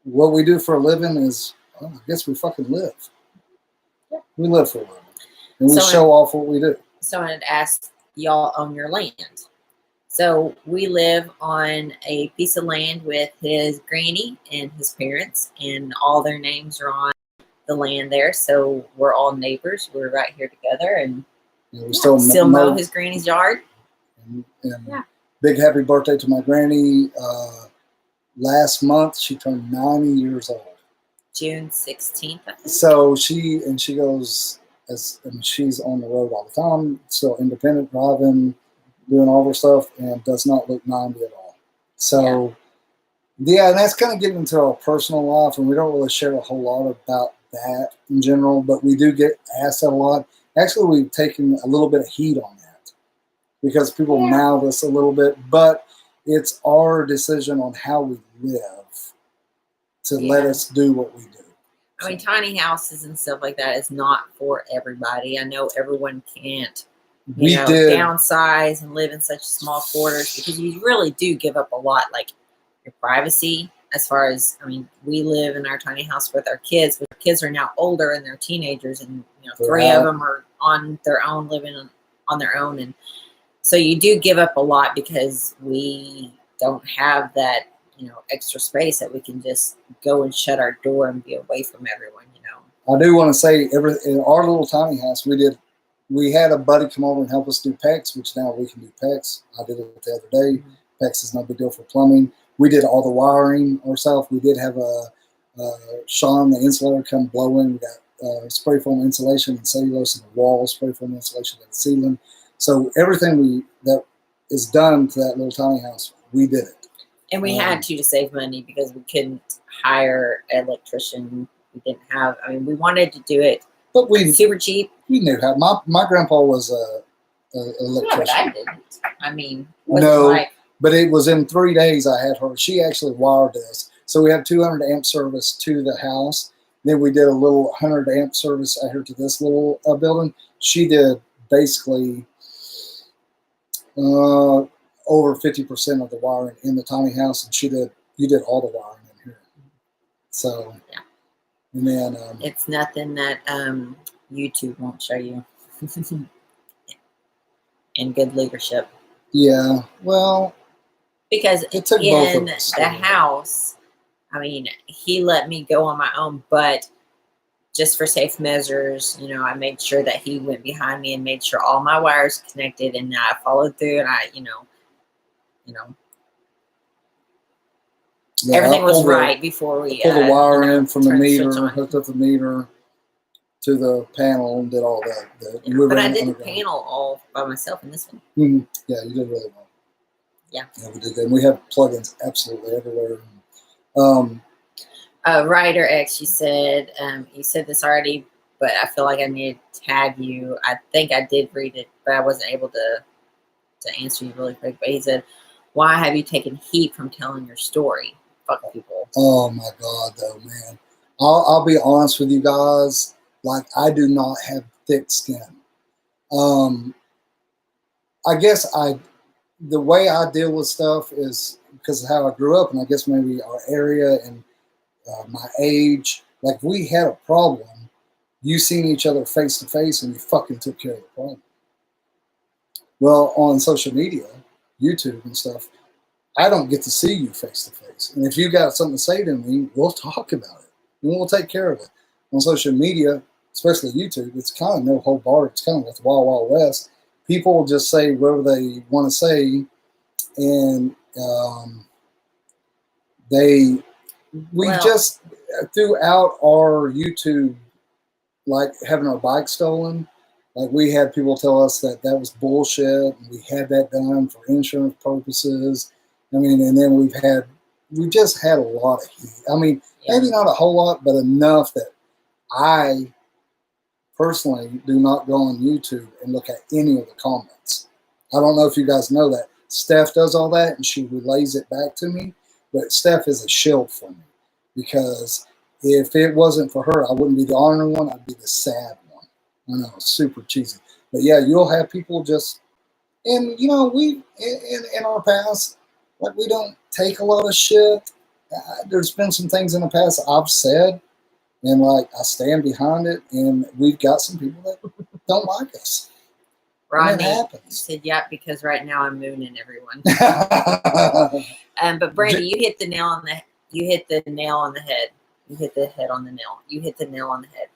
what we do for a living is, I guess we fucking live. Yeah. We live for a living. And we show off what we do. Someone had asked, y'all own your land? So we live on a piece of land with his granny and his parents, and all their names are on the land there. So we're all neighbors. We're right here together, and We still mow his granny's yard. And big happy birthday to my granny. Last month she turned 90 years old. June 16th, I think. So she goes, she's on the road all the time, still independent, driving, doing all her stuff, and does not look 90 at all. So, yeah, and that's kind of getting into our personal life, and we don't really share a whole lot about that in general, but we do get asked that a lot. Actually, we've taken a little bit of heat on that because people mouth us a little bit, but it's our decision on how we live to let us do what we do. I mean, tiny houses and stuff like that is not for everybody. I know everyone can't, downsize and live in such small quarters because you really do give up a lot, like your privacy. As far as, I mean, we live in our tiny house with our kids, but our kids are now older and they're teenagers, and three of them are on their own, living on their own, and so you do give up a lot because we don't have that extra space that we can just go and shut our door and be away from everyone, I do want to say, in our little tiny house, we had a buddy come over and help us do PEX, which now we can do PEX. I did it the other day. PEX is no big deal for plumbing. We did all the wiring ourselves. We did have Sean, the insulator, come blow in. We got spray foam insulation and cellulose in the walls, spray foam insulation in the ceiling. So everything that is done to that little tiny house, we did it. And we had to save money because we couldn't hire an electrician. We didn't have, I mean, we wanted to do it, but super cheap. We knew how. My grandpa was an electrician. Yeah, but I didn't. I mean, but it was in 3 days I had her. She actually wired us. So we have 200 amp service to the house. Then we did a little 100 amp service out here to this little building. She did basically over 50% of the wiring in the tiny house, and you did all the wiring in here. So and then it's nothing that YouTube won't show you. And good leadership. Yeah, well, because it took in the house, I mean, he let me go on my own, but just for safe measures, I made sure that he went behind me and made sure all my wires connected, and I followed through, and everything was right before we pulled the wire in from the meter, hooked up the meter to the panel, and did all that. But I did the panel all by myself in this one. Mm-hmm. Yeah, you did really well. Yeah, we did that. And we have plugins absolutely everywhere. Ryder X, you said this already, but I feel like I need to tag you. I think I did read it, but I wasn't able to answer you really quick. But he said, "Why have you taken heat from telling your story?" Fuck people. Oh my God, though, man. I'll be honest with you guys. Like, I do not have thick skin. I guess the way I deal with stuff is because of how I grew up, and I guess maybe our area and my age. Like, if we had a problem, you seen each other face to face, and you fucking took care of the problem. Well, on social media, YouTube and stuff, I don't get to see you face to face. And if you got something to say to me, we'll talk about it, and we'll take care of it. On social media, especially YouTube, it's kind of no hold barred. It's kind of like the Wild Wild West. People just say whatever they want to say, and just throughout our YouTube, like having our bike stolen, like we had people tell us that was bullshit, and we had that done for insurance purposes. I mean, and then we just had a lot of heat. I mean, maybe not a whole lot, but enough that I personally do not go on YouTube and look at any of the comments. I don't know if you guys know that. Steph does all that, and she relays it back to me, but Steph is a shield for me, because if it wasn't for her, I wouldn't be the honorary one, I'd be the sad one. I know, super cheesy. But yeah, you'll have people just, and we, in our past, like, we don't take a lot of shit. There's been some things in the past I've said, and like I stand behind it, and we've got some people that don't like us. Rodney happens. said, "Yep," because right now I'm mooning everyone. But Brandy, you hit the nail on the head. You hit the nail on the head. You hit the head on the nail. You hit the nail on the head.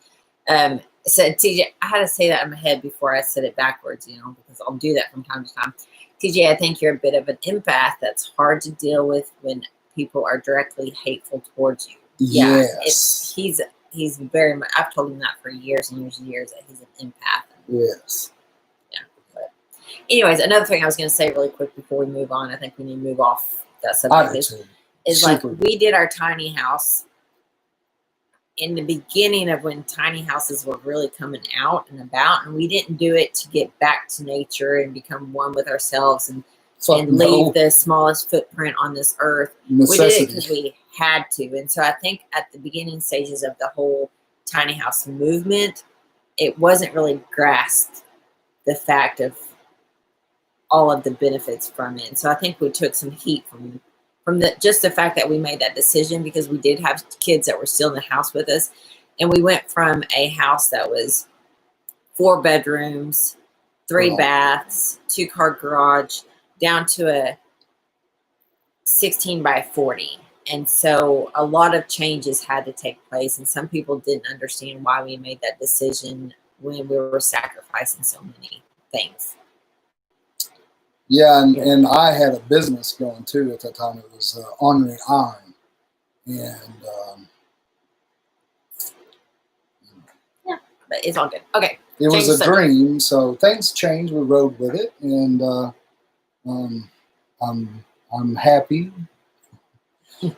So TJ, I had to say that in my head before I said it backwards, because I'll do that from time to time. TJ, I think you're a bit of an empath that's hard to deal with when people are directly hateful towards you. Yeah, yes. He's very much. I've told him that for years and years and years that he's an empath. Yes. Yeah. But anyways, another thing I was going to say really quick before we move on. I think we need to move off that subject. Is like we did our tiny house in the beginning of when tiny houses were really coming out and about, and we didn't do it to get back to nature and become one with ourselves and leave the smallest footprint on this earth. Necessity. We did it because we had to. And so I think at the beginning stages of the whole tiny house movement, it wasn't really grasped the fact of all of the benefits from it. And so I think we took some heat from just the fact that we made that decision, because we did have kids that were still in the house with us. And we went from a house that was 4 bedrooms, 3 baths, 2-car garage, down to a 16 by 40. And so a lot of changes had to take place. And some people didn't understand why we made that decision when we were sacrificing so many things. Yeah, and I had a business going too at that time. It was Ornery One, and yeah, but it's all good. Okay, it was a dream, so things changed. We rode with it, and I'm happy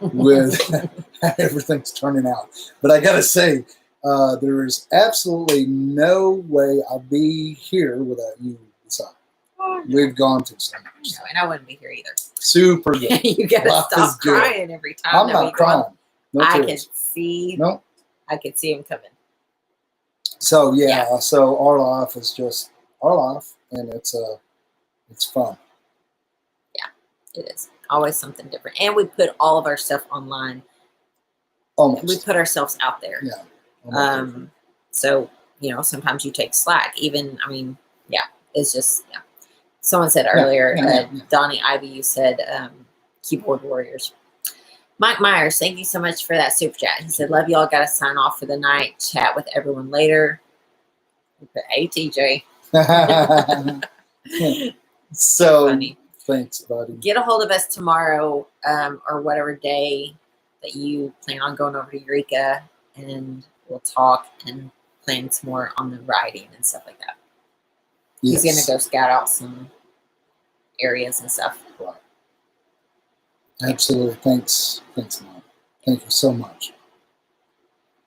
with how everything's turning out. But I gotta say, there is absolutely no way I'd be here without you. We've gone through so much. No, and I wouldn't be here either. Super good. You gotta stop crying every time. I'm not crying. No I tears. can see. Nope. I can see him coming. So yeah, so our life is just our life, and it's fun. Yeah, it is always something different, and we put all of our stuff online. Almost. We put ourselves out there. Yeah. So sometimes you take slack. Even it's just Someone said earlier, Donnie Ivy, you said keyboard warriors. Mike Myers, thank you so much for that super chat. He said, love y'all. Got to sign off for the night. Chat with everyone later. Hey, TJ. So funny. Thanks, buddy. Get a hold of us tomorrow or whatever day that you plan on going over to Eureka, and we'll talk and plan some more on the riding and stuff like that. Yes. He's going to go scout out some areas and stuff. Right. Absolutely. Thanks, Mom. Thank you so much.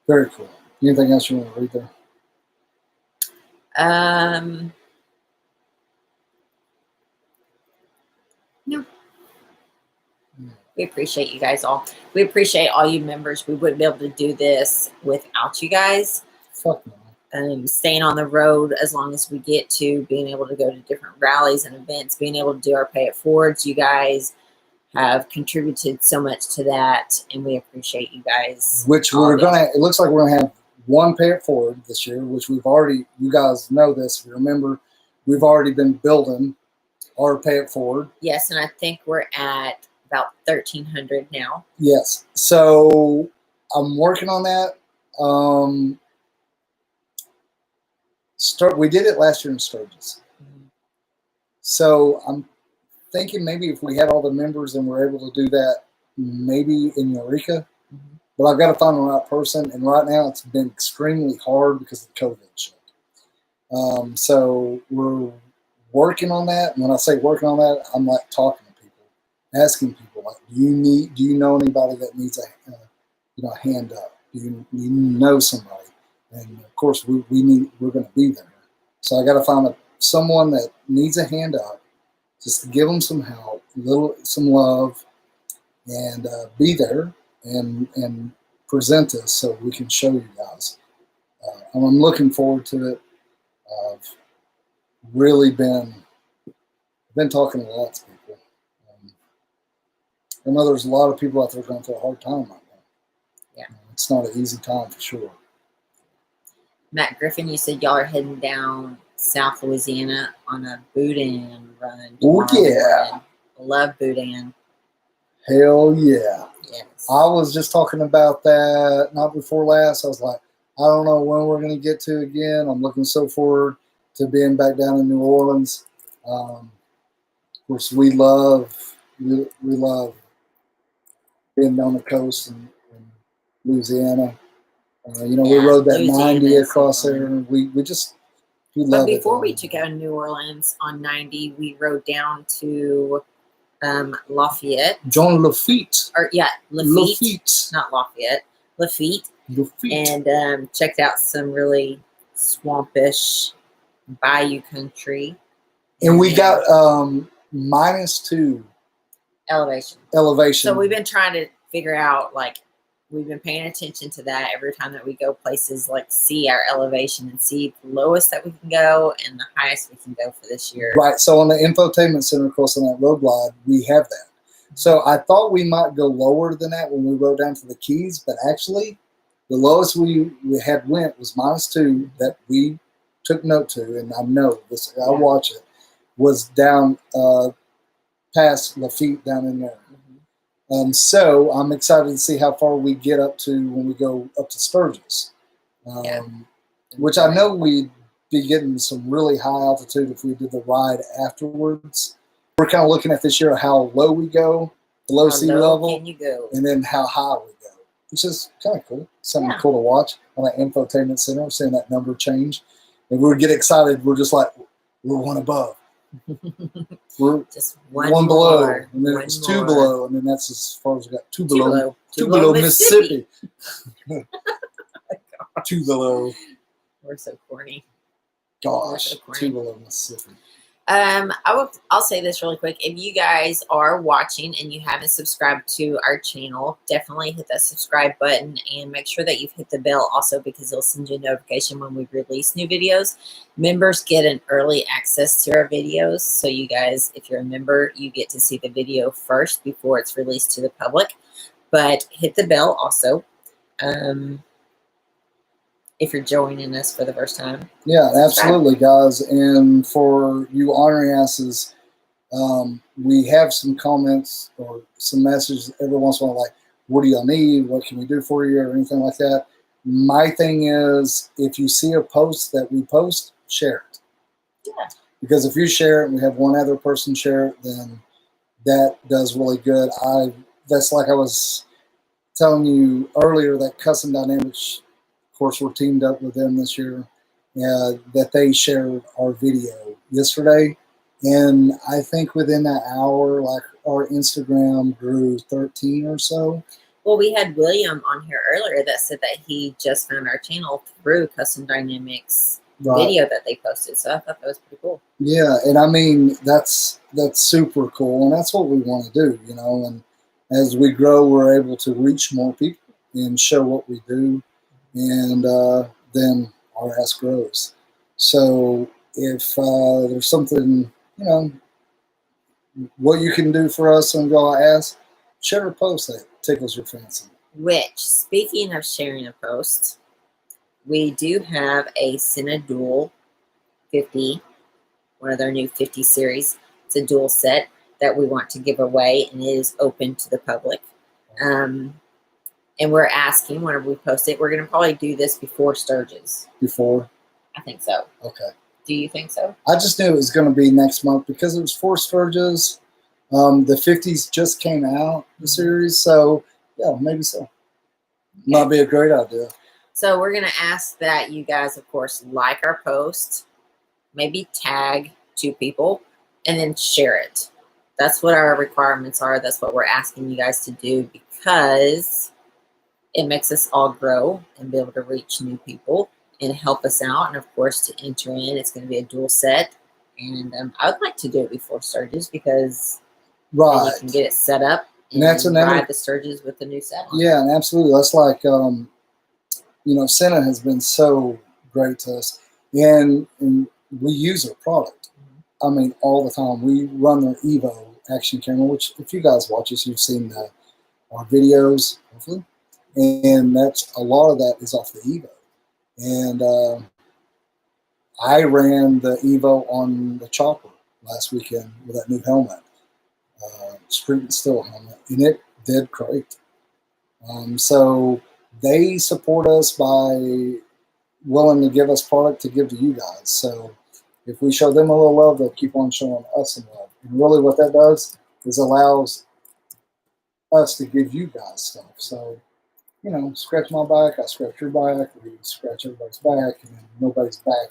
Very cool. Anything else you want to read there? No. We appreciate you guys all. We appreciate all you members. We wouldn't be able to do this without you guys. Fuck no. Staying on the road as long as we get to, being able to go to different rallies and events, being able to do our pay it forwards. You guys have contributed so much to that, and we appreciate you guys. Which we're gonna. It looks like we're gonna have one pay it forward this year, which we've already. You guys know this. Remember, we've already been building our pay it forward. Yes, and I think we're at about 1,300 now. Yes, so I'm working on that. We did it last year in Sturgis. Mm-hmm. So I'm thinking maybe if we had all the members and we're able to do that, maybe in Eureka. Mm-hmm. But I've got to find the right person, and right now it's been extremely hard because of COVID shit. So we're working on that. And when I say working on that, I'm like talking to people, asking people like, do you know anybody that needs a hand up? Do you know somebody? And of course, we're going to be there. So I got to find someone that needs a hand up, just to give them some help, some love, and be there and present this so we can show you guys. And I'm looking forward to it. I've really been talking to lots of people. I know there's a lot of people out there going through a hard time right now. Yeah, it's not an easy time for sure. Matt Griffin, you said y'all are heading down South Louisiana on a boudin run. Oh, yeah. Morning. Love boudin. Hell yeah. Yes. I was just talking about that not before last. I was like, I don't know when we're going to get to again. I'm looking so forward to being back down in New Orleans. Of course, we love being on the coast in Louisiana. You know, we rode that Louisiana 90 is across so there. fun. We love But it. before we took out New Orleans on 90, we rode down to Lafayette. John Lafitte. Or yeah, Lafitte. not Lafayette. Lafitte. Lafitte. And checked out some really swampish bayou country. And we got -2 elevation. elevation. So we've been trying to figure out, like, we've been paying attention to that every time that we go places, like see our elevation and see the lowest that we can go and the highest we can go for this year. Right. So on the infotainment center, of course, on that road glide, we have that. So I thought we might go lower than that when we rode down to the Keys, but actually the lowest we had went was -2 that we took note to, and I know this, I watch it, was down past Lafitte down in there. So I'm excited to see how far we get up to when we go up to Sturgis, which I know we'd be getting some really high altitude if we did the ride afterwards. We're kind of looking at this year how low we go, below sea level, can you go? and then how high we go, which is kind of cool. Something cool to watch on that infotainment center. We're seeing that number change, and we get excited. We're just like, we're one above. We're just one below, and then it's 2 below, and then that's as far as we got. 2 below, 2 below Mississippi. 2 below. We're so corny. Gosh, so corny. 2 below Mississippi. I'll say this really quick. If you guys are watching and you haven't subscribed to our channel, definitely hit that subscribe button and make sure that you've hit the bell also, because it'll send you a notification when we release new videos. Members get an early access to our videos. So you guys, if you're a member, you get to see the video first before it's released to the public. But hit the bell also. If you're joining us for the first time. Yeah, absolutely, guys. And for you Ornery asses, we have some comments or some messages every once in a while, like, what do y'all need? What can we do for you? Or anything like that. My thing is, if you see a post that we post, share it. Yeah. Because if you share it and we have one other person share it, then that does really good. That's like I was telling you earlier, that Custom Dynamics, of course, we're teamed up with them this year, that they shared our video yesterday. And I think within that hour, like, our Instagram grew 13 or so. Well, we had William on here earlier that said that he just found our channel through Custom Dynamics video that they posted. So I thought that was pretty cool. Yeah, and I mean, that's super cool. And that's what we want to do, you know. And as we grow, we're able to reach more people and show what we do. And then our ass grows. So if there's something, you know, what you can do for us and go ask, share a post that tickles your fancy. Which, speaking of sharing a post, we do have a Cinedual 50, one of their new 50 series. It's a dual set that we want to give away, and it is open to the public. And we're asking whenever we post it, we're going to probably do this before Sturgis. Before? I think so. Okay. Do you think so? I just knew it was going to be next month because it was for Sturgis. The 50s just came out, the series. So, yeah, maybe so. Okay. Might be a great idea. So we're going to ask that you guys, of course, like our post, maybe tag 2 people, and then share it. That's what our requirements are. That's what we're asking you guys to do, because it makes us all grow and be able to reach new people and help us out. And, of course, to enter in, it's going to be a dual set. And I would like to do it before Sturgis, because then you can get it set up and that's ride the Sturgis with the new set on. Yeah, and absolutely. That's like, you know, Senna has been so great to us. And we use their product. I mean, all the time. We run their Evo action camera, which if you guys watch us, you've seen our videos, hopefully. And that's a lot of that is off the Evo. And I ran the Evo on the chopper last weekend with that new helmet, Screamin still helmet, and it did great. So they support us by willing to give us product to give to you guys. So if we show them a little love, they'll keep on showing us some love. And really what that does is allows us to give you guys stuff. So, you know, scratch my back, I scratch your back, we scratch everybody's back, and then nobody's back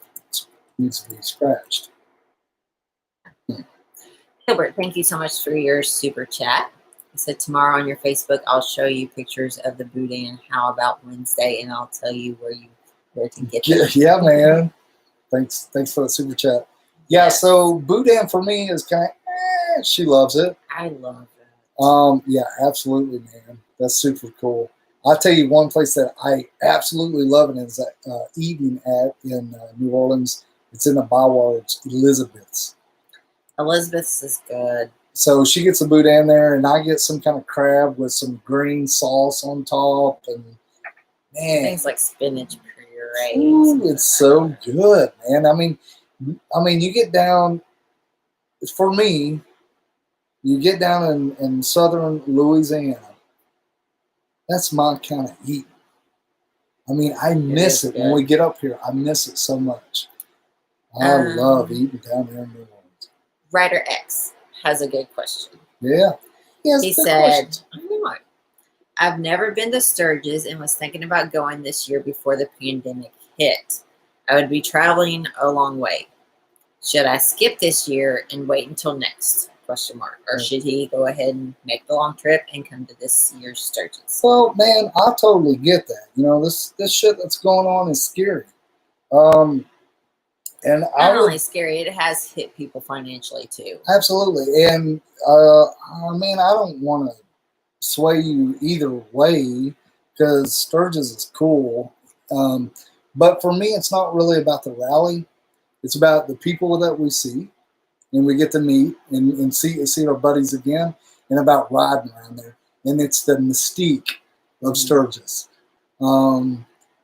needs to be scratched. Gilbert, thank you so much for your super chat. I said tomorrow on your Facebook, I'll show you pictures of the boudin. How about Wednesday? And I'll tell you where to get them. Yeah, man. Thanks for the super chat. Yeah, yes. So boudin for me is kind of, she loves it. I love it. Yeah, absolutely, man. That's super cool. I'll tell you one place that I absolutely love it is eating at in New Orleans. It's in the Byward. It's Elizabeth's. Elizabeth's is good. So she gets a boudin there, and I get some kind of crab with some green sauce on top, and man, things like spinach puree. Ooh, it's so good, man. I mean, you get down. For me, you get down in southern Louisiana. That's my kind of eating. I mean, I miss it when we get up here. I miss it so much. I love eating down there in New Orleans. Writer X has a good question. Yeah. He said, I've never been to Sturgis and was thinking about going this year before the pandemic hit. I would be traveling a long way. Should I skip this year and wait until next? Or should he go ahead and make the long trip and come to this year's Sturgis? Well, man, I totally get that. You know, this shit that's going on is scary. And not only scary, it has hit people financially too. Absolutely. And I mean, I don't want to sway you either way because Sturgis is cool. But for me, it's not really about the rally. It's about the people that we see and we get to meet and see our buddies again, and about riding around there. And it's the mystique of Sturgis.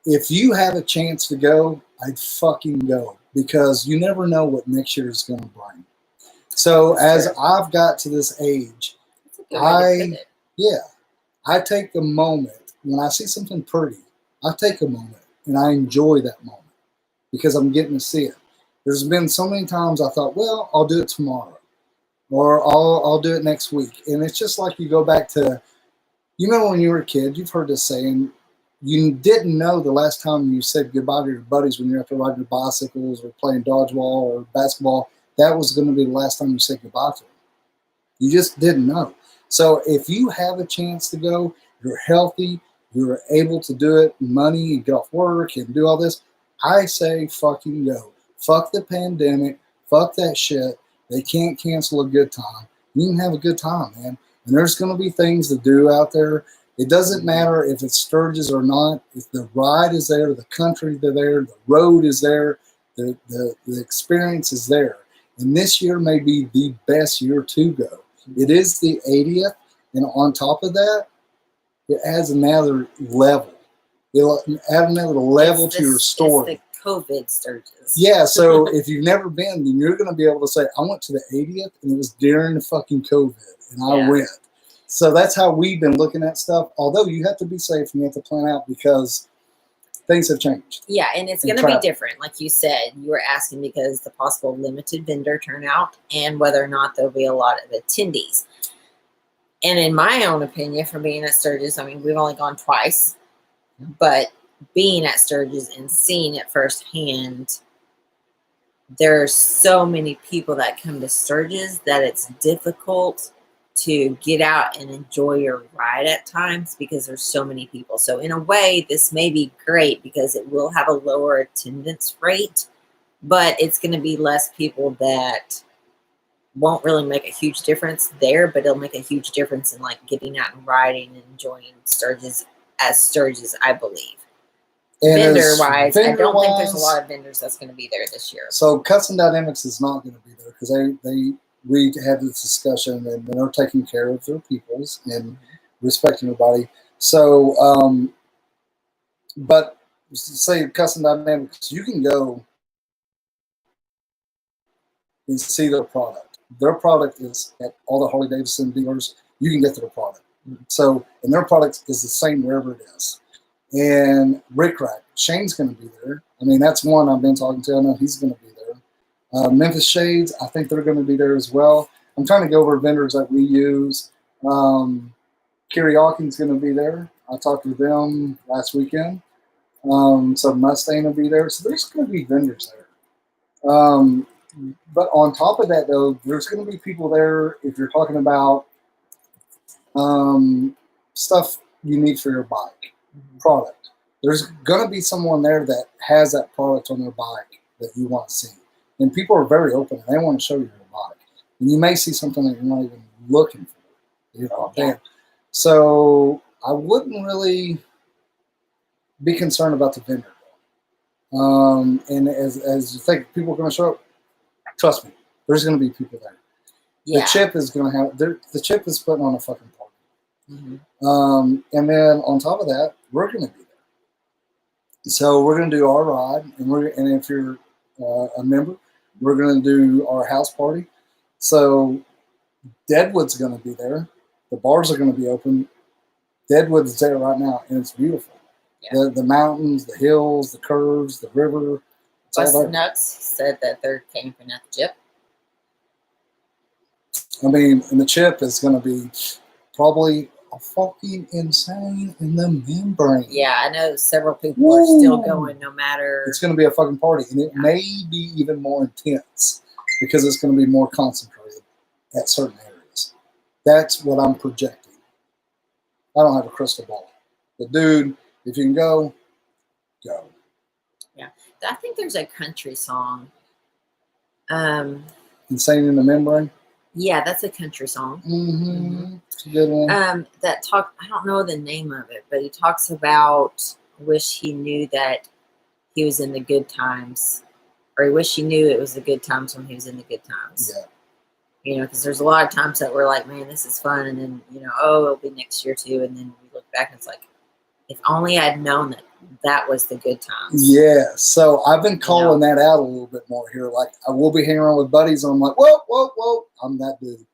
If you have a chance to go, I'd fucking go, because you never know what next year is going to bring. So as I've got to this age, I take the moment when I see something pretty. I take a moment and I enjoy that moment because I'm getting to see it. There's been so many times I thought, well, I'll do it tomorrow, or I'll do it next week. And it's just like you go back to, you remember when you were a kid, you've heard this saying, you didn't know the last time you said goodbye to your buddies when you're out there riding your bicycles or playing dodgeball or basketball. That was going to be the last time you said goodbye to them. You just didn't know. So if you have a chance to go, you're healthy, you're able to do it, money, and get off work and do all this, I say fucking go. Fuck the pandemic. Fuck that shit. They can't cancel a good time. You can have a good time, man. And there's going to be things to do out there. It doesn't matter if it's Sturgis or not. If the ride is there, the country is there, the road is there, the experience is there. And this year may be the best year to go. It is the 80th, and on top of that, it adds another level. It'll add another level to your story. It's the COVID Sturgis. Yeah, so if you've never been, then you're going to be able to say, I went to the 80th, and it was during the fucking COVID, and I went. So that's how we've been looking at stuff, although you have to be safe and you have to plan out because things have changed. Yeah, and it's going to be different. Like you said, you were asking because the possible limited vendor turnout and whether or not there'll be a lot of attendees. And in my own opinion, from being at Sturgis, I mean, we've only gone twice, but being at Sturgis and seeing it firsthand, there's so many people that come to Sturgis that it's difficult to get out and enjoy your ride at times because there's so many people. So in a way, this may be great because it will have a lower attendance rate, but it's going to be less people that won't really make a huge difference there, but it'll make a huge difference in like getting out and riding and enjoying Sturgis as Sturgis, I believe. Vendor-wise, I don't think there's a lot of vendors that's going to be there this year. So Custom Dynamics is not going to be there because we had this discussion and they're taking care of their peoples and respecting everybody. So, but say Custom Dynamics, you can go and see their product. Their product is at all the Harley Davidson dealers. You can get their product. So, and their product is the same wherever it is. And Rick Rack, Shane's going to be there. I mean, that's one I've been talking to. I know he's going to be there. Memphis Shades, I think they're going to be there as well. I'm trying to go over vendors that we use. Karaoke's going to be there. I talked to them last weekend. So Mustang will be there. So there's going to be vendors there. But on top of that, though, there's going to be people there if you're talking about stuff you need for your bike, product. There's going to be someone there that has that product on their bike that you want to see. And people are very open. They want to show you their bike. And you may see something that you're not even looking for. You know, yeah. So I wouldn't really be concerned about the vendor. And as you think people are going to show up, trust me, there's going to be people there. Yeah. The Chip is going to have, the Chip is putting on a fucking party. And then on top of that, we're going to be there. So we're going to do our ride, and if you're a member, we're going to do our house party. So Deadwood's going to be there. The bars are going to be open. Deadwood's there right now, and it's beautiful. Yeah. The mountains, the hills, the curves, the river. Busted Nuts said that they're camping at the Chip. I mean, and the Chip is going to be probably fucking insane in the membrane. Yeah, I know several people are still going no matter. It's going to be a fucking party, and it may be even more intense because it's going to be more concentrated at certain areas. That's what I'm projecting. I don't have a crystal ball. But dude, if you can go, go. Yeah. I think there's a country song. Insane in the Membrane? Yeah, that's a country song. It's a good one. I don't know the name of it, but he talks about wish he knew that he was in the good times, or he wish he knew it was the good times when he was in the good times. Yeah. You know, because there's a lot of times that we're like, man, this is fun, and then, you know, oh, it'll be next year too, and then we look back and it's like, if only I'd known that was the good times. Yeah, so I've been calling that out a little bit more here. Like, I will be hanging around with buddies, and I'm like, whoa, I'm that dude.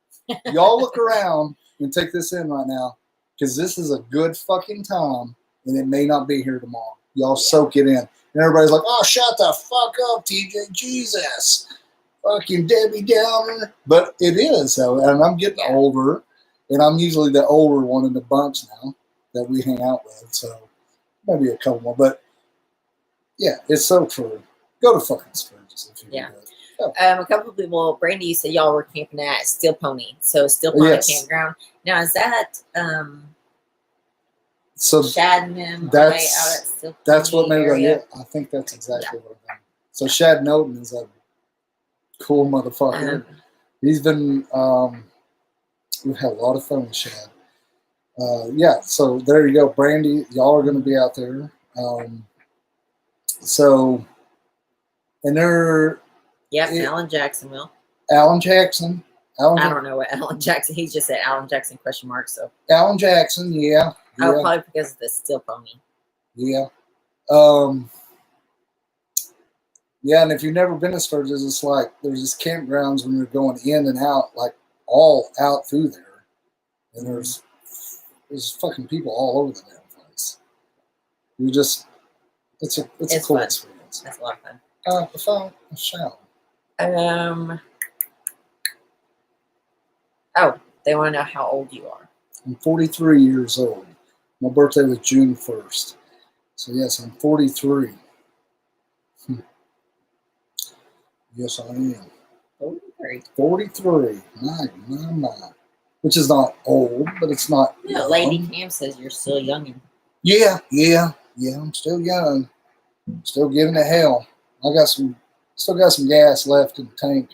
Y'all look around and take this in right now, because this is a good fucking time, and it may not be here tomorrow. Y'all soak it in. And everybody's like, oh, shut the fuck up, TJ, Jesus. Fucking Debbie Downer. But it is, so, and I'm getting older, and I'm usually the older one in the bunch now that we hang out with, so maybe a couple more. But yeah, it's so true. Go to fucking Sturgis if you can. A couple of people, Brandy, you said y'all were camping at Steel Pony. So Steel Pony Campground. Now, is that so Shadman? That's what made it. Yeah, I think that's exactly what I'm doing. So Shad Noten is a cool motherfucker. He's been we've had a lot of fun with Shad. Yeah, so there you go, Brandy. Y'all are going to be out there. So, and they're Alan Jackson will. Alan Jackson. I don't know what Alan Jackson. He just said Alan Jackson ? So Alan Jackson, yeah. Oh, probably because of the Steel Pony. Yeah. Yeah, and if you've never been to Sturgis, it's like there's just campgrounds when you're going in and out, like all out through there, and there's fucking people all over the damn place. You just, it's a cool experience. That's a lot of fun. A shout. Oh, they want to know how old you are. I'm 43 years old. My birthday was June 1st. So yes, I'm 43. Yes, I am. 43. My. Which is not old, but it's not. Yeah, Lady Cam says you're still young. Yeah, I'm still young. Still giving it hell. Still got some gas left in the tank.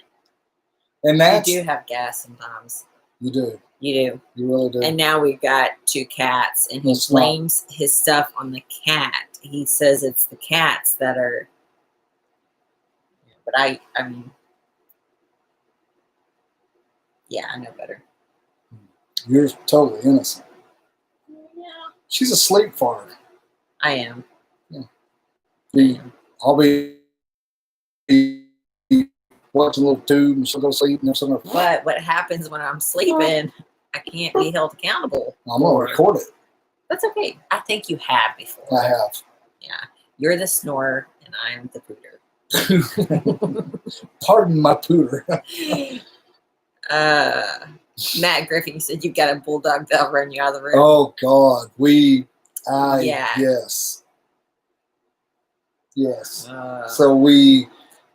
And that's, you do have gas sometimes. You do. You do. You really do. And now we've got 2 cats, and he blames his stuff on the cat. He says it's the cats that are. But I mean, yeah, I know better. You're totally innocent. Yeah. She's a sleep fart. I am. Yeah. I'll be watching a little tube and she'll go sleep and there's something. But what happens when I'm sleeping, I can't be held accountable. I'm going to record it. That's okay. I think you have before. I have. Yeah. You're the snorer and I'm the pooter. Pardon my pooter. Matt Griffin, you said you've got a bulldog that'll run you out of the room. Oh, God. Yeah. Yes. Yes. So we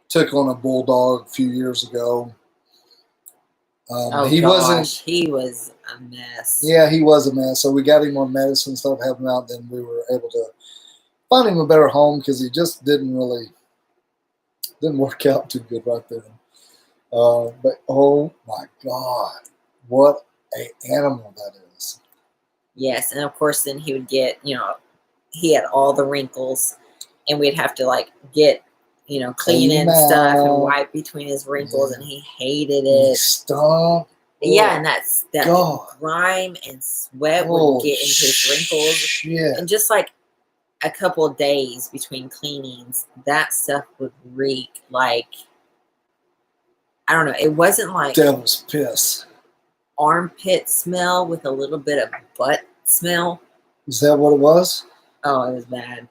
took on a bulldog a few years ago. He was a mess. Yeah, he was a mess. So we got him on medicine, started helping him out. Then we were able to find him a better home because he just didn't work out too good right then. But oh my God, what an animal that is! Yes, and of course, then he would get, he had all the wrinkles, and we'd have to like get, clean and stuff and wipe between his wrinkles, and he hated it. He stunk. Yeah, and that grime and sweat would get into his wrinkles. Shit. And just like a couple of days between cleanings, that stuff would reek like, I don't know, it wasn't like devil's piss. Armpit smell with a little bit of butt smell. Is that what it was? Oh, it was bad.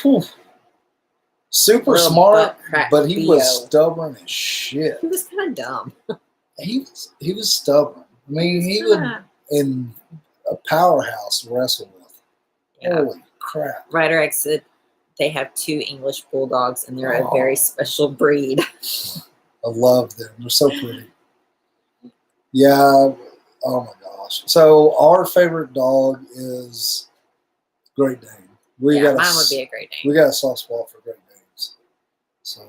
Whew. Super smart, but he was stubborn as shit. He was kind of dumb. He was stubborn. I mean, he would in a powerhouse wrestle with. Yeah. Holy crap. Ryder X said they have 2 English bulldogs, and they're a very special breed. I love them. They're so pretty. Yeah. Oh, my gosh. So our favorite dog is Great Dane. Mine would be a Great Dane. We got a soft spot for Great Danes. So.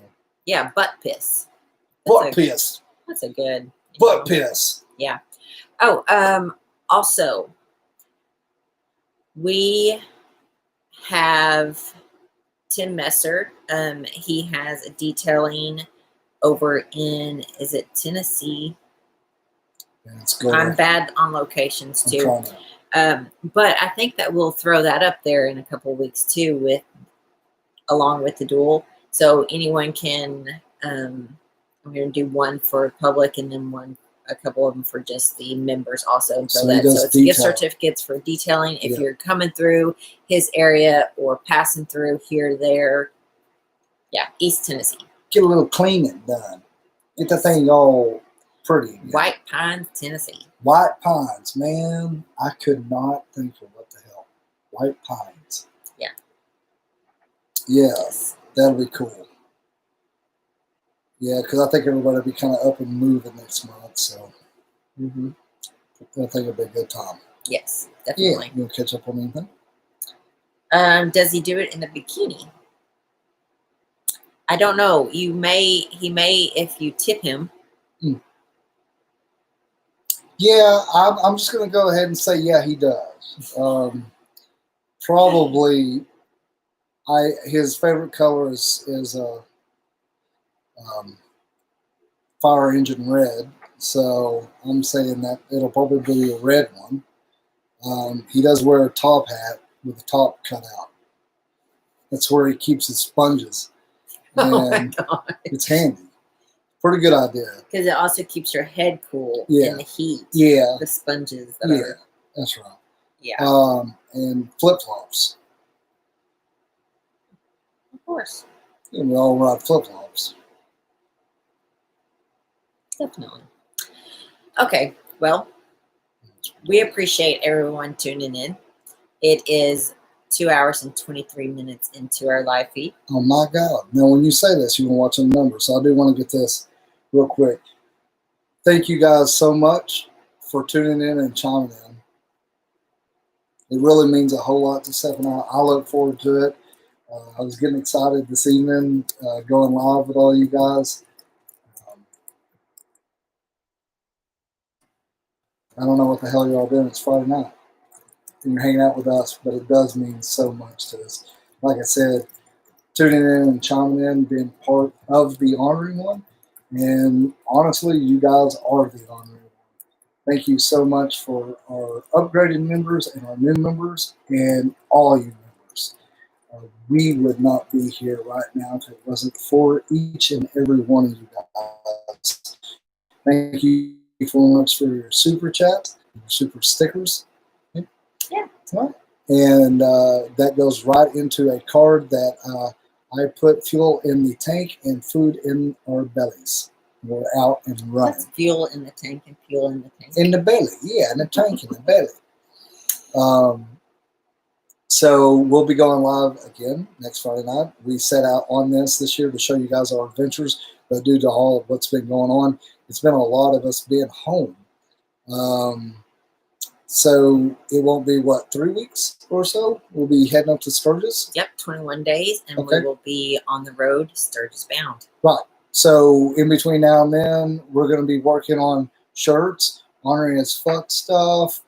Yeah, butt piss. Piss. That's a good. Butt piss. Yeah. Oh, also, we have Tim Messer. He has a detailing over in, is it Tennessee? Yeah, it's good. I'm bad on locations too. But I think that we'll throw that up there in a couple of weeks too, along with the duel. So anyone can. I'm going to do one for public and then a couple of them for just the members also. And so it's gift certificates for detailing. If you're coming through his area or passing through here, there, East Tennessee. Get a little cleaning done. Get that thing all pretty. White Pines, Tennessee. White Pines, man. I could not think of what the hell. White Pines. Yeah. Yes, that'll be cool. Yeah, because I think everybody will be kind of up and moving next month, so I think it'll be a good time. Yes, definitely. Yeah, you want to catch up on anything? Does he do it in a bikini? I don't know. He may if you tip him. Yeah, I'm just going to go ahead and say, yeah, he does. Probably, his favorite color is fire engine red, so I'm saying that it'll probably be a red one. He does wear a top hat with the top cut out. That's where he keeps his sponges. And oh my God. It's handy. Pretty good idea. Because it also keeps your head cool in the heat. Yeah. The sponges that are. That's right. Yeah. And flip-flops. Of course. And we all ride flip-flops. Definitely. Okay. Well, we appreciate everyone tuning in. It is 2 hours and 23 minutes into our live feed. Oh my God. Now, when you say this, you're going to watch the numbers. So I do want to get this real quick. Thank you guys so much for tuning in and chiming in. It really means a whole lot to Steph and I look forward to it. I was getting excited this evening going live with all you guys. I don't know what the hell y'all doing. It's Friday night. And you're hanging out with us, but it does mean so much to us. Like I said, tuning in and chiming in, being part of the Ornery One. And honestly, you guys are the Ornery One. Thank you so much for our upgraded members and our new members and all you members. we would not be here right now if it wasn't for each and every one of you guys. Thank you so much for your super chat, your super stickers. Yeah. Right. And that goes right into a card that I put fuel in the tank and food in our bellies. We're out and running. That's fuel in the tank and fuel in the tank. In the belly, yeah, in the tank, in the belly. So we'll be going live again next Friday night. We set out on this year to show you guys our adventures, but due to all of what's been going on, it's been a lot of us being home. So it won't be, what, 3 weeks or so? We'll be heading up to Sturgis? Yep, 21 days, and Okay. we will be on the road, Sturgis bound. Right. So in between now and then, we're going to be working on shirts, Ornery as fuck stuff.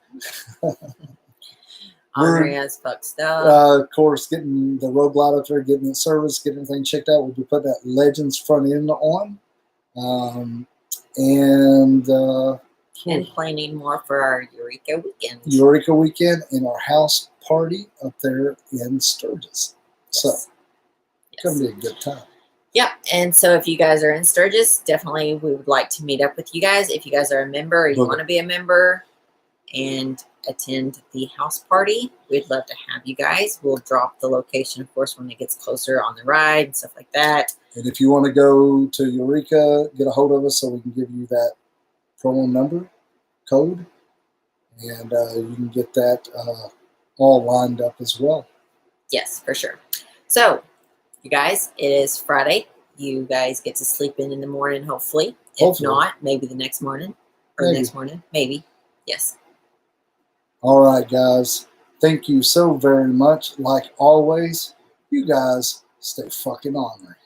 Ornery as fuck stuff. Of course, getting the road light up there, getting it serviced, getting everything checked out. We'll be putting that Legends front end on. And planning more for our Eureka weekend. Eureka weekend and our house party up there in Sturgis. Yes. So it's going to be a good time. Yep. And so if you guys are in Sturgis, definitely we would like to meet up with you guys. If you guys are a member or you want to be a member and attend the house party, we'd love to have you guys. We'll drop the location, of course, when it gets closer on the ride and stuff like that. And if you want to go to Eureka, get a hold of us so we can give you that promo number, code, and you can get that all lined up as well. Yes, for sure. So, you guys, it is Friday. You guys get to sleep in the morning, hopefully. If not, maybe the next morning. Or next morning. Maybe. Yes. All right, guys. Thank you so very much. Like always, you guys stay fucking ornery.